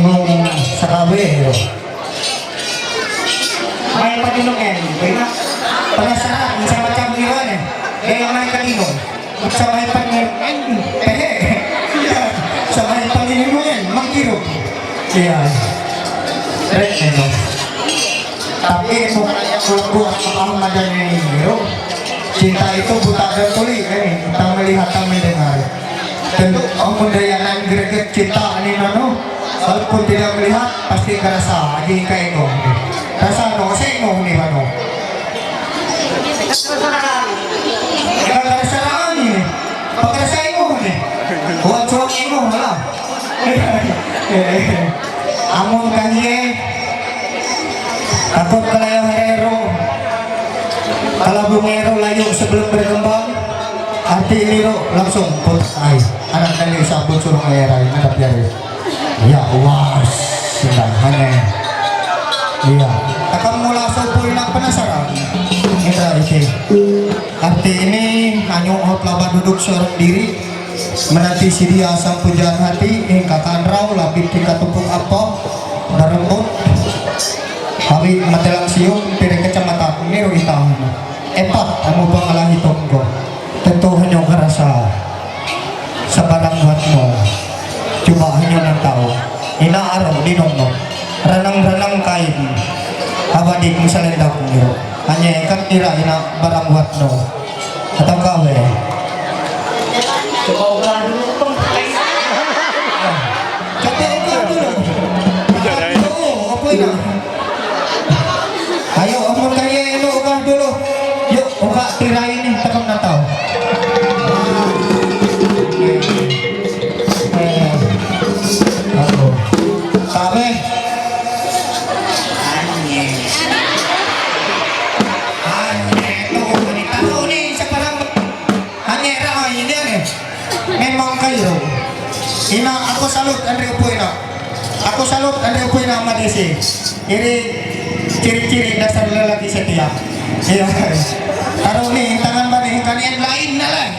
Speaker 1: bingung sakabe yo. May padinungan, kaya penasaran sa macam niwan eh. Kaya may kalinong. Sa may panginungan, sa may panginungan, mangkirog. Kaya, ano. Tapi ito kuat ang madani niyo. Cinta itu buta dan tuli kan, kita melihat kami mendengar. Tentu pemudayanan greget cinta ini nano, walaupun tidak melihat pasti kerasa aji kayak no. Rasa no, saya no nih nano. Jangan kerasa ini, pakai saya no nih. Buat suami no lah. Amun kanye, takut kelayo hero. Kalau bungero layu sebelum berkembang, arti ini lo langsung putai. Anak kali sabut suruh air ada biar. Ya was, sudah hanya. Iya. Akan mulai sepuluh nak penasaran. Kita isi. Arti ini hanya laba duduk seorang diri, menanti si dia sang pujaan hati, ingkakan raw labit tika tupuk apa, darembut. Kami matelang siung dari kecamatan Niru Itang. Empat kamu pengalah hitung ko. Tentu hanya kerasa sebarang buatmu. Coba hanya nang tahu. Ina araw di nongno. Renang-renang kain. Abadik misalnya niru. Hanya ikan kira ina barang buatmu. Atau kawe.
Speaker 2: Coba ulang dulu tong.
Speaker 1: Coba ulang dulu. Apa ini? Ayo amun kaya ino ugah dulu. Yuk ugah tirai ini takam na tao. Ako. Sabi. Anye to ni tao ni sa parang anye ra ini ni. Memang kayo. Ina ako salut Andre Upuina. Ako salut Andre Upuina Madisi. Ini ciri-ciri dasar lelaki setia. Iya. Taruh nih tangan bani kalian lain na lah.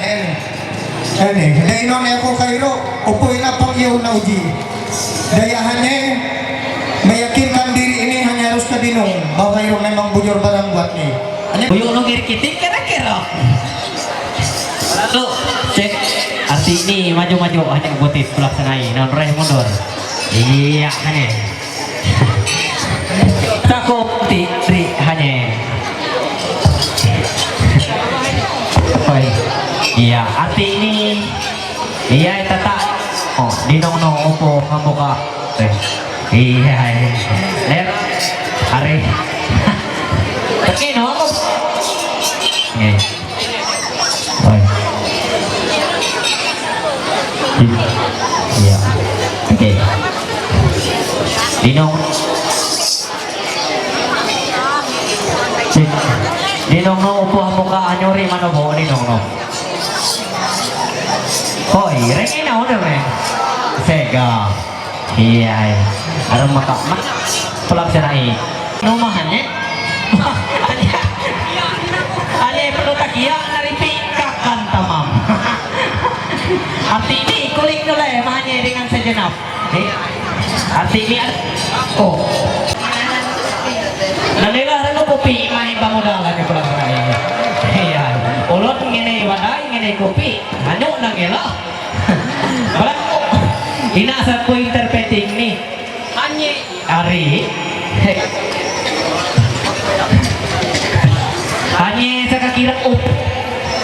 Speaker 1: Ini. Dahil non ako kairo, upoy na pagyaw na uji. Dayahannya meyakinkan diri ini hanya harus kedinung bahwa kairo memang bujur barang buat nih.
Speaker 5: Buyung nungir kitik kira-kira. Lalu cek arti ini maju-maju hanya butit pelaksanai non reh mundur. Iya hanya. Takut tri hanya. Iya arti ini. Iya tata. Oh dinong-nong opo kamu kak. Iya. Ler. Are. Tekino aku. Nih. Iya. Oke. Dinong. Dinong no upo muka anyori mano bo dinong no. Hoy, rengin na udah reng. Sega. Iya. Ada maka mak pelaksanai. Numahannya. Ale perlu takia naripi kakan tamam. Arti ini kuling dulu ya mahanya dengan sejenap. Arti ini oh. Nanilah reno kopi main pamudalan di pelaksanai. Iya. Ulot ngene wadai ngene kopi hanyok nang ela. Balak inasa ko interpreting ni anye ari. Anye sa kakira up.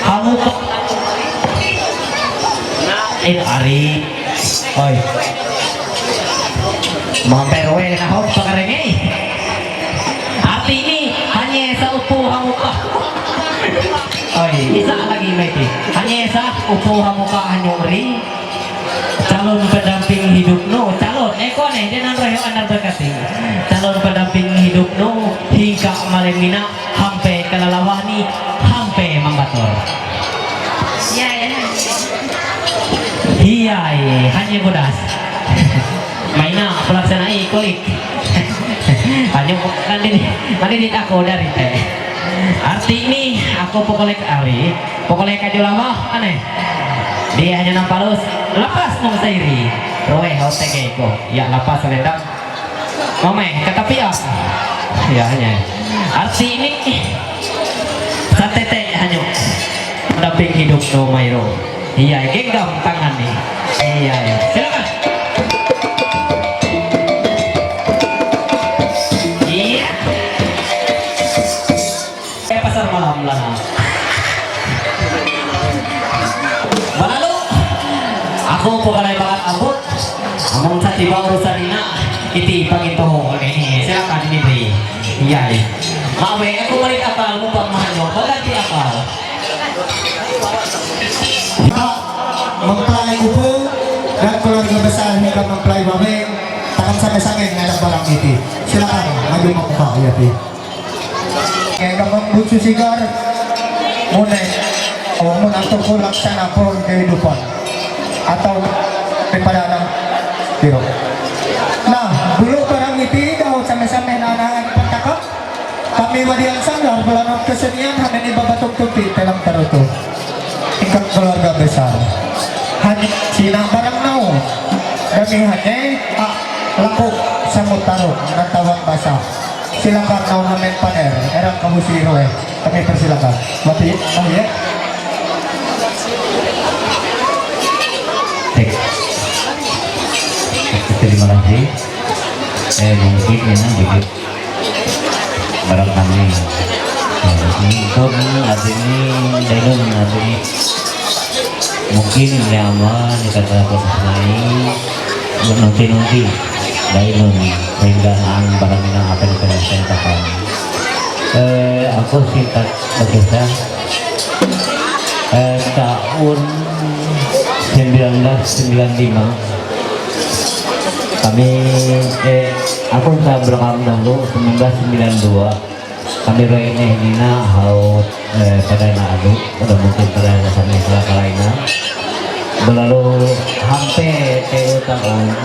Speaker 5: Kamu ko ari. Oi. Mamperwe na ho pakarengi. Arti ini hanya sa upo hamuka. Oi, isa lagi mati. Hanya sa upo hamuka anyori. Calon pendamping hidup no, calon eko nih dengan rayo anar berkati. Calon pendamping hidup no hingga malemina hampe kalalawani hampe mambator.
Speaker 4: Ya.
Speaker 5: Iya, hanya bodas. Maina pelaksanai kulik. Hanya nanti aku dari teh. Arti ini aku pokolek ari, pokolek aja lama aneh. dia hanya nampalus lepas nang sairi roe hotege ko ya lepas selendang ngomeh kata pia ya hanya arti ini satete hanya damping hidup no mairo iya genggam tangan nih iya silakan iya kayak pasar malam lah lalu aku bukan banget abut ngomong sa tiba urusan ina iti pagito nih silakan ini Bri iya mawe aku balik akal mo pamahanyo pagati akal
Speaker 1: mempelai kupu dan keluarga besar hingga mempelai babeng takkan sampai-sampai ngadap barang itu silakan maju membuka ya Pi kaya membucu sigar mune o munang pulang sana pun kehidupan atau daripada anak biro nah dulu barang itu daw sampai-sampai nanangan pagkakap kami wadiang sanggar belanang kesenian hanya di babatok tuti telang taruto tingkat keluarga besar hanya sinang barang nau dami hanya laku samut taruh natawang basah silakan nau namen paner erang kamu siro kami persilakan mati ya
Speaker 5: terima kasih mungkin memang begitu barang kami untuk hari ini dalam hari ini mungkin nyaman dikata proses naik nanti dalam sehingga barang ini apa yang saya katakan aku singkat berkisah tahun 1995 kami aku tak belakang dahulu 1992 kami ini Nina haut pada adu pada mungkin pada dasarnya selaka lainnya berlalu hampir tahun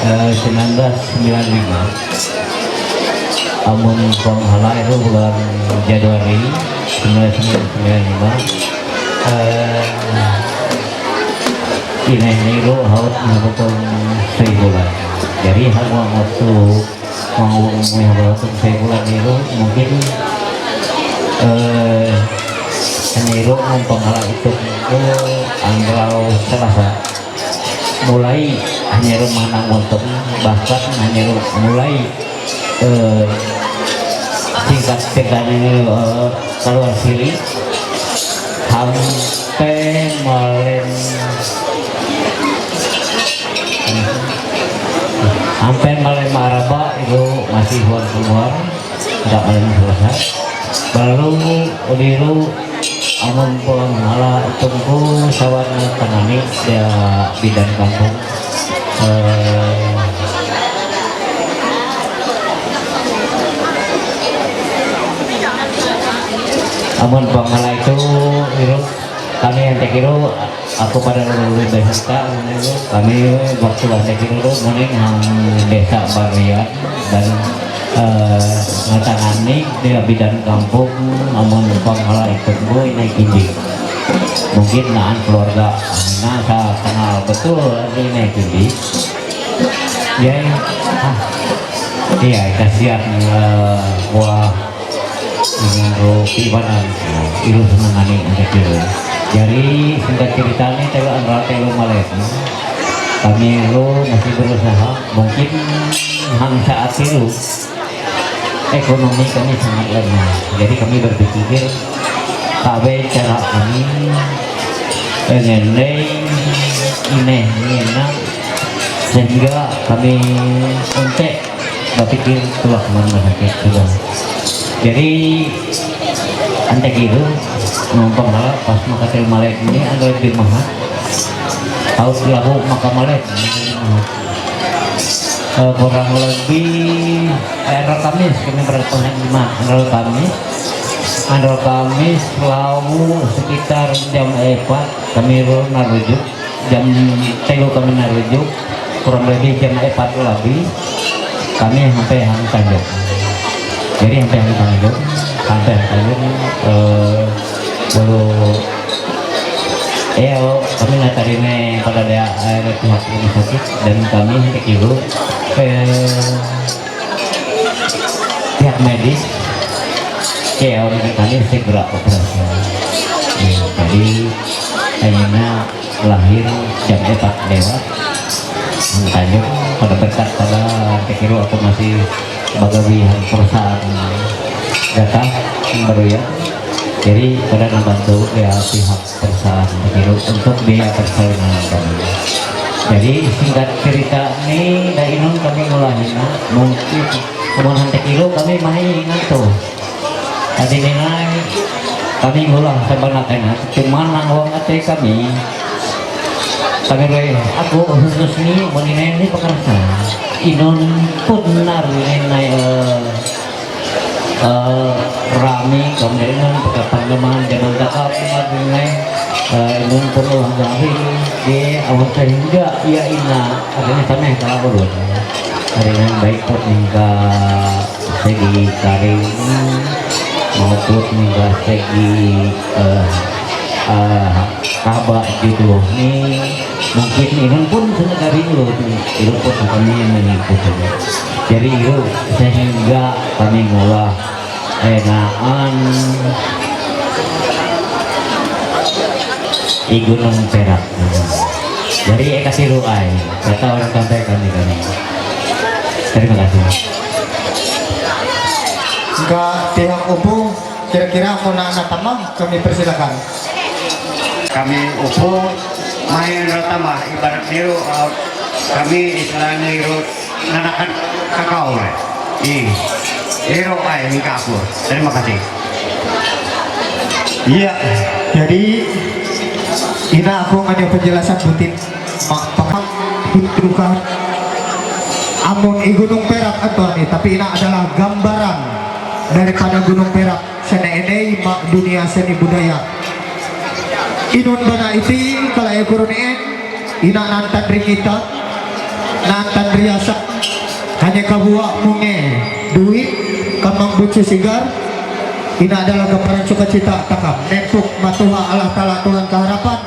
Speaker 5: 1995 amun penghala itu bulan Januari 1995 ini lo haut menghukum sebulan jadi hal waktu mau menghukum sebulan itu mungkin hanya itu mempenghala itu anglau Selasa mulai hanya itu manang untuk bahkan hanya itu mulai tingkat ini keluar sini sampai malen sampai Malem Araba itu masih keluar tidak Malem selesai baru udiru amun penghala tunggu sawarna tangani dia bidan kampung amun penghala itu kami yang tekiru aku pada luluh desa kami waktu ada kilo mending desa Barian dan ngatangani dia bidan kampung amun penghala itu gue naik tinggi mungkin naan keluarga nah saya kenal betul ini naik tinggi ya iya kasihan wah dengan ropi banan itu senangani untuk kilo jadi singkat ceritanya telu antara telu Malem kami lo masih berusaha mungkin hang saat itu ekonomi kami sangat lemah jadi kami berpikir kabe cara kami ngeleng ini enak sehingga kami untuk berpikir keluar kemana sakit sudah jadi antek itu numpang pas makatil Malek ini ada lebih mahal harus dilaku maka Malek kurang lebih era Kamis kami bertanya 5 era Kamis lalu sekitar jam 4 kami narujuk jam telu kami narujuk kurang lebih jam 4 lebih kami sampai Hang Tanjung jadi sampai Hang Tanjung baru kami natarime pada pihak rumah sakit dan kami hendak ibu pihak medis kami segera operasi. Jadi akhirnya lahir jam 4 lewat tanya pada berkat pada kekiru aku masih bagawihan perusahaan data baru ya. Jadi pada membantu ya pihak perusahaan kekiru untuk biaya persalinan kami. Jadi singkat cerita ini dari nun kami mulainya mungkin kemudian kekiru kami main tuh tadi nilai kami ngulang sebenarnya cuman uang ate kami aku khusus ini menilai ini pekerjaan inon pun nilai rami kemudian pengembangan jangan takap nilai inon pun ulang lahir di awal sehingga ya ina adanya sama yang kalau dulu adanya baik pun hingga segi karing maupun hingga segi kabar gitu nih mungkin ini pun dari dulu itu pun kami mengikuti jadi itu sehingga kami ngolah enaan di Gunung Perak jadi kasih ruai kata orang sampaikan di kami. Terima kasih.
Speaker 1: Jika pihak UPU kira-kira mau anak tamam kami persilakan.
Speaker 3: Kami UPU main tambah ibarat niru kami istilahnya niru nanakan kakao niru ay kapur. Terima kasih.
Speaker 1: Iya, jadi ini aku ada penjelasan butin bukan amun i Gunung Perak atau nih, tapi ini adalah gambaran daripada Gunung Perak sene mak dunia seni budaya. Inun bana iti kalau ekurune ina nantan ringita nantan riasak hanya kabuak munge duit kamang bucu sigar. Ini adalah gambaran sukacita takam nepuk matuha Allah Ta'ala Tuhan keharapan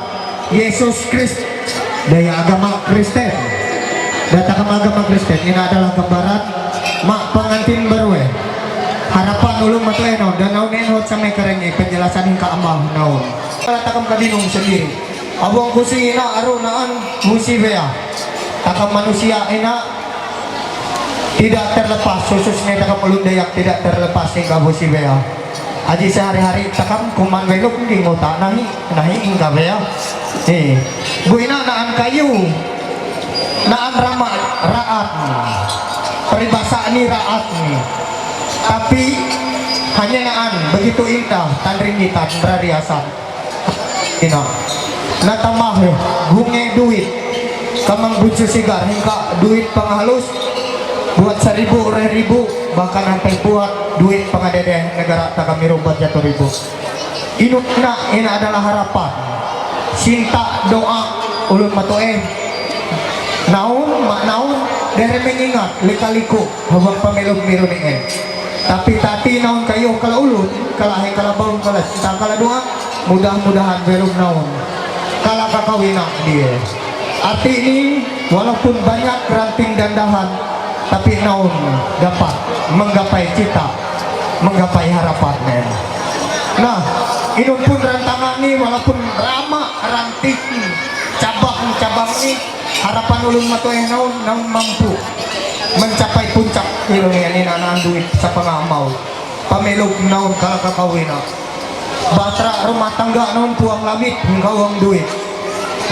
Speaker 1: Yesus Kristus daya agama Kristen datang agama Kristen. Ini adalah gambaran mak pengantin baru harapan ulung matu enon dan naun enhot sampai kerengi penjelasan hingga amal naun kalau takam kadinung sendiri abang kusi ina arunaan musi bea takam manusia ina tidak terlepas khususnya takam ulun dayak tidak terlepas hingga musi bea aji sehari-hari takam kuman weluk di ngota nahi hingga bea buina naan kayu naan raat peribahasa ini raat nih tapi hanya naan begitu indah tanringitan rariasan ina natamah gunge duit kamang bucu sigar hingga duit penghalus buat 1.000 2.000 bahkan sampai buat duit pengadedeh negara tak kami rubat jatuh ribu ini adalah harapan cinta doa ulun matoe naun mak naun dari mengingat lika-liku habang pemilu miru ni tapi tati naun kayo kalau ulun kalau bau kalau cinta kalau doa mudah-mudahan belum naun kalau kakawina dia arti ini walaupun banyak ranting dan dahan tapi naun dapat menggapai cita menggapai harapan nah ini pun rantangan ini walaupun ramah ranting cabang-cabang ini harapan ulun matoe naun mampu mencapai puncak ilmu ini nanaan duit sa pengamau pamilog naun kalau kakawina batra rumah tangga naun puang lamit hingga uang duit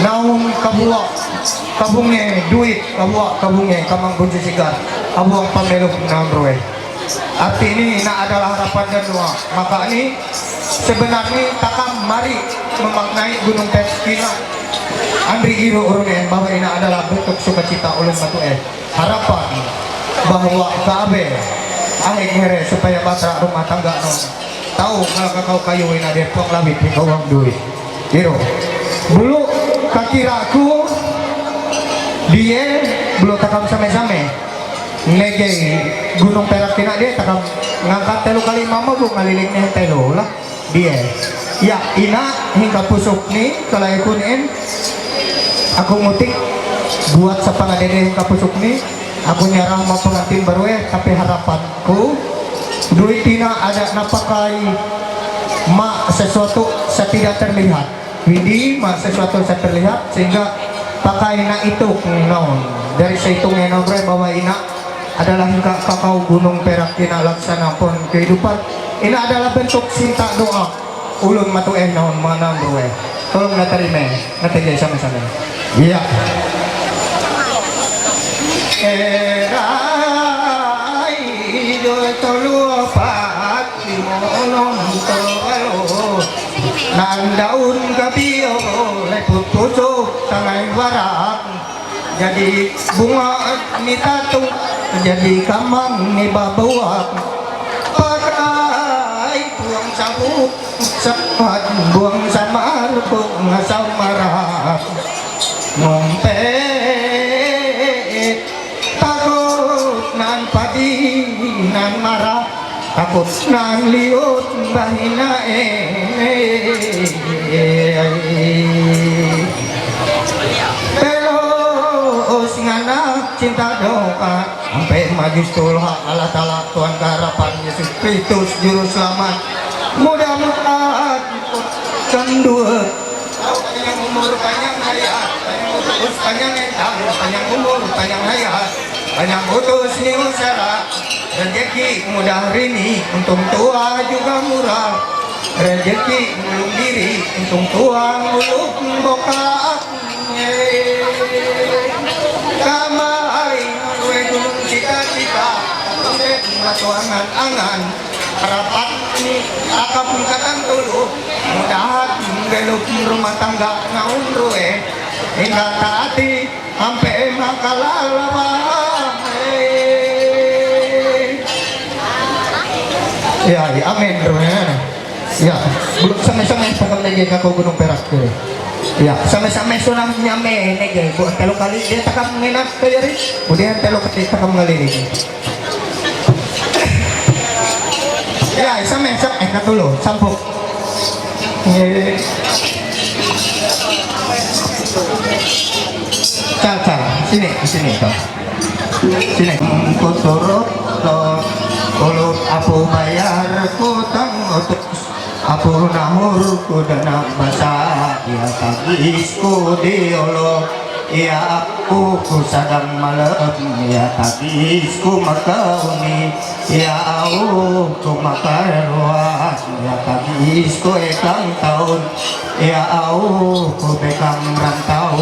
Speaker 1: naun kabuak kabunge duit kabunge kamang kunci sigar abuang pamilog naun roe arti ini adalah harapan dan doa maka ini sebenarnya takam mari memaknai Gunung Perak Andri Iro Urunen bahwa ini adalah bentuk sukacita ulun batu harapan bahwa kabe ahik here supaya batra rumah tangga non tahu kalau kakau kayu ini ada puang labit hingga uang duit Iro bulu kakiraku dia belum takam sama-sama nege Gunung Perak tina dia takam ngangkat telu kali mama bu ngalilingnya telu lah dia ya ina hingga pusuk ni kalau ikunin aku ngutik buat sa pangadede hingga pusuk ni aku nyarah mau pengantin baru tapi harapanku duit tina ada napakai mak sesuatu tidak terlihat Widi mak sesuatu saya terlihat sehingga pakai na itu naon dari sehitung enobre bahwa ina adalah hingga kakao gunung perak ina laksana pun kehidupan ini adalah bentuk cinta doa ulun matu naon mana bro tolong natarime nategay sama-sama iya erai do tolu pat limonom tolo nandaun gabiyo leput pucuk tangai warak jadi bunga ni tatu jadi kamang ni babuak pakai buang sabuk sepat buang samar bunga samarak ngompe takut nan padi nan marah takut nan liut bahina cinta doa sampai majlis tulha Allah Ta'ala Tuhan harapan Yesus Kristus juru selamat mudah-mudahan kendua panjang umur panjang hayat panjang entah panjang umur panjang hayat panjang utus ni usara rezeki mudah rini untung tua juga murah rezeki mulung diri untung tua mulung boka kamai gue gunung cita-cita udah matuangan angan rapat akap katang dulu mudahan geluk rumah tangga naun ruwe hingga taati sampai makalalawa ya amin ruwe ya belum sampai-sampai pakam lagi kakau gunung perak tuh ya sama-sama sunang nyame nege buat telo kali dia takam ngenak kayari kemudian telo kali takam ngalini ya sama enak dulu sampuk cal sini toh sini ku turut toh ulut aku bayar kutang untuk aku nahur ku dana basa ya tagisku diolo ya aku ku sadang malam ya tagisku makauni ya au ku makarwa ya tagisku ekang tahun ya au ku bekang rantau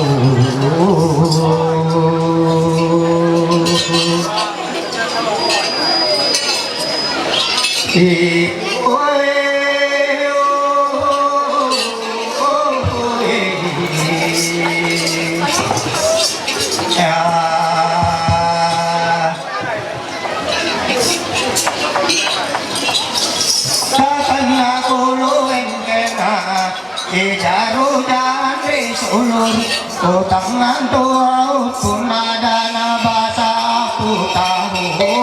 Speaker 1: tangan tua pun ada nabasa aku tahu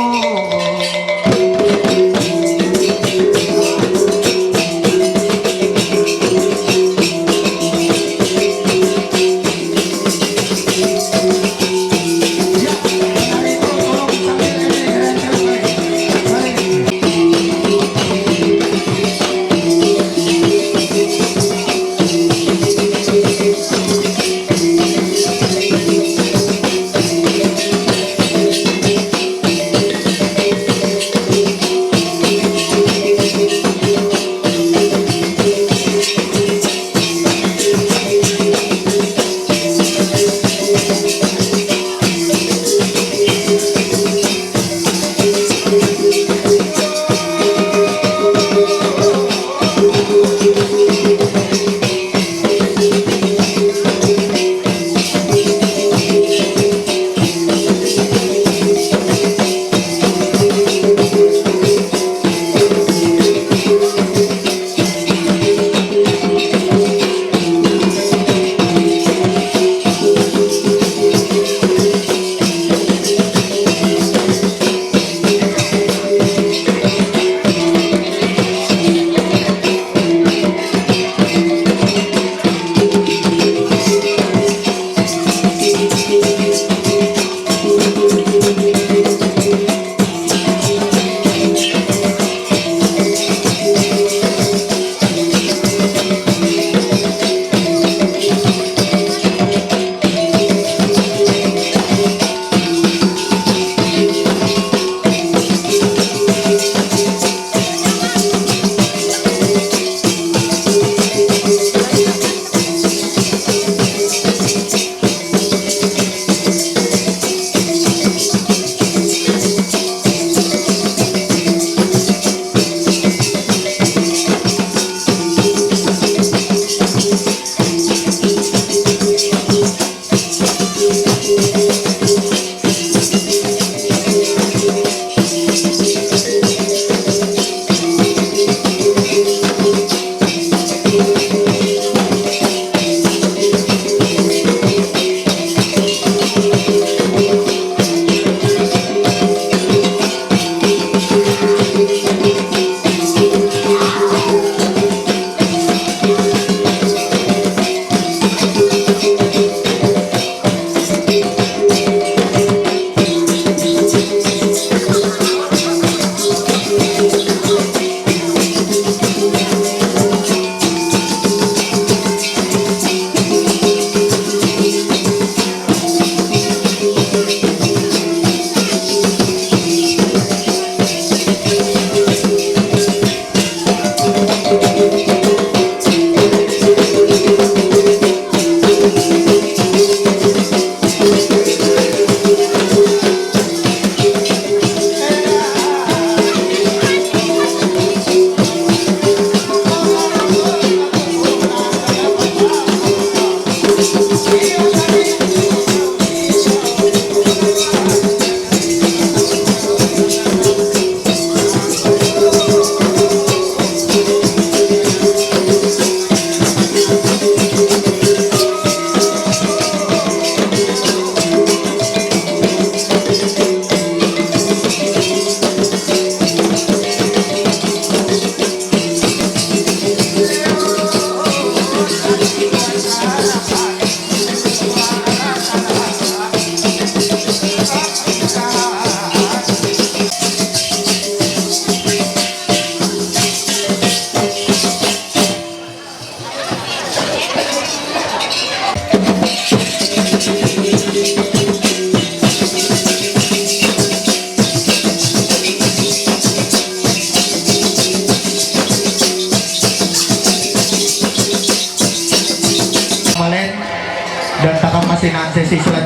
Speaker 1: pelaksanaan sesi surat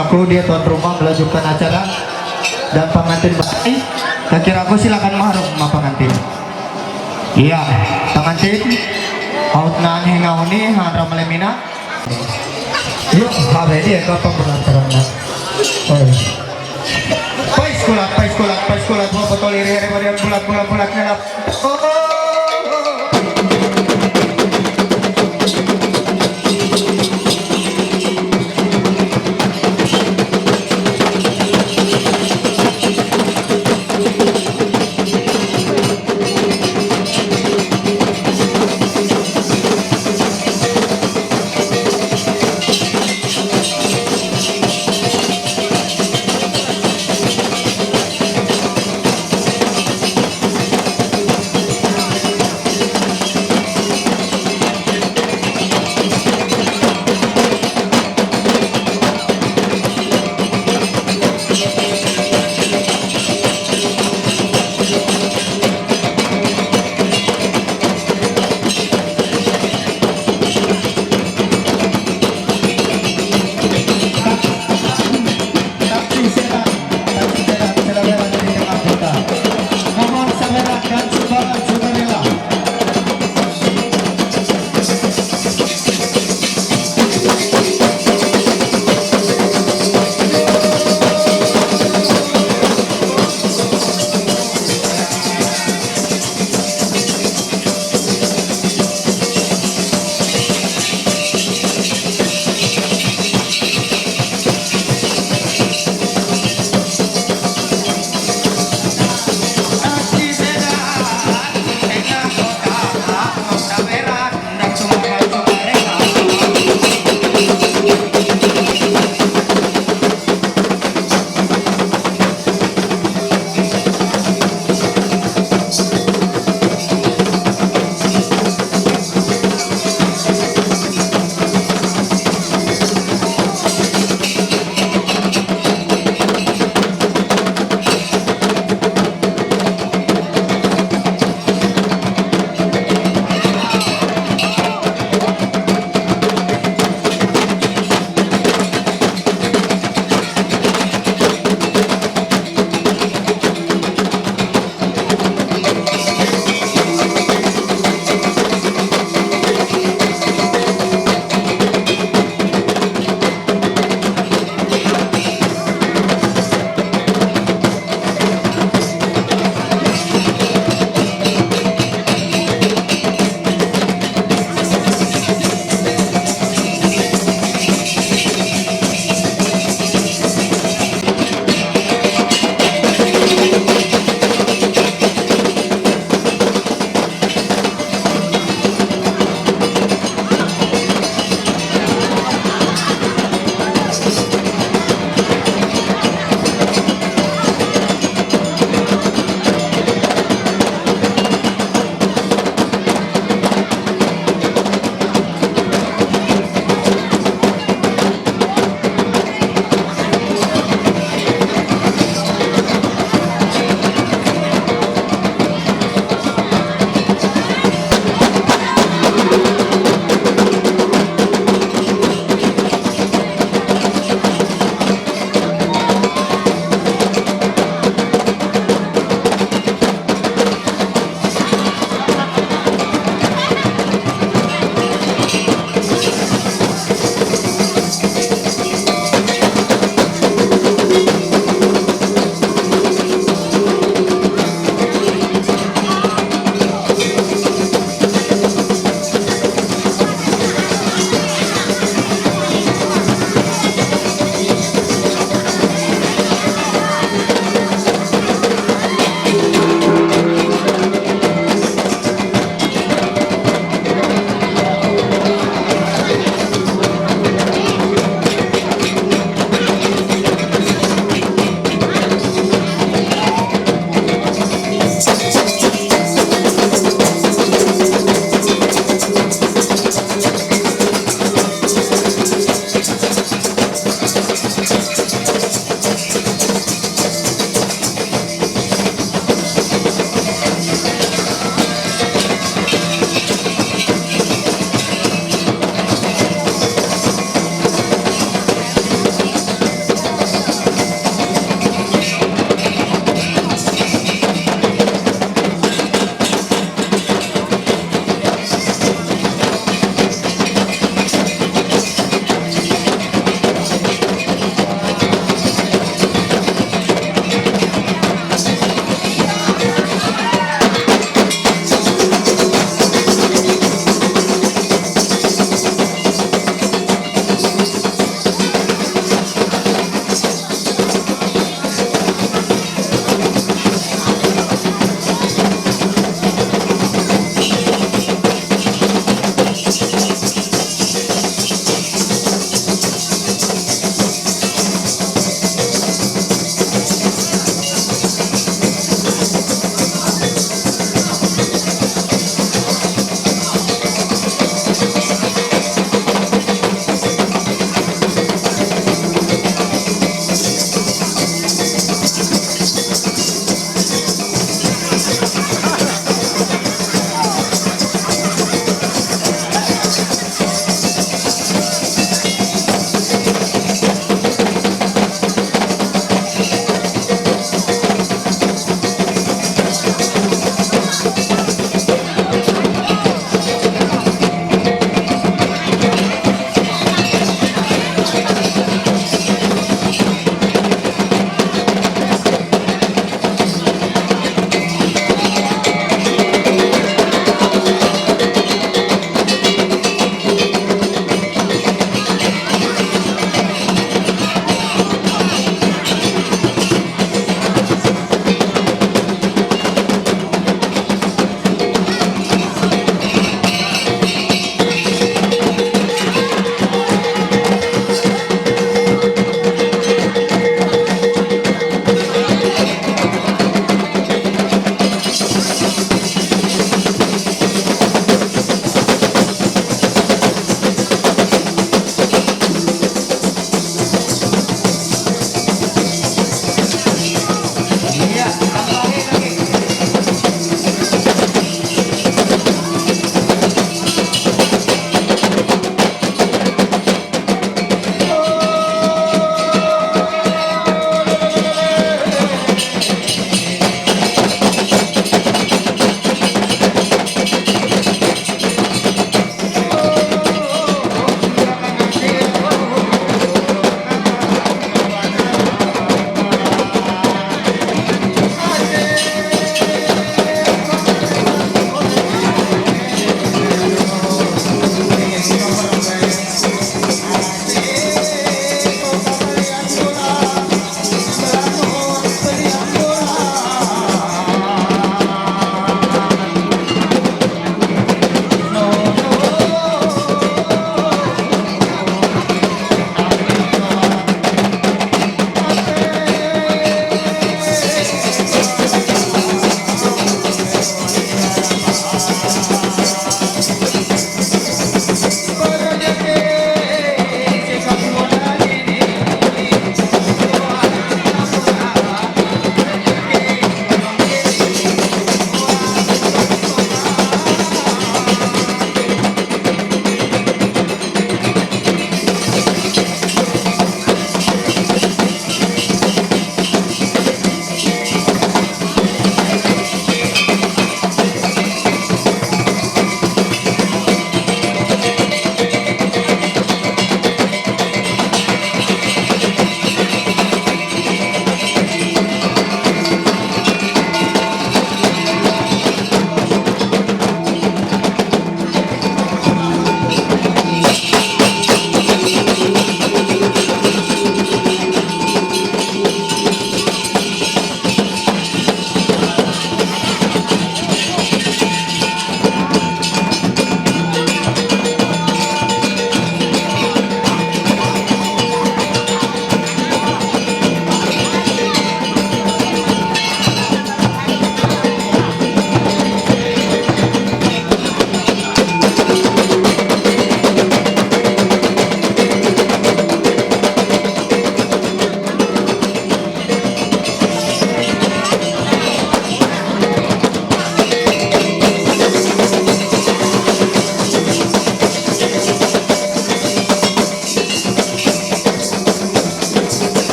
Speaker 1: aku dia tuan rumah melanjutkan acara dan pengantin baik. Kira aku silakan mahrum sama pengantin. Iya, pengantin out na hengauni hara malemina. Yuk, habe dia ke pembelajaran. Oh. Pais kulat, mau botol iri bulat ngelap. Oh.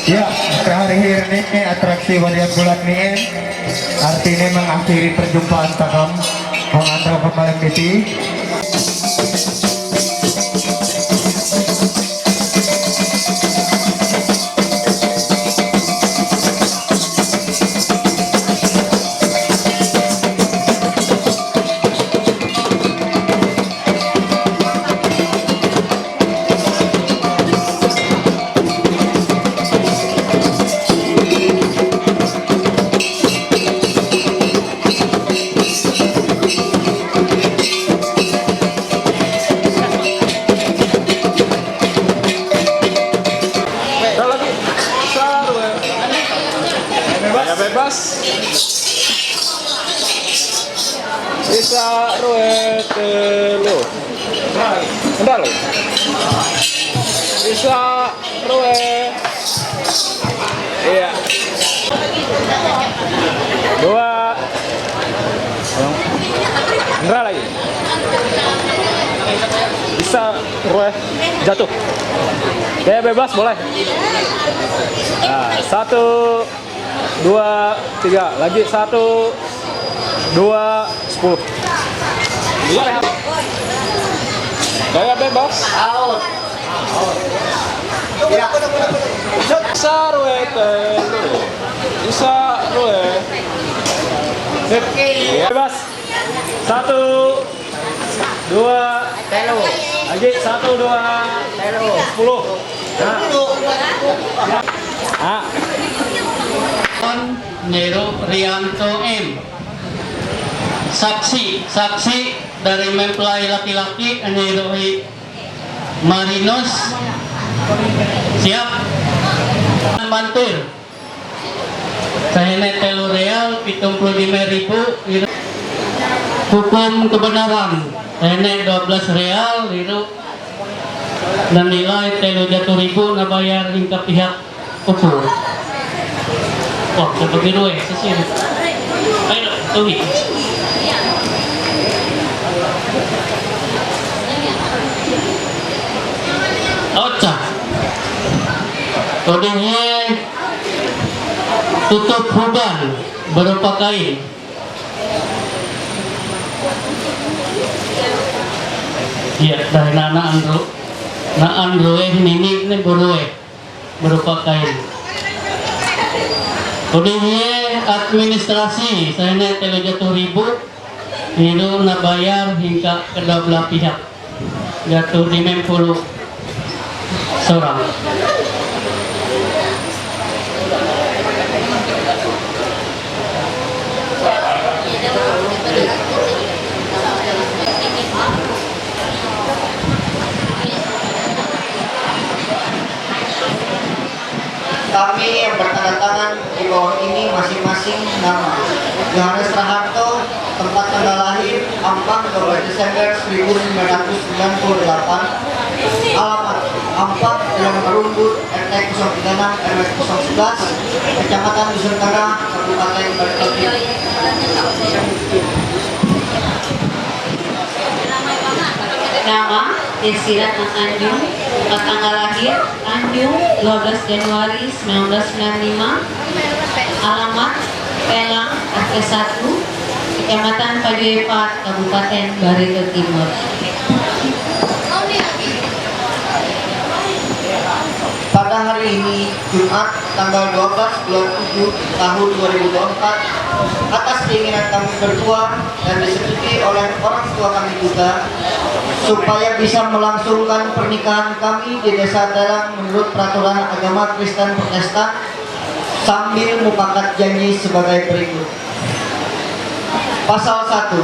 Speaker 1: Ya, terakhir ini atraksi wadian bulan ini artinya mengakhiri perjumpaan takam mengantar kembali piti.
Speaker 9: Bebas. Bisa ruwet telu. Bentar lo. Bisa ruwet. Iya. 2. Bentar lagi. Bisa ruwet jatuh. Kayak bebas boleh. Nah, 1 2 3 lagi 1 2 10 gaya bebas
Speaker 3: Out.
Speaker 9: bisa ruwe telu bisa ruwe bebas 1 2
Speaker 3: Telu.
Speaker 9: lagi 1 2
Speaker 3: Telu.
Speaker 9: 10 nah
Speaker 10: Nero Rianto M. Saksi dari mempelai laki-laki Nero Marinos. Siap. Mantur. Saya telu real 75.000. Hukum kebenaran. Saya 12 real liru dan nilai telu jatuh ribu na bayar hingga pihak ukur. Oh, seperti dua ya, sesir. Ayo, tuhi. Oca. Kodenya tutup huban berupa kain. Iya, dari na andro ini berue berupa kain. Kodenya administrasi, saya naik 300.000, itu na bayar hingga kedua belah pihak, jatuh 50 seorang.
Speaker 3: Kami yang bertanda tangan di bawah ini masing-masing nama Yohanes Raharto, tempat tanggal lahir Ampang 12 Desember 1998, alamat Ampang, Jalan Merumbut, RT 036 RW 011, Kecamatan Dusun Tengah, Kabupaten Barikel.
Speaker 8: Nama Desira Tanjung, tanggal lahir Tanjung 12 Januari 1995, alamat Pelang RT 1, Kecamatan Pajuepat, Kabupaten Barikel Timur.
Speaker 3: Pada hari ini, Jumat, tanggal 12 bulan 7 tahun 2024, atas keinginan kami berdua dan disetujui oleh orang tua kami juga, supaya bisa melangsungkan pernikahan kami di Desa Dalang menurut peraturan agama Kristen Protestan, sambil mufakat janji sebagai berikut. Pasal 1.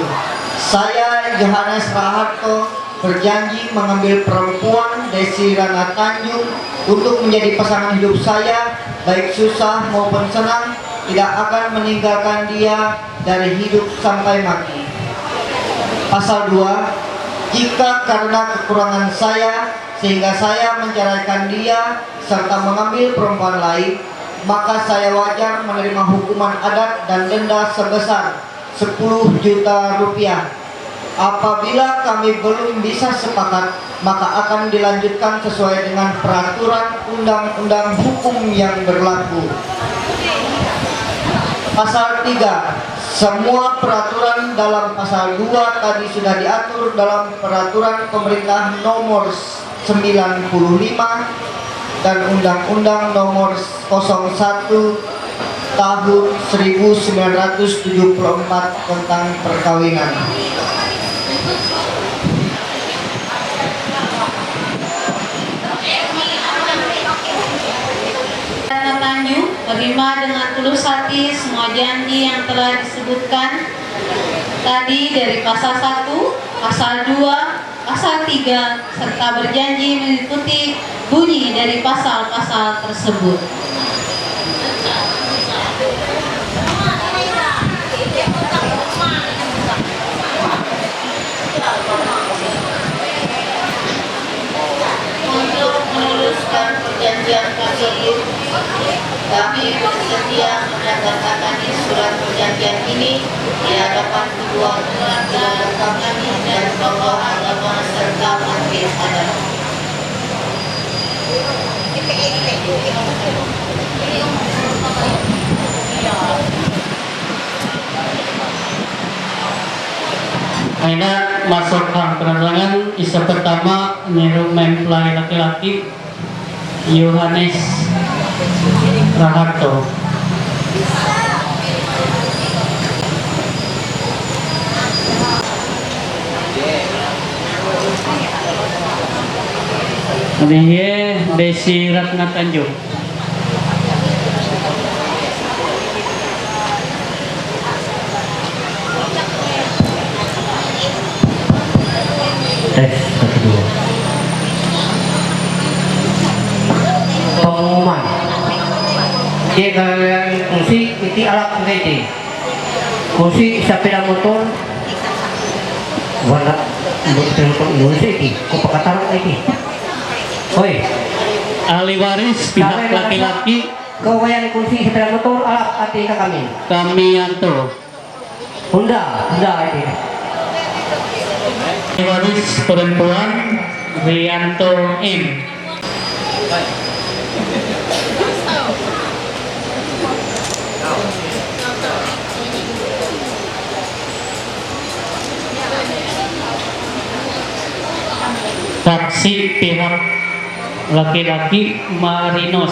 Speaker 3: Saya Yohanes Raharto berjanji mengambil perempuan Desirana Tanjung untuk menjadi pasangan hidup saya, baik susah maupun senang, tidak akan meninggalkan dia dari hidup sampai mati. Pasal 2. Jika karena kekurangan saya sehingga saya menceraikan dia serta mengambil perempuan lain, maka saya wajar menerima hukuman adat dan denda sebesar 10 juta rupiah. Apabila kami belum bisa sepakat, maka akan dilanjutkan sesuai dengan peraturan undang-undang hukum yang berlaku. Pasal 3. Semua peraturan dalam pasal 2 tadi sudah diatur dalam peraturan pemerintah nomor 95 dan undang-undang nomor 01 tahun 1974 tentang perkawinan.
Speaker 8: Tanju menerima dengan tulus hati semua janji yang telah disebutkan tadi dari pasal 1, pasal 2, pasal 3 serta berjanji mengikuti bunyi dari pasal-pasal tersebut. Untuk meneruskan perjanjian tersebut, kami bersedia menandatangani surat perjanjian ini di hadapan kedua kami dan tokoh agama serta majelis adat.
Speaker 10: Aina masuk ke penerangan isu pertama menyeru mempelai laki-laki Yohanes Raharto. Dia Desi Ratna Tanjung.
Speaker 5: Tes 1 2.
Speaker 3: Pengumuman. Di kalian kursi iti alat ngiti. Kursi sepeda motor warna motor Indonesia iti. Kupakataran iti. Oi,
Speaker 10: Ahli waris pihak laki-laki
Speaker 3: kawayan kursi sepeda motor alat ati ka kami.
Speaker 10: Kamianto.
Speaker 3: Honda iti.
Speaker 10: Ahli waris perempuan Rianto M. Saksi pihak laki-laki Marinos.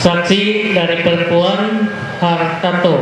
Speaker 10: Saksi dari perempuan Hartato.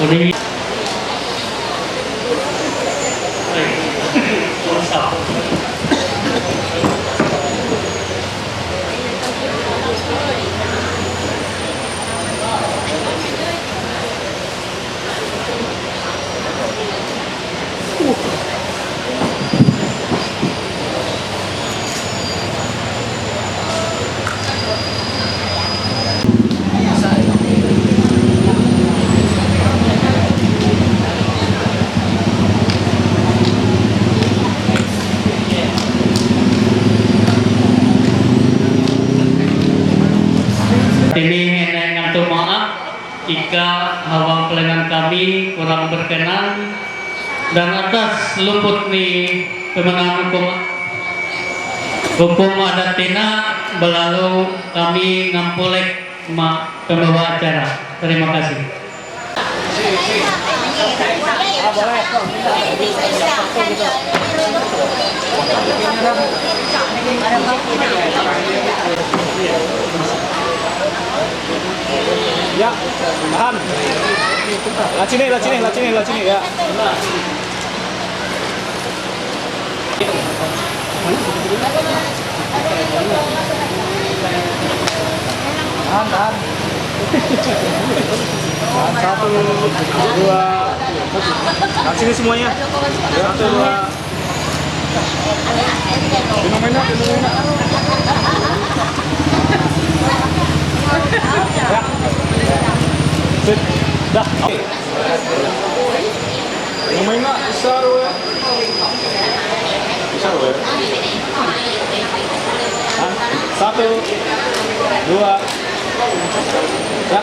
Speaker 10: Udah. Ini ngantuk maaf jika hawa pelayanan kami kurang berkenan dan atas luput nih pemenang hukum adat tina belalu kami ngampulek pembawa acara. Terima kasih.
Speaker 9: Ya, tahan. Lah sini ya. Tahan. Satu, dua. Nah, sini semuanya. Satu, dua. Fenomena. Ya. Sit. Dah. Oke. Fenomena besar ya. Besar ya. Satu, dua. Ya.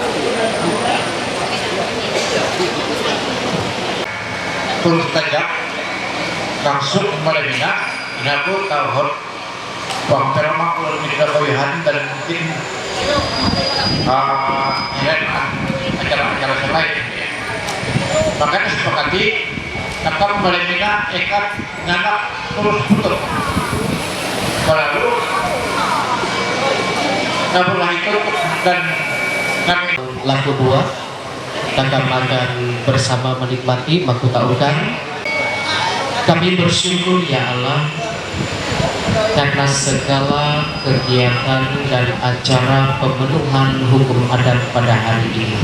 Speaker 11: Terus tajam langsung melemina inaku tahun bang termak ulun tidak kawihan dan mungkin acara-acara selain maka disepakati akan melemina ekat nganak terus putus lalu namun itu dan kami
Speaker 2: Lagu 2 akan makan bersama menikmati makutaukan. Kami bersyukur ya Allah karena segala kegiatan dan acara pemenuhan hukum adat pada hari ini